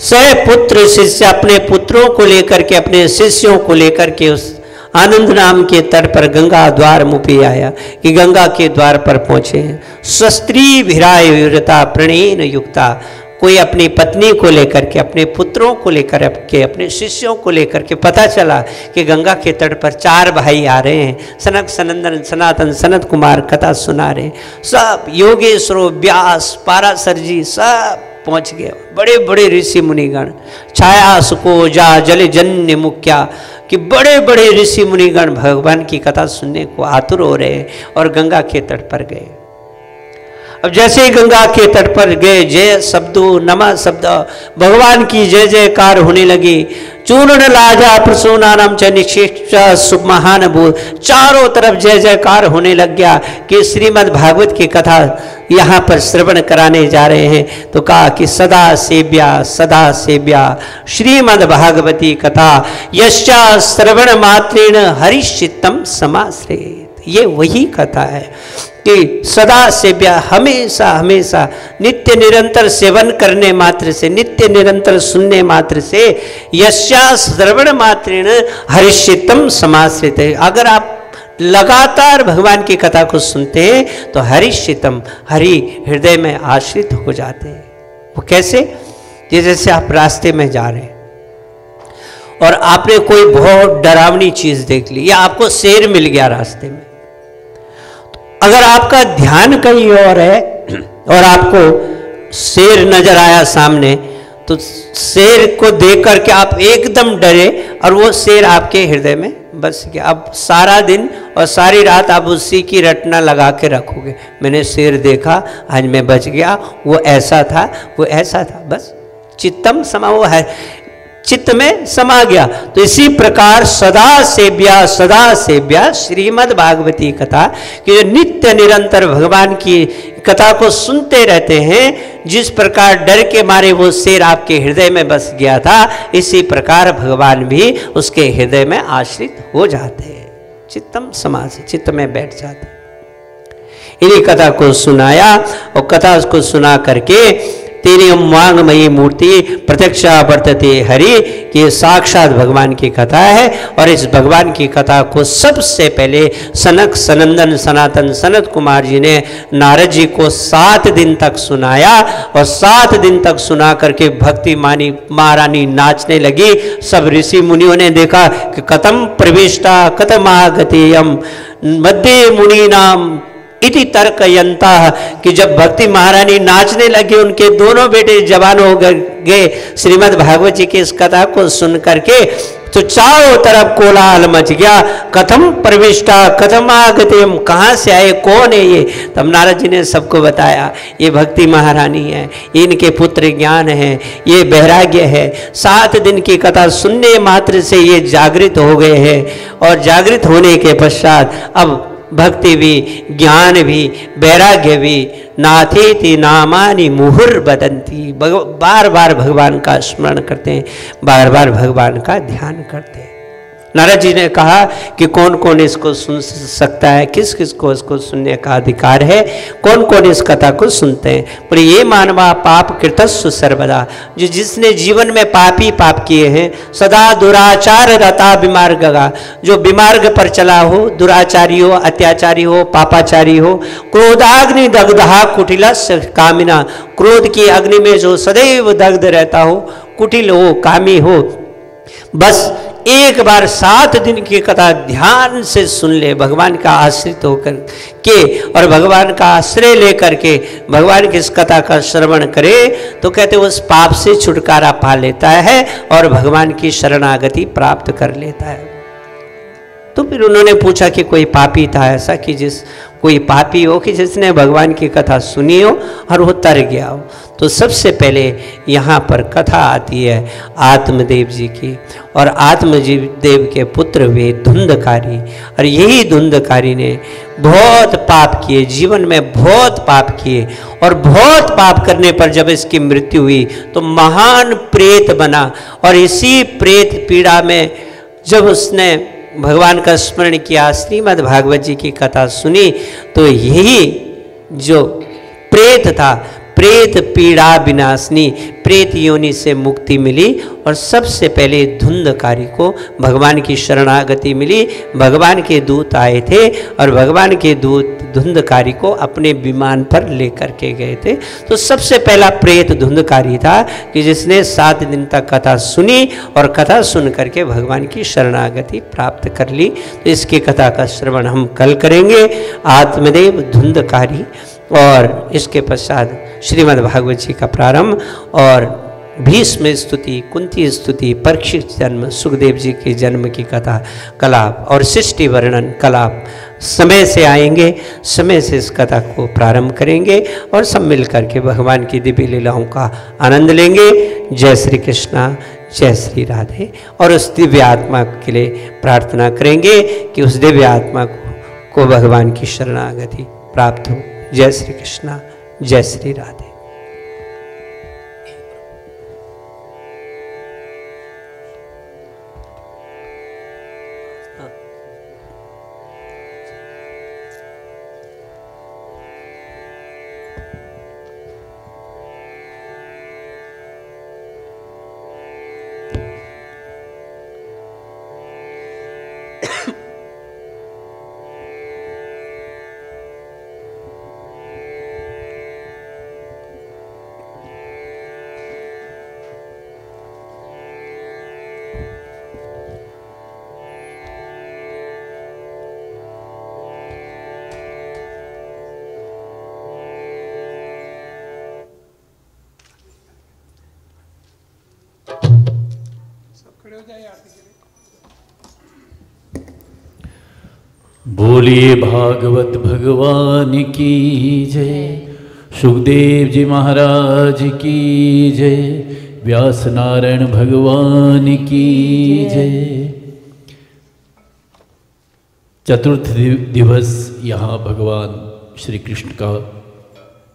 स पुत्र शिष्य, अपने पुत्रों को लेकर के, अपने शिष्यों को लेकर के उस आनंद नाम के तट पर गंगा द्वार मुपे आया, कि गंगा के द्वार पर पहुंचे हैं। स्वस्त्री भिरायुरता प्रणयेन युक्ता, कोई अपनी पत्नी को लेकर के, अपने पुत्रों को लेकर के, अपने शिष्यों को लेकर के, पता चला कि गंगा के तट पर 4 भाई आ रहे हैं। सनक सनंदन सनातन सनत कुमार कथा सुना रहे, सब योगेश्वरो व्यास पाराशर जी सब पहुंच गए। बड़े बड़े ऋषि मुनिगण, छाया सुको जा जल जन्य मुख्या, कि बड़े बड़े ऋषि मुनिगण भगवान की कथा सुनने को आतुर हो रहे और गंगा के तट पर गए। अब जैसे ही गंगा के तट पर गए, जय शब्दो नमः शब्द, भगवान की जय जयकार होने लगी। चूर्ण लाजा प्रसूनानम च निक्षेप सुमहान भूत, चारों तरफ जय जयकार होने लग गया कि श्रीमद् भागवत की कथा यहाँ पर श्रवण कराने जा रहे हैं। तो कहा कि सदा सेव्या श्रीमद् भागवती कथा यश्चा श्रवण मात्रेण हरिचित्तम समाश्रयेत्। ये वही कथा है कि सदा सेव्या, हमेशा हमेशा नित्य निरंतर सेवन करने मात्र से, नित्य निरंतर सुनने मात्र से, यस्या श्रवण मात्रेण हरिचित्तम समाश्रित है। अगर आप लगातार भगवान की कथा को सुनते हैं तो हरिचित्तम, हरि हृदय में आश्रित हो जाते हैं। वो कैसे? जैसे आप रास्ते में जा रहे हैं और आपने कोई बहुत डरावनी चीज देख ली, या आपको शेर मिल गया रास्ते में, अगर आपका ध्यान कहीं और है और आपको शेर नजर आया सामने, तो शेर को देख करके आप एकदम डरे और वो शेर आपके हृदय में बस गया। अब सारा दिन और सारी रात आप उसी की रटना लगा के रखोगे, मैंने शेर देखा, आज मैं बच गया, वो ऐसा था, वो ऐसा था, बस चित्तम समा, वो है चित्त में समा गया। तो इसी प्रकार सदा सेव्या श्रीमद् भागवती कथा कि जो नित्य निरंतर भगवान की कथा को सुनते रहते हैं, जिस प्रकार डर के मारे वो शेर आपके हृदय में बस गया था, इसी प्रकार भगवान भी उसके हृदय में आश्रित हो जाते हैं, चित्तम समास, चित्त में बैठ जाते हैं। इन्हीं कथा को सुनाया और कथा उसको सुना करके तेरी वांगमयी मूर्ति प्रत्यक्षा वर्तते हरि कि साक्षात भगवान की कथा है। और इस भगवान की कथा को सबसे पहले सनक सनंदन सनातन सनत कुमार जी ने नारद जी को 7 दिन तक सुनाया और 7 दिन तक सुना करके भक्ति मानी महारानी नाचने लगी। सब ऋषि मुनियों ने देखा कि कथम प्रविष्टा कथमागतेयम मध्य मुनि नाम इति तर्कयंता, कि जब भक्ति महारानी नाचने लगी, उनके दोनों बेटे जवान हो गए श्रीमद् भागवत जी की इस कथा को सुन करके, तो चारों तरफ कोलाहल मच गया। कथम प्रविष्टा कथम आगते, कहाँ से आए, कौन है ये? तब नारद जी ने सबको बताया, ये भक्ति महारानी है, इनके पुत्र ज्ञान है, ये वैराग्य है। 7 दिन की कथा सुनने मात्र से ये जागृत हो गए हैं और जागृत होने के पश्चात अब भक्ति भी, ज्ञान भी, वैराग्य भी, नाथेति नामानि मुहुर बदंती, बार बार भगवान का स्मरण करते हैं, बार बार भगवान का ध्यान करते हैं। नारद जी ने कहा कि कौन कौन इसको सुन सकता है, किस किस को इसको सुनने का अधिकार है, कौन कौन इस कथा को सुनते हैं। पर ये मानवा पाप कृतस्व सर्वदा, जो जिसने जीवन में पापी पाप किए हैं, सदा दुराचार रता विमार्गा, जो विमार्ग पर चला हो, दुराचारी हो, अत्याचारी हो, पापाचारी हो, क्रोधाग्नि दग्धा कुटिल कामिना, क्रोध की अग्नि में जो सदैव दग्ध रहता हो, कुटिल हो, कामी हो, बस एक बार 7 दिन की कथा ध्यान से सुन ले, भगवान का आश्रित होकर के और भगवान का आश्रय लेकर के भगवान की इस कथा का श्रवण करे, तो कहते उस पाप से छुटकारा पा लेता है और भगवान की शरणागति प्राप्त कर लेता है। तो फिर उन्होंने पूछा कि कोई पापी था ऐसा, कि कोई पापी हो कि जिसने भगवान की कथा सुनी हो और वो तर गया हो। तो सबसे पहले यहाँ पर कथा आती है आत्मदेव जी की, और आत्मदेव के पुत्र वे धुंधकारी, और यही धुंधकारी ने बहुत पाप किए, जीवन में बहुत पाप किए, और बहुत पाप करने पर जब इसकी मृत्यु हुई तो महान प्रेत बना। और इसी प्रेत पीड़ा में जब उसने भगवान का स्मरण किया, श्रीमद् भागवत जी की कथा सुनी, तो यही जो प्रेत था, प्रेत पीड़ा विनाशनी, प्रेत योनि से मुक्ति मिली। और सबसे पहले धुंधकारी को भगवान की शरणागति मिली। भगवान के दूत आए थे और भगवान के दूत धुंधकारी को अपने विमान पर लेकर के गए थे। तो सबसे पहला प्रेत धुंधकारी था कि जिसने 7 दिन तक कथा सुनी और कथा सुन करके भगवान की शरणागति प्राप्त कर ली। तो इसकी कथा का श्रवण हम कल करेंगे, आत्मदेव धुंधकारी, और इसके पश्चात श्रीमद् भागवत जी का प्रारंभ और भीष्म स्तुति, कुंती स्तुति, परीक्षित जन्म, सुखदेव जी के जन्म की कथा कलाप और सृष्टि वर्णन कलाप समय से आएंगे, समय से इस कथा को प्रारंभ करेंगे और सब मिल करके भगवान की दिव्य लीलाओं का आनंद लेंगे। जय श्री कृष्णा, जय श्री राधे। और उस दिव्य आत्मा के लिए प्रार्थना करेंगे कि उस दिव्य आत्मा को भगवान की शरणागति प्राप्त हो। जय श्री कृष्णा, जय श्री राधे। बोलिए भागवत भगवान की जय, सुखदेव जी महाराज की जय, व्यास नारायण भगवान की जय। चतुर्थ दिवस यहाँ भगवान श्री कृष्ण का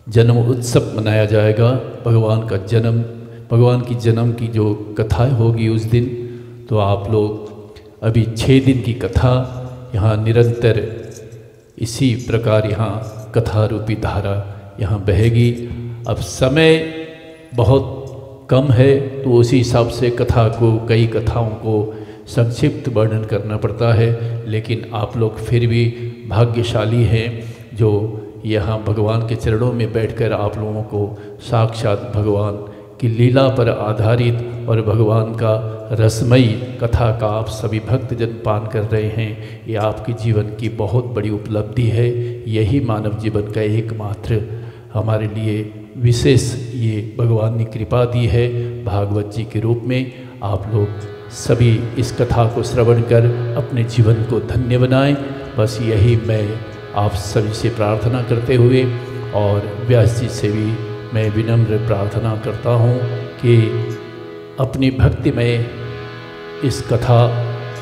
जन्म उत्सव मनाया जाएगा। भगवान का जन्म, भगवान की जन्म की जो कथा होगी उस दिन, तो आप लोग अभी 6 दिन की कथा यहाँ निरंतर इसी प्रकार यहाँ कथा रूपी धारा यहाँ बहेगी। अब समय बहुत कम है तो उसी हिसाब से कथा को, कई कथाओं को संक्षिप्त वर्णन करना पड़ता है, लेकिन आप लोग फिर भी भाग्यशाली हैं जो यहाँ भगवान के चरणों में बैठकर आप लोगों को साक्षात भगवान की लीला पर आधारित और भगवान का रसमयी कथा का आप सभी भक्तजन पान कर रहे हैं। ये आपके जीवन की बहुत बड़ी उपलब्धि है। यही मानव जीवन का एकमात्र हमारे लिए विशेष ये भगवान ने कृपा दी है भागवत जी के रूप में। आप लोग सभी इस कथा को श्रवण कर अपने जीवन को धन्य बनाएं। बस यही मैं आप सभी से प्रार्थना करते हुए और व्यास जी से भी मैं विनम्र प्रार्थना करता हूँ कि अपनी भक्ति में इस कथा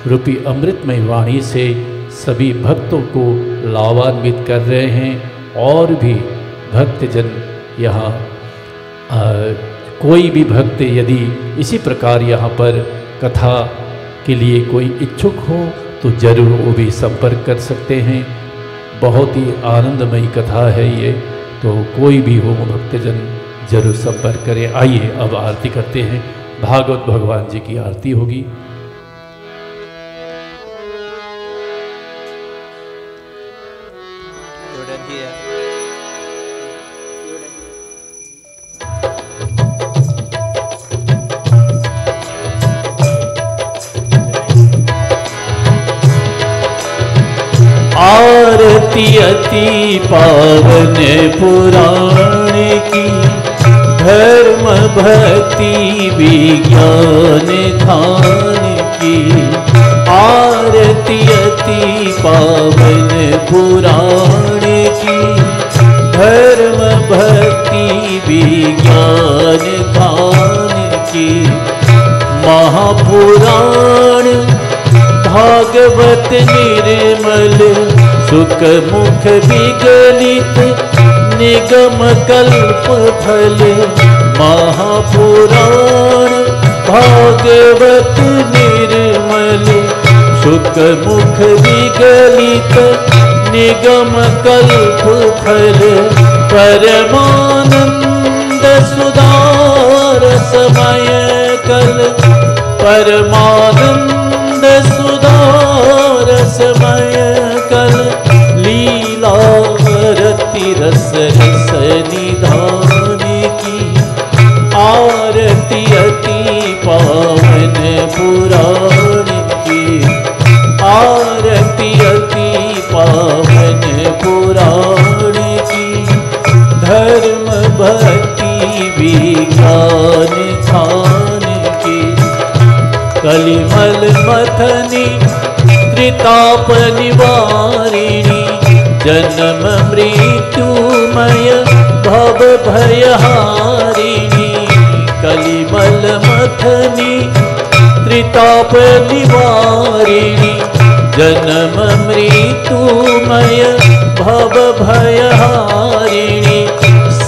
रूपी अमृतमय वाणी से सभी भक्तों को लाभान्वित कर रहे हैं। और भी भक्तजन यहाँ कोई भी भक्त यदि इसी प्रकार यहाँ पर कथा के लिए कोई इच्छुक हो तो जरूर वो भी संपर्क कर सकते हैं। बहुत ही आनंदमयी कथा है ये, तो कोई भी हो भक्तजन जरूर संपर्क करें। आइए अब आरती करते हैं। भागवत भगवान जी की आरती होगी। आरती अति पावन पुराण की, धर्म भक्ति विज्ञान ध्यान की। आरती अति पावन पुराण की, धर्म भक्ति विज्ञान ध्यान की। महापुराण भागवत निर्मल, सुख मुख विगलित निगम कल्प फल। महापुराण भागवत निर्मल, सुख मुख विगलित निगम कल्प फल। परमानंद सुधार समय कल, परमानंद सुधार समय कल। लीला रति रस रस निधान की। आरती अति पावन पुराण की। आरती अति पावन पुराण की। धर्म भक्ति विज्ञान ध्यान की। कलिमल मथनी त्रिताप निवारिणी, जन्म मृत्युमय भव भयहारिणी। कलिमल मथनी त्रिताप निवारिणी, जन्म मृत्युमय भव भयहारिणी।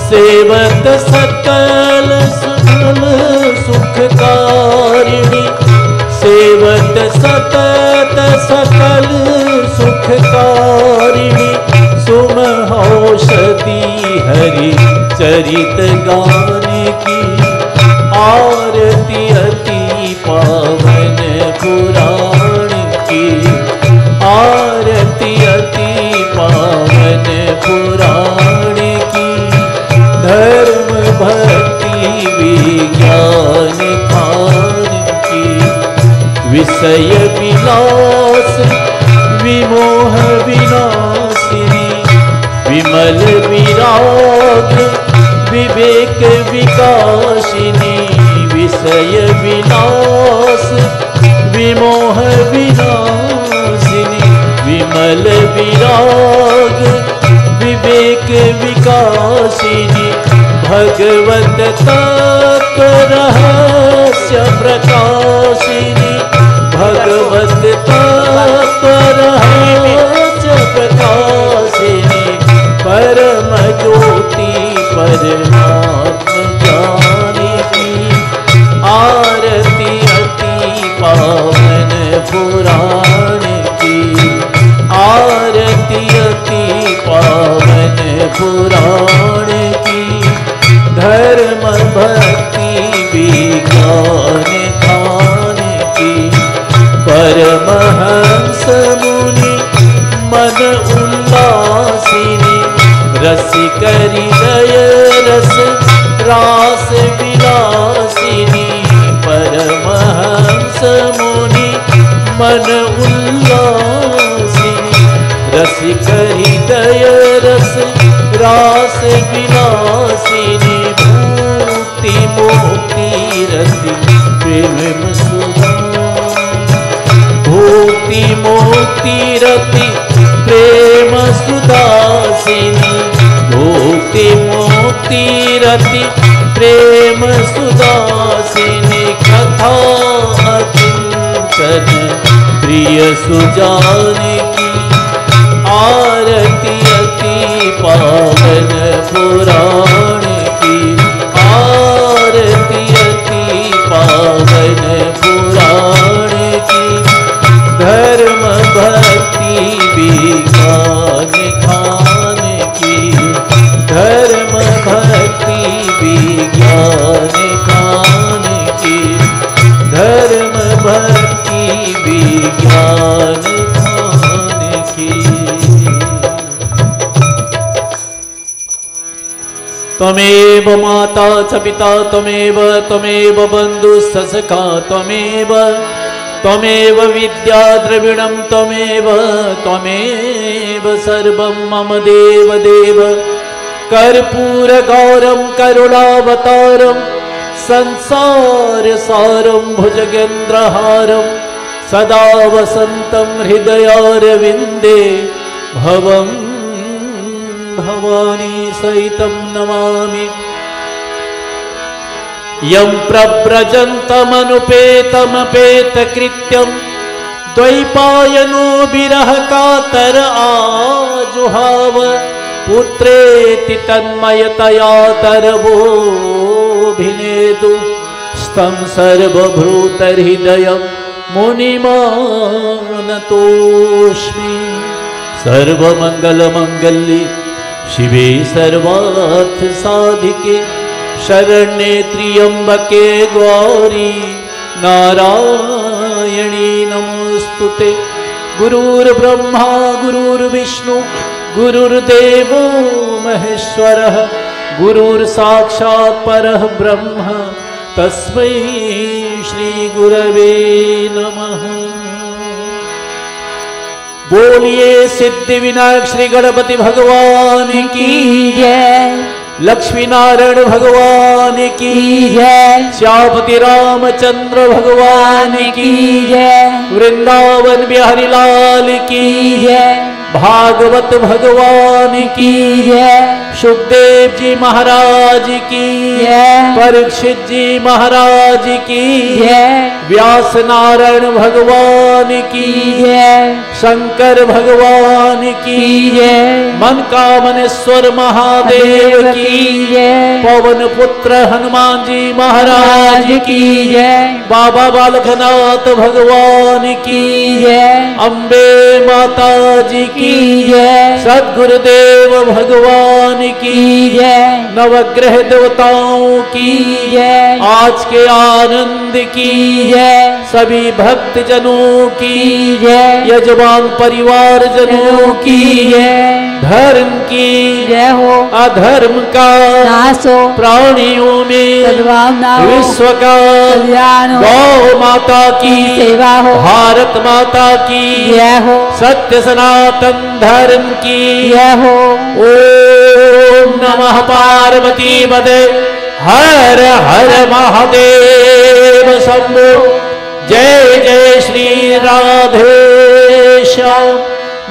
सेवत सकल सकल सुखकारिणी, सेवत सतत सकल सुखकारिणी। सुमहौषधि हरि चरित गान की। आरती अति पावन पुराण की। आरती अति पावन पुराण की। धर्म भक्ति विज्ञान खान की। विषय विलास विमोह विनाशिनी, विमल विराग विवेक विकासिनी। विषय विलास विमोह विनाशिनी विमल विराग विवेक विकासिनी भगवत तत्व रहस्य प्रकाशिनी भगवत तत्व रहस्य प्रकाशिनी परम ज्योति परमात्म ज्ञानी की आरती अति पावन पुराण की आरती अति पावन पुराण की धर्म भक्ति विज्ञान ध्यान की परमहंस मुनि मन उल्लासिनी रसिकरी दय रस रास विलासिनी परमहंस मुनि मन उल्लासिनी रसिकरी दय रस रास विलासिनी मुक्ति मुक्ति रति प्रेम सुधा भक्ति मुक्ति रति प्रेम सुदासिनी भक्ति मुक्ति रति प्रेम सुदासिनी कथा अचिंतन प्रिय सुजान की आरती अति पावन पुराण की आरती अति पावन पुराण की धर्म भक्ति विज्ञान खान की धर्म भक्ति विज्ञान खान की धर्म भक्ति विज्ञान खान की त्वमेव माता च पिता त्वमेव त्वमेव बन्धुश्च सखा त्वमेव त्वमेव विद्या द्रविणं त्वमेव त्वमेव सर्वं मम देव देव कर्पूरगौरं करुणावतारं संसारसारं भुजगेन्द्रहारं सदा वसन्तं हृदयारविन्दे भवं भवानी सहितं नमामि यं प्रव्रजन्तमनुपेतमपेतकृत्यं द्वैपायनो विरह कातर आजुहाव पुत्रेति तन्मयतया तरवोऽभिनेदु स्तं सर्वभूतहृदयं मुनिमानतोऽस्मि सर्वमङ्गलमङ्गल्ये शिवे सर्वार्थसाधिके शरण्ये त्र्यंबके गौरी नारायणी नमोस्तुते गुरुर्ब्रह्मा गुरुर्विष्णु गुरुर्देवो महेश्वरः गुरुर्साक्षात् परः ब्रह्म तस्मै श्री गुरवे नमः। बोलिए सिद्धि विनायक श्री गणपति भगवान की जय लक्ष्मी नारायण भगवान की जय श्यामपति रामचंद्र भगवान की जय वृंदावन बिहारी लाल की जय भागवत भगवान की जय सुखदेव जी महाराज की जय परीक्षित जी महाराज की जय व्यास नारायण भगवान की जय शंकर भगवान की जय मनकामनेश्वर महादेव की जय पवन पुत्र हनुमान जी महाराज की जय बाबा बालकनाथ भगवान की जय अम्बे माता जी की जय सद्गुरुदेव भगवान की जय नवग्रह देवताओं की जय आज के आनंद की जय सभी भक्त जनों की जय यजमान परिवार जनों की जय धर्म की जय हो अधर्म का नाश हो प्राणियों में सद्भावना हो विश्व का कल्याण हो गौ माता की सेवा हो भारत माता की जय हो सत्य सनातन धर्म की जय हो। ओम नमः पार्वती पदे हर हर महादेव शंभो जय जय श्री राधे श्याम।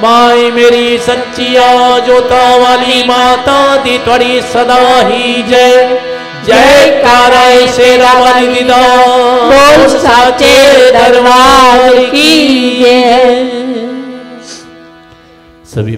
माई मेरी सच्चिया जोता वाली माता दी त्वरी सदा ही जय। जय काराय शेरा वाली दीदा बोल साचे दरबार की जय। सभी